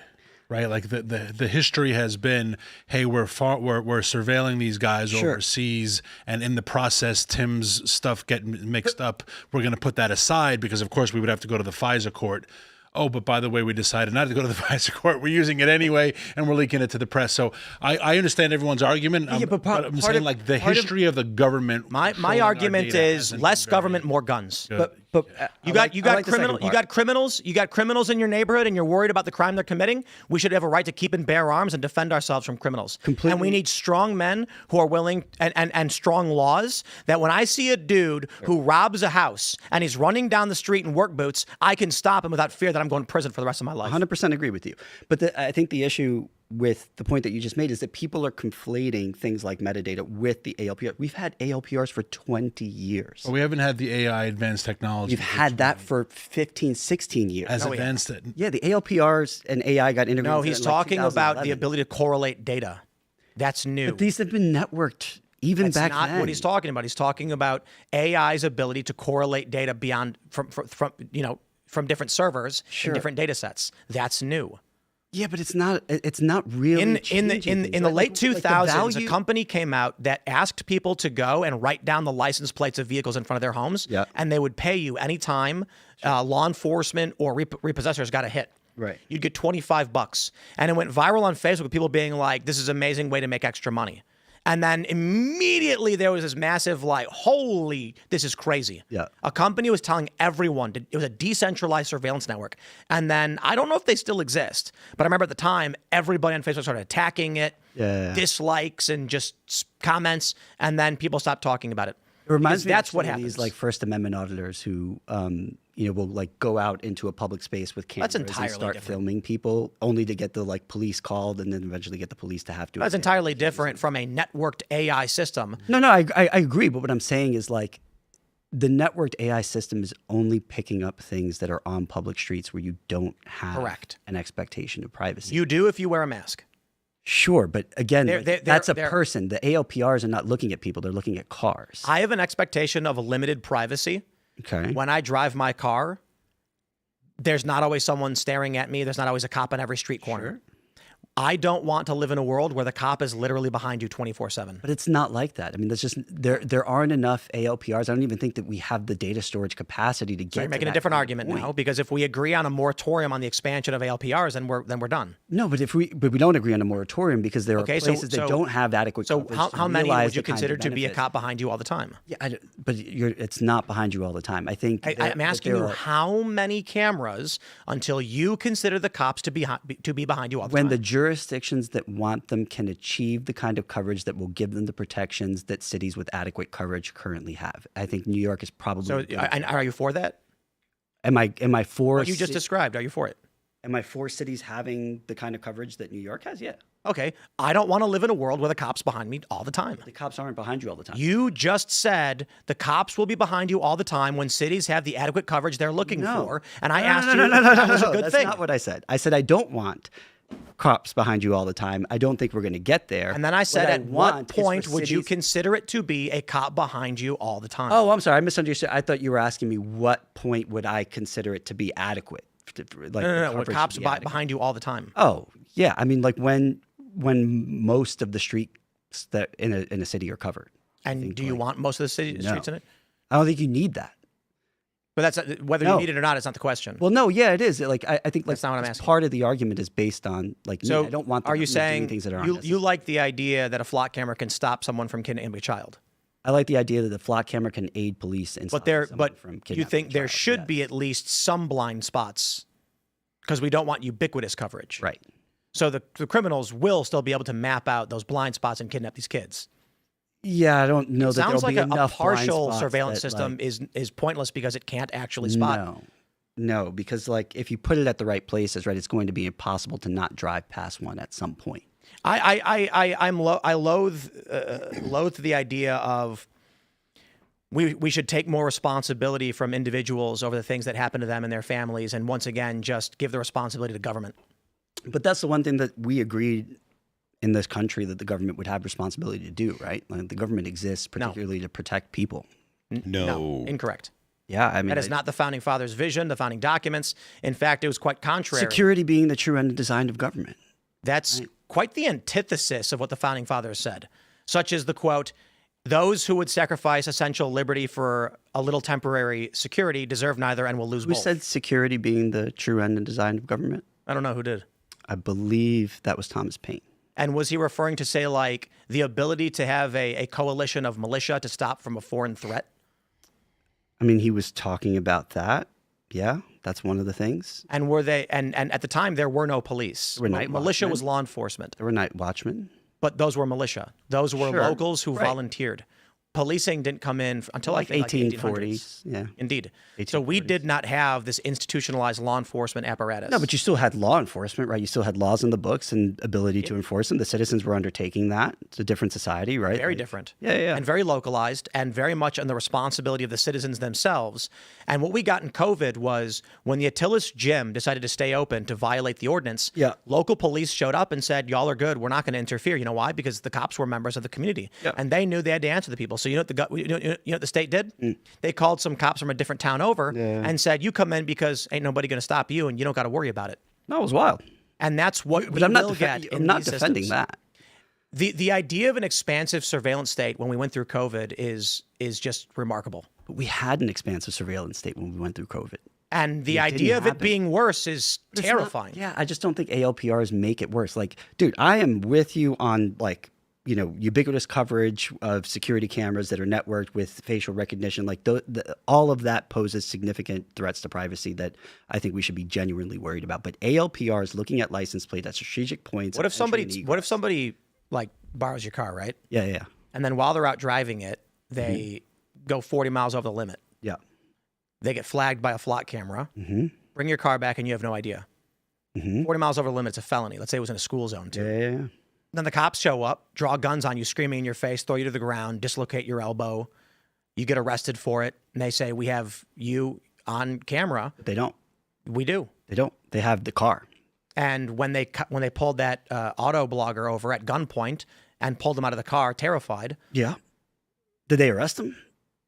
right? Like the history has been, hey, we're surveilling these guys overseas, and in the process, Tim's stuff getting mixed up. We're going to put that aside because, of course, we would have to go to the FISA court. Oh, but by the way, we decided not to go to the FISA court. We're using it anyway, and we're leaking it to the press. So I understand everyone's argument. But I'm saying, like, the history of the government. My argument is less government, more guns. But you got criminals in your neighborhood, and you're worried about the crime they're committing. We should have a right to keep and bear arms and defend ourselves from criminals. Completely. And we need strong men who are willing and strong laws that when I see a dude who robs a house and he's running down the street in work boots, I can stop him without fear that I'm going to prison for the rest of my life. 100% agree with you. But I think the issue with the point that you just made is that people are conflating things like metadata with the ALPR. We've had ALPRs for 20 years. Well, we haven't had the AI advanced technology. We've had that for 15, 16 years. As advanced it. Yeah, the ALPRs and AI got integrated. No, he's talking about the 2011. ability to correlate data. That's new. But these have been networked even That's back not then. what he's talking about. He's talking about AI's ability to correlate data beyond from different servers in different data sets. That's new. Yeah, but it's not really In the changing things, right? late Like, the 2000s, value- a company came out that asked people to go and write down the license plates of vehicles in front of their homes, Yeah. and they would pay you anytime law enforcement or repossessors got a hit. Right. You'd get $25, and it went viral on Facebook with people being like, "This is an amazing way to make extra money." And then immediately there was this massive like, holy, this is crazy. Yeah. A company was telling everyone, it was a decentralized surveillance network. And then I don't know if they still exist, but I remember at the time, everybody on Facebook started attacking it, dislikes and just comments, and then people stopped talking about it. It reminds me that's of what some of happens. these like First Amendment auditors who will like go out into a public space with cameras entirely and start different. filming people only to get the like police called and then eventually get the police to have to. That's entirely different from a networked AI system. No, I agree. But what I'm saying is like the networked AI system is only picking up things that are on public streets where you don't have Correct. an expectation of privacy. You do if you wear a mask. Sure, but again, that's a they're- person. The ALPRs are not looking at people; they're looking at cars. I have an expectation of a limited privacy. Okay. When I drive my car, there's not always someone staring at me. There's not always a cop on every street corner. Sure. I don't want to live in a world where the cop is literally behind you 24/7. But it's not like that. I mean, that's just there aren't enough ALPRs. I don't even think that we have the data storage capacity to get. So you're to making a that different kind of argument point. now, because if we agree on a moratorium on the expansion of ALPRs, then we're done. No, but we don't agree on a moratorium because there are Okay, so- places that so- don't have adequate. So coverage to how many realize would you the kind of consider to be a benefit. cop behind you all the time? Yeah, but it's not behind you all the time. I think I'm asking you how many cameras until you consider the cops to be behind you all the when time. the jurisdictions that want them can achieve the kind of coverage that will give them the protections that cities with adequate coverage currently have. I think New York is probably. So and are you for that? Am I for What you just described, are you for it? Am I for cities having the kind of coverage that New York has? Yeah. Okay, I don't want to live in a world where the cops behind me all the time. The cops aren't behind you all the time. You just said the cops will be behind you all the time when cities have the adequate coverage they're looking for, and I asked you if that was a good That's thing. not what I said. I said I don't want cops behind you all the time. I don't think we're going to get there. And then I said, at what want is for point would you cities- consider it to be a cop behind you all the time? Oh, I'm sorry. I misunderstood. I thought you were asking me what point would I consider it to be adequate? Like no. When cops behind you all the time. Oh, yeah. I mean, like when most of the streets that in a city are covered. And do you want most of the streets in it? I don't think you need that. But that's whether No. you need it or not. It's not the question. Well, no, yeah, it is. Like I think like That's not what I'm asking. part of the argument is based on like so me. I don't want. Are you doing saying things that are you like the idea that a flock camera can stop someone from kidnapping a child? I like the idea that the flock camera can aid police in But stopping someone from you kidnapping think a there child. should Yes. be at least some blind spots because we don't want ubiquitous coverage. Right. So the criminals will still be able to map out those blind spots and kidnap these kids. Yeah, I don't know that Sounds there'll like be a enough blind partial spots surveillance that, system like, is pointless because it can't actually spot. No, because like if you put it at the right places, right, it's going to be impossible to not drive past one at some point. I loathe the idea of we should take more responsibility from individuals over the things that happen to them and their families, and once again just give the responsibility to government. But that's the one thing that we agreed in this country that the government would have responsibility to do, right? Like the government exists particularly to protect people. No. Incorrect. Yeah, I mean, That is not the founding fathers' vision, the founding documents. In fact, it was quite contrary. security being the true end and design of government. That's quite the antithesis of what the founding fathers said, such as the quote, "Those who would sacrifice essential liberty for a little temporary security deserve neither and will lose Who both." said security being the true end and design of government? I don't know who did. I believe that was Thomas Paine. And was he referring to, say, like the ability to have a coalition of militia to stop from a foreign threat? I mean, he was talking about that. Yeah, that's one of the things. And were they? And at the time, there were no police. There were night Militia watchmen. was law enforcement, There were night watchmen. but those were militia. Those were Sure, locals who right. volunteered. Policing didn't come in until I think like 1840s. Yeah. Indeed. So we 1840s. did not have this institutionalized law enforcement apparatus. No, but you still had law enforcement, right? You still had laws in the books and ability to enforce them. The citizens were undertaking that. It's a different society, right? very Like- different. Yeah. And very localized and very much on the responsibility of the citizens themselves. And what we got in COVID was when the Attilas gym decided to stay open to violate the ordinance, Yeah. local police showed up and said, y'all are good. We're not going to interfere. You know why? Because the cops were members of the community. Yeah. And they knew they had to answer the people. So you know what the state did? Mm. They called some cops from a different town over and said, you come in because ain't nobody going to stop you and you don't got to worry about it. No, it was wild. And that's what But we I'm not, will get in I'm not these defending systems. that. The idea of an expansive surveillance state when we went through COVID is just remarkable. But we had an expansive surveillance state when we went through COVID. And the It idea didn't of it happen. being worse is It's not- terrifying. Yeah, I just don't think ALPRs make it worse. Like, dude, I am with you on like, ubiquitous coverage of security cameras that are networked with facial recognition. Like, all of that poses significant threats to privacy that I think we should be genuinely worried about. But ALPRs looking at license plate at strategic points. What of if entry and somebody egress. like borrows your car, right? Yeah. And then while they're out driving it, they go 40 miles over the limit. Yeah. They get flagged by a flock camera. Mm-hmm. Bring your car back and you have no idea. 40 miles over the limit, it's a felony. Let's say it was in a school zone too. Yeah. Then the cops show up, draw guns on you, screaming in your face, throw you to the ground, dislocate your elbow. You get arrested for it. And they say, we have you on camera. But they don't. We do. They don't. They have the car. And when they pulled that auto blogger over at gunpoint and pulled him out of the car, terrified, Yeah. Did they arrest him?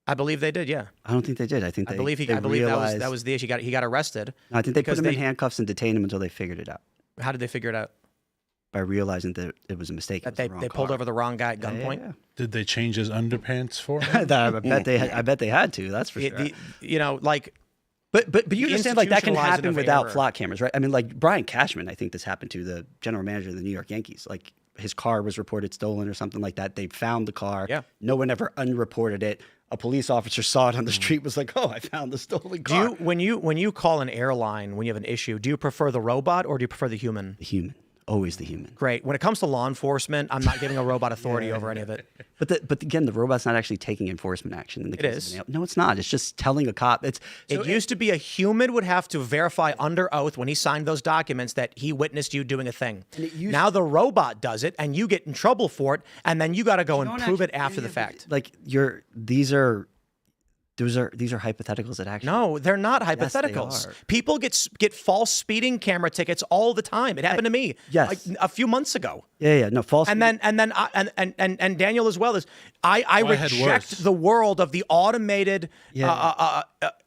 I believe they did. Yeah, I don't think they did. I think I believe that realized, was the issue. He got arrested. I think they put because him in they- handcuffs and detained him until they figured it out How did they figure it out? by realizing that it was a mistake. That they pulled over the wrong guy at gunpoint. Yeah. Did they change his underpants for him? I bet they. I bet they had to. That's for sure. But you understand, like, that can institutionalizing happen of without error. flock cameras, right? I mean, like Brian Cashman, I think this happened to the general manager of the New York Yankees. Like, his car was reported stolen or something like that. They found the car. Yeah. No one ever unreported it. A police officer saw it on the street, was like, "Oh, I found the stolen Do car." you when you call an airline when you have an issue, do you prefer the robot or do you prefer the human? The human, always the human. Great. When it comes to law enforcement, I'm not giving a robot authority over any of it. But again, the robot's not actually taking enforcement action. In the case is. of no, it's not. It's just telling a cop. It used to be a human would have to verify under oath when he signed those documents that he witnessed you doing a thing. Now the robot does it, and you get in trouble for it, and then you got to go and prove it after the fact. Like these are hypotheticals that actually. No, they're not Yes, they hypotheticals. are. People get false speeding camera tickets all the time. It happened to me. Yes. like, a few months ago. Yeah. No, false. And Daniel as well is I I had worse. reject the world of the automated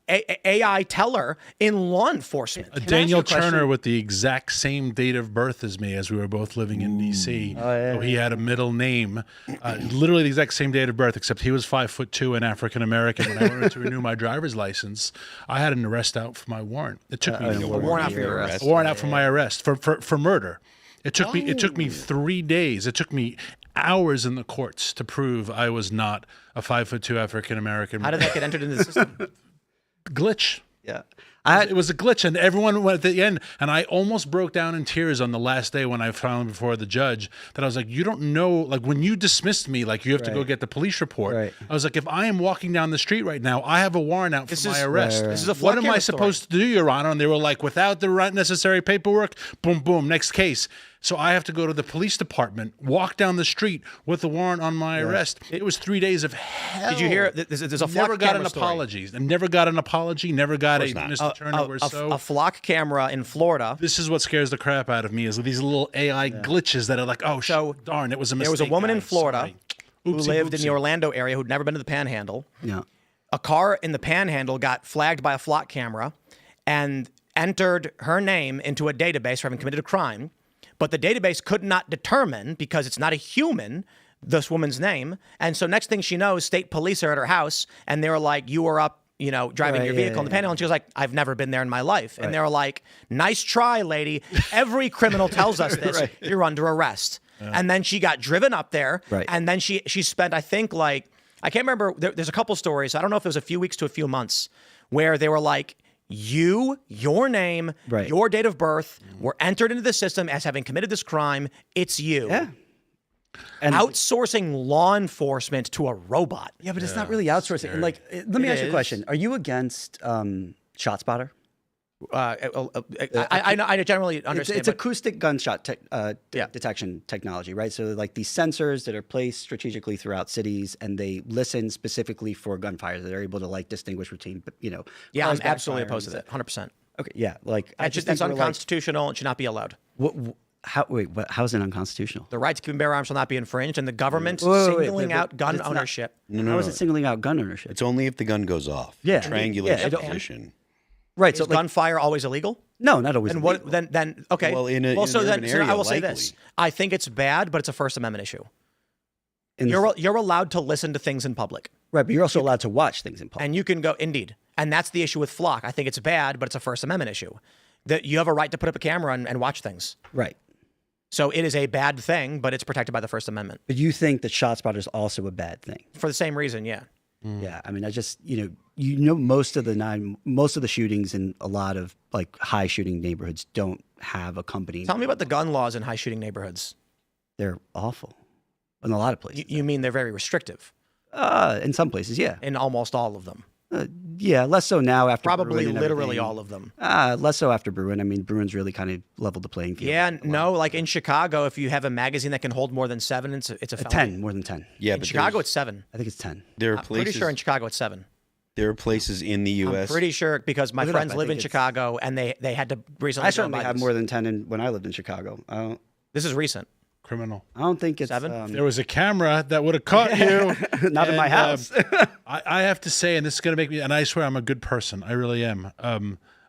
AI teller in law enforcement. Daniel Turner with the exact same date of birth as me, as we were both living in D.C. So he had a middle name, literally the exact same date of birth, except he was 5'2" and African American. When I wanted to renew my driver's license, I had an arrest out for my warrant. It took me a warrant out for your arrest. A warrant out for my arrest for murder. It took me 3 days. It took me hours in the courts to prove I was not a 5'2" African American. How did that get entered into the system? Glitch? yeah. It was a glitch, and everyone went at the end, and I almost broke down in tears on the last day when I found before the judge that I was like, you don't know, like when you dismissed me, like you have to go get the police report. Right. I was like, if I am walking down the street right now, I have a warrant out for my arrest. This is a What flood am I camera supposed story. to do, Your Honor? And they were like, without the necessary paperwork, boom, boom, next case. So I have to go to the police department, walk down the street with a warrant on my arrest. It was 3 days of hell. Did you hear? There's a flock Never got camera an story. apology. I never got an apology. Never got a not. Mr. Turner. We're so. A flock camera in Florida. This is what scares the crap out of me: is these little AI glitches that are like, oh, darn, it was a mistake. There was a woman in guys. Florida Sorry. who Oopsie lived in the boopsie. Orlando area who'd never been to the Panhandle. Yeah. a car in the Panhandle got flagged by a flock camera and entered her name into a database for having committed a crime, but the database could not determine, because it's not a human, this woman's name. And so next thing she knows, state police are at her house, and they were like, you were up, driving your vehicle in the Panhandle. And she was like, I've never been there in my life. And they were like, nice try, lady. Every criminal tells us this. You're under arrest. And then she got driven up there. And then she spent, I think, like, I can't remember. There's a couple stories. I don't know if it was a few weeks to a few months where they were like, your name, your date of birth were entered into the system as having committed this crime. It's you. Yeah. And outsourcing law enforcement to a robot. Yeah, but it's not really outsourcing. And like, let me ask you a question. Are you against ShotSpotter? I generally understand. It's acoustic gunshot detection technology, right? So like these sensors that are placed strategically throughout cities, and they listen specifically for gunfire. They're able to like distinguish between, Yeah, I'm absolutely opposed to that. 100%. Okay, yeah, like that's unconstitutional and should not be allowed. How is it unconstitutional? The right to keep and bear arms will not be infringed, and the government singling out gun ownership. How is it singling out gun ownership? It's only if the gun goes off. Yeah. Triangulation position. Right. Is gunfire always illegal? No, not always. And illegal. what then? Okay. Well, in an urban area, I will say likely. this: I think it's bad, but it's a First Amendment issue. You're allowed to listen to things in public, right? But you're also allowed to watch things in public, and you can go indeed. And that's the issue with Flock. I think it's bad, but it's a First Amendment issue. That you have a right to put up a camera and watch things. Right. So it is a bad thing, but it's protected by the First Amendment. But you think that ShotSpotter is also a bad thing? For the same reason, yeah. Yeah, I mean, I just most of the shootings in a lot of like high shooting neighborhoods don't have accompanying. Tell me about the gun laws in high shooting neighborhoods. They're awful in a lot of places. You mean they're very restrictive? In some places, yeah. In almost all of them. Yeah, less so now after probably Bruin and literally everything. all of them. Less so after Bruin. I mean, Bruin's really kind of leveled the playing field. Yeah, no, like in Chicago, if you have a magazine that can hold more than 7, it's a felony. 10, more than 10. Yeah, in but Chicago, it's 7. I think it's 10. There are I'm places. pretty sure in Chicago it's 7. There are places in the U.S. I'm pretty sure because my friends live in Chicago and they had to recently. I certainly have more than 10 when I lived in Chicago. This is recent. Criminal. I don't think it's 7. There was a camera that would have caught you. Not in my house. I have to say, and this is going to make me, and I swear I'm a good person. I really am.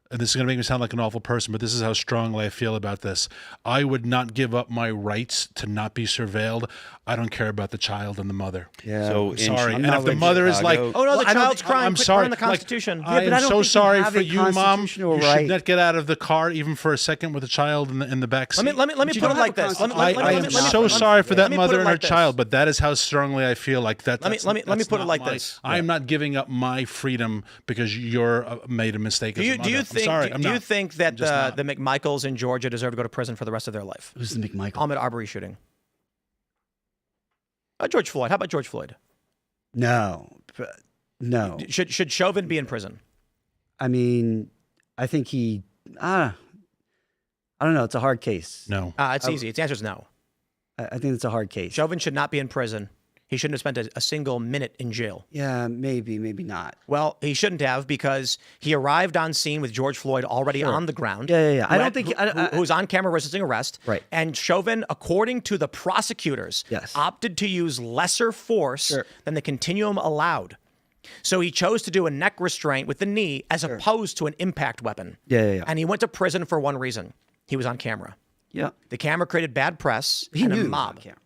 This is going to make me sound like an awful person, but this is how strongly I feel about this. I would not give up my rights to not be surveilled. I don't care about the child and the mother. Yeah. So Sorry. And if the mother is like, oh no, the child's crying. I'm Quit sorry. burning the Constitution. I am so sorry for you, Mom. You right. should not get out of the car even for a second with a child in the back seat. Let me put it like this. I am so sorry for that mother and her child, but that is how strongly I feel like that. Let me put it like this. I am not giving up my freedom because you're made a mistake. Do you think that the McMichaels in Georgia deserve to go to prison for the rest of their life? Who's the McMichael? Ahmaud Arbery shooting. George Floyd. How about George Floyd? No. Should Chauvin be in prison? I mean, I think he. I don't know. It's a hard case. No. It's easy. Its answer is no. I think it's a hard case. Chauvin should not be in prison. He shouldn't have spent a single minute in jail. Yeah, maybe not. Well, he shouldn't have because he arrived on scene with George Floyd already on the ground. Yeah. I don't think who's on camera resisting arrest. Right. And Chauvin, according to the prosecutors, opted to use lesser force than the continuum allowed. So he chose to do a neck restraint with the knee as opposed to an impact weapon. Yeah. And he went to prison for one reason: he was on camera. Yeah. The camera created bad press He and knew a he was mob. on camera.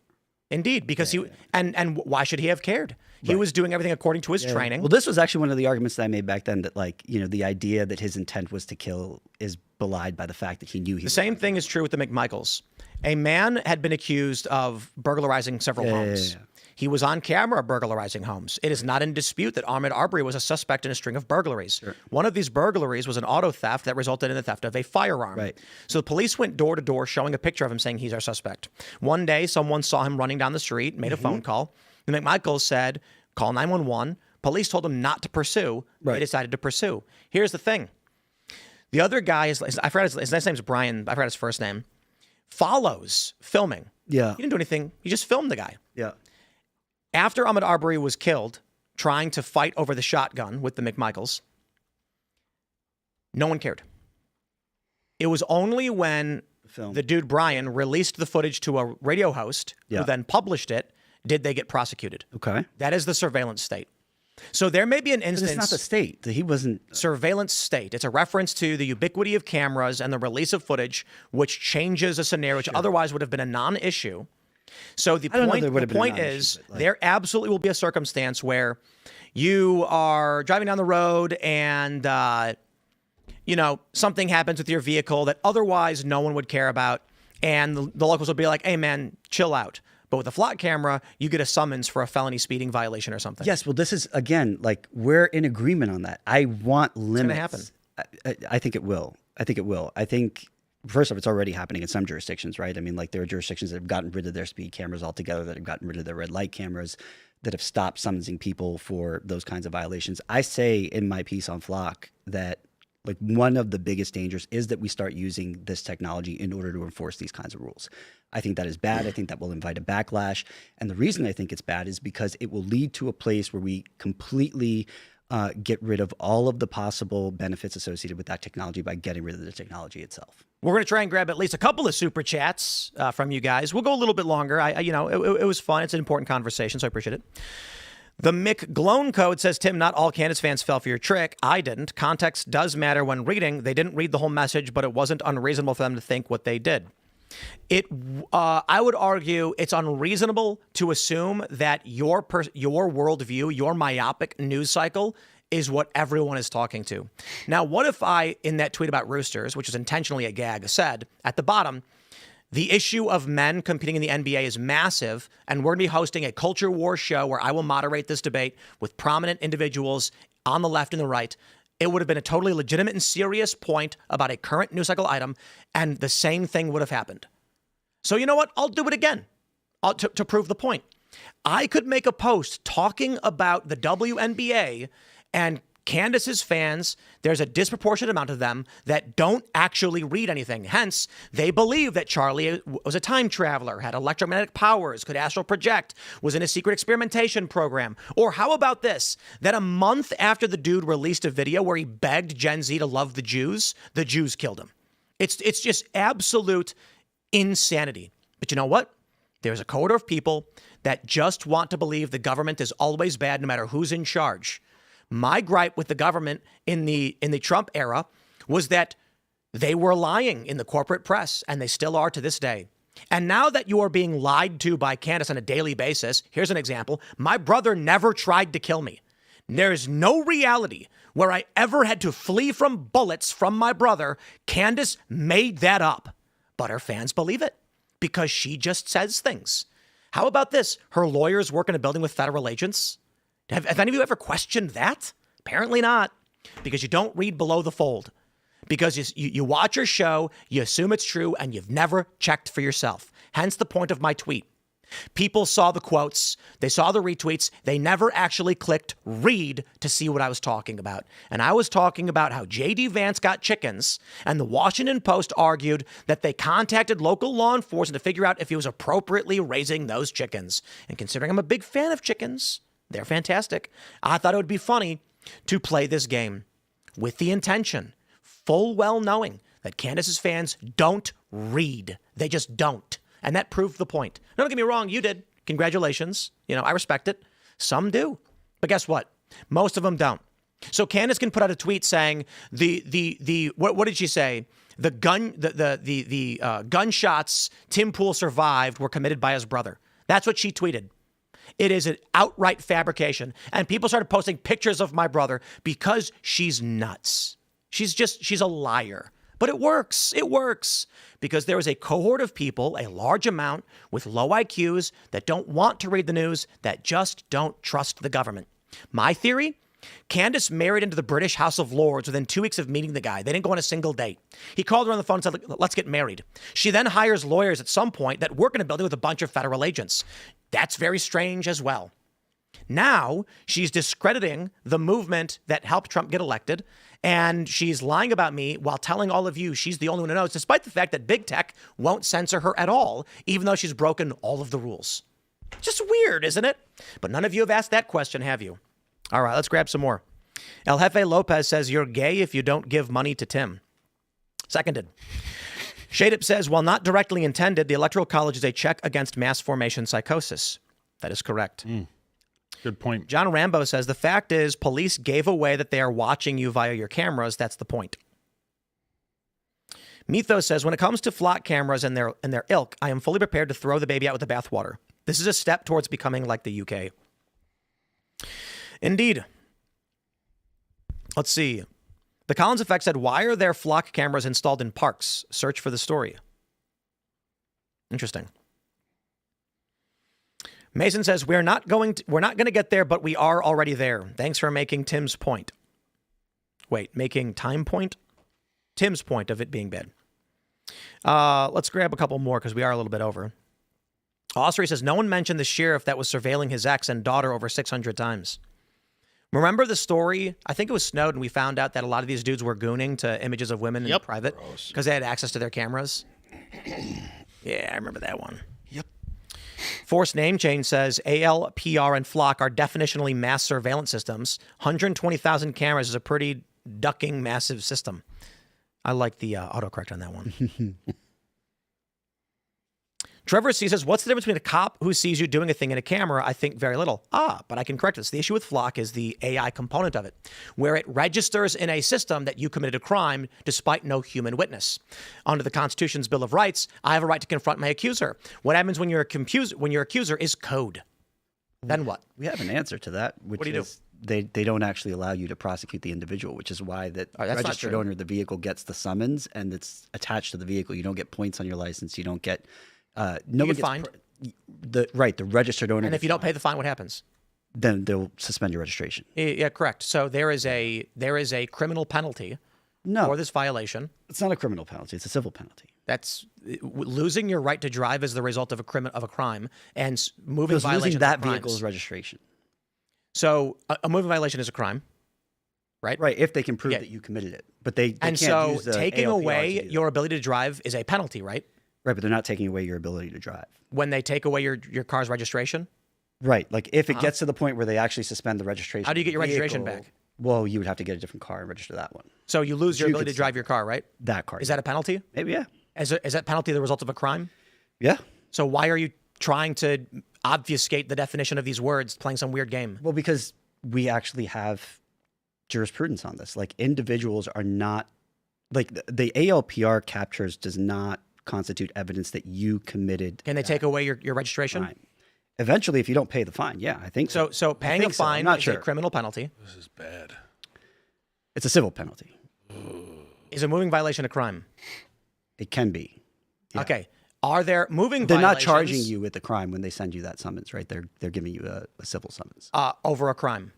Indeed, because and why should he have cared? He was doing everything according to his training. Well, this was actually one of the arguments that I made back then, that the idea that his intent was to kill is belied by the fact that he knew he. The same thing is true with the McMichaels. A man had been accused of burglarizing several homes. He was on camera burglarizing homes. It is not in dispute that Ahmaud Arbery was a suspect in a string of burglaries. One of these burglaries was an auto theft that resulted in the theft of a firearm. Right. So the police went door to door showing a picture of him saying he's our suspect. One day, someone saw him running down the street, made a phone call. The McMichaels said, call 911. Police told him not to pursue. They decided to pursue. Here's the thing. The other guy, I forgot his last name's Brian. I forgot his first name. Follows filming. Yeah. He didn't do anything. He just filmed the guy. Yeah. After Ahmaud Arbery was killed, trying to fight over the shotgun with the McMichaels, no one cared. It was only when the dude Brian released the footage to a radio host who then published it, did they get prosecuted. Okay. That is the surveillance state. So there may be an But instance. it's not the state. He wasn't. Surveillance state. It's a reference to the ubiquity of cameras and the release of footage, which changes a scenario which otherwise would have been a non-issue. So the I don't know point, there would have the been a point non-issue, is, but, like- there absolutely will be a circumstance where you are driving down the road and something happens with your vehicle that otherwise no one would care about, and the locals will be like, "Hey, man, chill out." But with a flock camera, you get a summons for a felony speeding violation or something. Yes, well, this is, again, like, we're in agreement on that. I want limits. happen. I think it will. I think, first off, it's already happening in some jurisdictions, right? I mean, like, there are jurisdictions that have gotten rid of their speed cameras altogether, that have gotten rid of their red light cameras, that have stopped summoning people for those kinds of violations. I say in my piece on Flock that, like, one of the biggest dangers is that we start using this technology in order to enforce these kinds of rules. I think that is bad. I think that will invite a backlash. And the reason I think it's bad is because it will lead to a place where we completely get rid of all of the possible benefits associated with that technology by getting rid of the technology itself. We're going to try and grab at least a couple of super chats from you guys. We'll go a little bit longer. It was fun. It's an important conversation, so I appreciate it. The Mick Gloan Code says, Tim, not all Candace fans fell for your trick. I didn't. Context does matter when reading. They didn't read the whole message, but it wasn't unreasonable for them to think what they did. I would argue it's unreasonable to assume that your worldview, your myopic news cycle is what everyone is talking to. Now, what if I, in that tweet about roosters, which is intentionally a gag, said at the bottom, the issue of men competing in the NBA is massive, and we're going to be hosting a culture war show where I will moderate this debate with prominent individuals on the left and the right. It would have been a totally legitimate and serious point about a current news cycle item, and the same thing would have happened. So you know what? I'll do it again to prove the point. I could make a post talking about the WNBA and Candace's fans. There's a disproportionate amount of them that don't actually read anything. Hence, they believe that Charlie was a time traveler, had electromagnetic powers, could astral project, was in a secret experimentation program. Or how about this? That a month after the dude released a video where he begged Gen Z to love the Jews killed him. It's just absolute insanity. But you know what? There's a cohort of people that just want to believe the government is always bad no matter who's in charge. My gripe with the government in the Trump era was that they were lying in the corporate press, and they still are to this day. And now that you are being lied to by Candace on a daily basis, here's an example. My brother never tried to kill me. There is no reality where I ever had to flee from bullets from my brother. Candace made that up, but her fans believe it because she just says things. How about this? Her lawyers work in a building with federal agents. Have any of you ever questioned that? Apparently not, because you don't read below the fold. Because you watch her show, you assume it's true, and you've never checked for yourself. Hence the point of my tweet. People saw the quotes, they saw the retweets, they never actually clicked read to see what I was talking about. And I was talking about how J.D. Vance got chickens, and the Washington Post argued that they contacted local law enforcement to figure out if he was appropriately raising those chickens. And considering I'm a big fan of chickens, they're fantastic, I thought it would be funny to play this game with the intention, full well knowing that Candace's fans don't read. They just don't. And that proved the point. Don't get me wrong, you did. Congratulations. I respect it. Some do. But guess what? Most of them don't. So Candace can put out a tweet saying what did she say? The gunshots Tim Pool survived were committed by his brother. That's what she tweeted. It is an outright fabrication. And people started posting pictures of my brother because she's nuts. She's a liar. But it works. It works because there is a cohort of people, a large amount with low IQs that don't want to read the news, that just don't trust the government. My theory, Candace married into the British House of Lords within 2 weeks of meeting the guy. They didn't go on a single date. He called her on the phone and said, let's get married. She then hires lawyers at some point that work in a building with a bunch of federal agents. That's very strange as well. Now she's discrediting the movement that helped Trump get elected, and she's lying about me while telling all of you she's the only one who knows, despite the fact that big tech won't censor her at all, even though she's broken all of the rules. Just weird, isn't it? But none of you have asked that question, have you? All right, let's grab some more. El Jefe Lopez says, you're gay if you don't give money to Tim. Seconded. Shadeup says, while not directly intended, the Electoral College is a check against mass formation psychosis. That is correct. Good point. John Rambo says, the fact is police gave away that they are watching you via your cameras. That's the point. Mythos says, when it comes to flock cameras and their ilk, I am fully prepared to throw the baby out with the bathwater. This is a step towards becoming like the UK. Indeed. Let's see. The Collins Effect said, why are there flock cameras installed in parks? Search for the story. Interesting. Mason says, we're not going to get there, but we are already there. Thanks for making Tim's point. Wait, making time point? Tim's point of it being bad. Let's grab a couple more because we are a little bit over. Ossery says, no one mentioned the sheriff that was surveilling his ex and daughter over 600 times. Remember the story? I think it was Snowden. We found out that a lot of these dudes were gooning to images of women in private because they had access to their cameras. Yeah, I remember that one. Yep. Forced Name Change says ALPR and Flock are definitionally mass surveillance systems. 120,000 cameras is a pretty ducking massive system. I like the autocorrect on that one. Trevor C says, what's the difference between a cop who sees you doing a thing in a camera? I think very little. But I can correct this. The issue with Flock is the AI component of it, where it registers in a system that you committed a crime despite no human witness. Under the Constitution's Bill of Rights, I have a right to confront my accuser. What happens when your accuser is code? Then what? We have an answer to that, which What do you is they don't actually allow you to prosecute the individual, which is why that registered owner of the vehicle gets the summons and it's attached to the vehicle. You don't get points on your license. You don't get no one gets fined. The registered owner. And if you don't pay the fine, what happens? Then they'll suspend your registration. Yeah, correct. So there is a criminal penalty for this violation. It's not a criminal penalty. It's a civil penalty. That's losing your right to drive as the result of a crime, and moving violations. Losing that vehicle's registration. So a moving violation is a crime, right? Right. If they can prove that you committed it, but they and can't use so taking away your ability to drive is a penalty, right? Right, but they're not taking away your ability to drive. When they take away your car's registration? Right. Like if it gets to the point where they actually suspend the registration. How do you get your registration back? Well, you would have to get a different car and register that one. So you lose your ability to drive your car, right? That car. Is that a penalty? Maybe, yeah. Is that penalty the result of a crime? Yeah. So why are you trying to obfuscate the definition of these words, playing some weird game? Well, because we actually have jurisprudence on this. Like individuals are not, like the ALPR captures does not constitute evidence that you committed. Can they take away your registration? Crime. Eventually, if you don't pay the fine, yeah, I think so. So paying a fine is a criminal penalty. This is bad. It's a civil penalty. Is a moving violation a crime? It can be. Yeah. Okay. Are there moving They're violations? not charging you with the crime when they send you that summons, right? They're giving you a civil summons. Over a crime.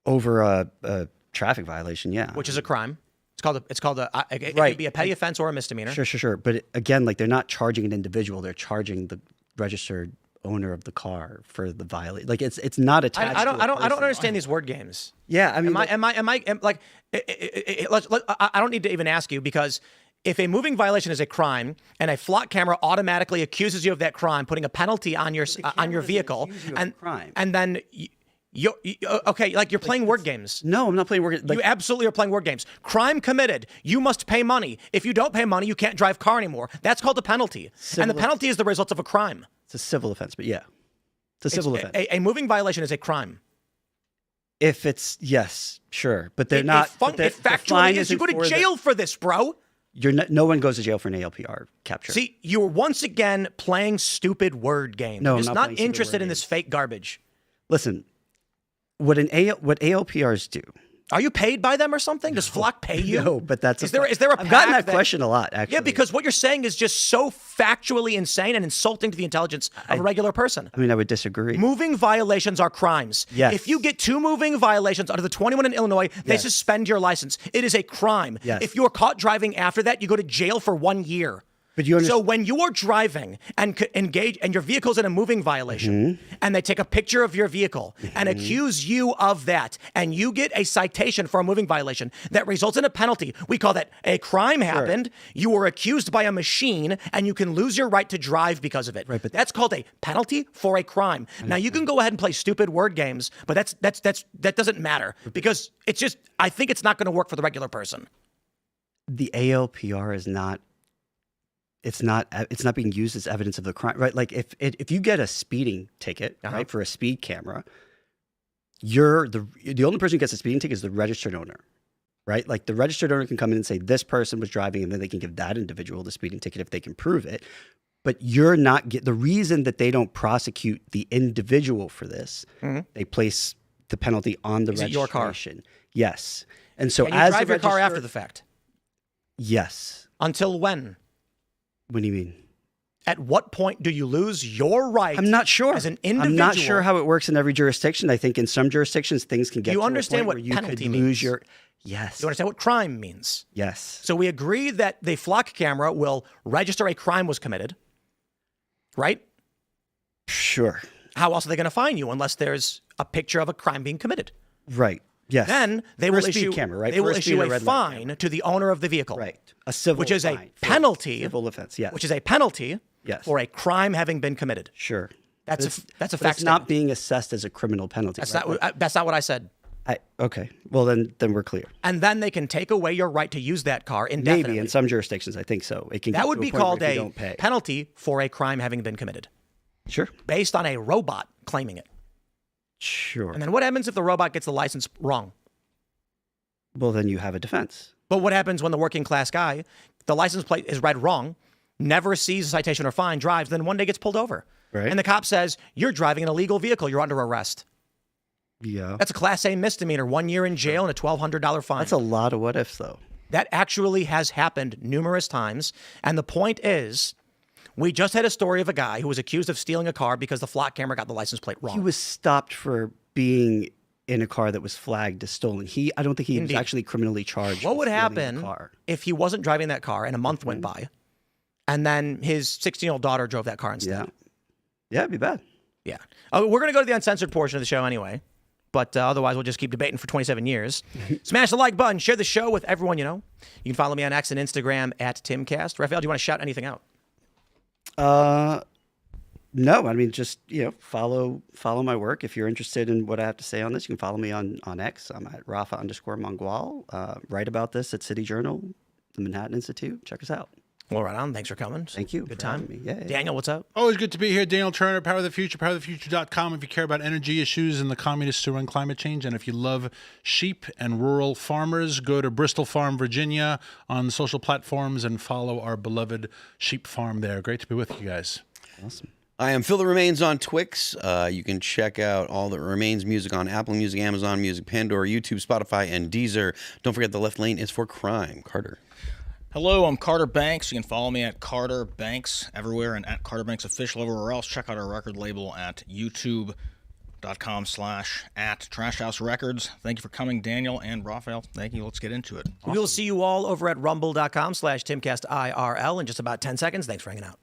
Over a traffic violation, yeah. Which is a crime. It could be a petty offense or a misdemeanor. Sure. But again, like they're not charging an individual; they're charging the registered owner of the car for the violation. Like it's not attached. I don't understand these word games. Yeah, I mean, I don't need to even ask you, because if a moving violation is a crime and a flock camera automatically accuses you of that crime, putting a penalty on your vehicle, and then. Okay, like you're playing word games. No, I'm not playing word games. You absolutely are playing word games. Crime committed. You must pay money. If you don't pay money, you can't drive car anymore. That's called a penalty. And the penalty is the result of a crime. It's a civil offense, but yeah. It's a civil offense. A moving violation is a crime. If it's, yes, sure. But they're not. It factually is. You go to jail for this, bro. No one goes to jail for an ALPR capture. See, you're once again playing stupid word games. No, I'm just I'm not interested in this fake garbage. Listen. What ALPRs do? Are you paid by them or something? Does Flock pay you? No, but that's is there a I've gotten that question a lot, actually. Yeah, because what you're saying is just so factually insane and insulting to the intelligence of a regular person. I mean, I would disagree. Moving violations are crimes. Yes. If you get 2 moving violations under the 21 in Illinois, they suspend your license. It is a crime. Yes. If you're caught driving after that, you go to jail for 1 year. But you understand. So when you are driving and engage and your vehicle's in a moving violation, and they take a picture of your vehicle and accuse you of that, and you get a citation for a moving violation that results in a penalty, we call that a crime happened. You were accused by a machine, and you can lose your right to drive because of it. Right, but that's called a penalty for a crime. Now you can go ahead and play stupid word games, but that doesn't matter, because it's just, I think it's not going to work for the regular person. The ALPR is not. it's not being used as evidence of the crime, right? Like if you get a speeding ticket, right, for a speed camera, you're the only person who gets a speeding ticket is the registered owner, right? Like the registered owner can come in and say this person was driving, and then they can give that individual the speeding ticket if they can prove it. But you're not the reason that they don't prosecute the individual for this. They place the penalty on the registration. Your car? Yes. And so Can you as drive the your car registered- after the fact? Yes. Until when? What do you mean? At what point do you lose your right? I'm not sure. As an individual, I'm not sure how it works in every jurisdiction. I think in some jurisdictions things can get. You to understand a point what where you penalty could means? lose your. Yes. You understand what crime means? Yes. So we agree that the flock camera will register a crime was committed, right? Sure. How else are they going to fine you unless there's a picture of a crime being committed? Right. Yes. Then they For will a speed issue camera, right? They For will a speed issue or a red light camera. fine to the owner of the vehicle, Right. A civil which is a fine for penalty, civil offense. Yes. which is a penalty Yes. for a crime having been committed. Sure. That's a But fact. it's not being assessed as a criminal penalty. That's right? not what I said. Okay. Well, then we're clear. And then they can take away your right to use that car indefinitely. Maybe in some jurisdictions, I think so. It can. That get would to be a point called where if you a don't pay. penalty for a crime having been committed, Sure. based on a robot claiming it. Sure. And then what happens if the robot gets the license wrong? Well, then you have a defense. But what happens when the working class guy, the license plate is read wrong, never sees a citation or fine, drives, then one day gets pulled over? Right. And the cop says, you're driving an illegal vehicle, you're under arrest. Yeah. That's a Class A misdemeanor, 1 year in jail and a $1,200 fine. That's a lot of what ifs, though. That actually has happened numerous times. And the point is, we just had a story of a guy who was accused of stealing a car because the flock camera got the license plate wrong. He was stopped for being in a car that was flagged as stolen. I don't think he was actually criminally charged. What would with stealing the happen car. if he wasn't driving that car and a month went by and then his 16-year-old daughter drove that car instead? Yeah. Yeah, it'd be bad. Yeah. Oh, we're going to go to the uncensored portion of the show anyway. But otherwise, we'll just keep debating for 27 years. Smash the like button. Share the show with everyone you know. You can follow me on X and Instagram at Timcast. Rafael, do you want to shout anything out? No, I mean, just, follow my work. If you're interested in what I have to say on this, you can follow me on X. I'm at Rafa_Mangual. Write about this at City Journal, the Manhattan Institute. Check us out. Well, right on. Thanks for coming. Thank you. Good for having time. me. Yeah. Daniel, what's up? Always good to be here. Daniel Turner, Power of the Future, powerofthefuture.com if you care about energy issues and the communists who run climate change. And if you love sheep and rural farmers, go to Bristol Farm, Virginia on social platforms and follow our beloved sheep farm there. Great to be with you guys. Awesome. I am Phil the Remains on Twix. You can check out all the Remains music on Apple Music, Amazon Music, Pandora, YouTube, Spotify, and Deezer. Don't forget the left lane is for crime. Carter. Hello, I'm Carter Banks. You can follow me at Carter Banks everywhere and at Carter Banks Official everywhere else. Check out our record label at youtube.com/@Trash Records. Thank you for coming, Daniel and Rafael. Thank you. Let's get into it. We will see you all over at rumble.com/Timcast IRL in just about 10 seconds. Thanks for hanging out.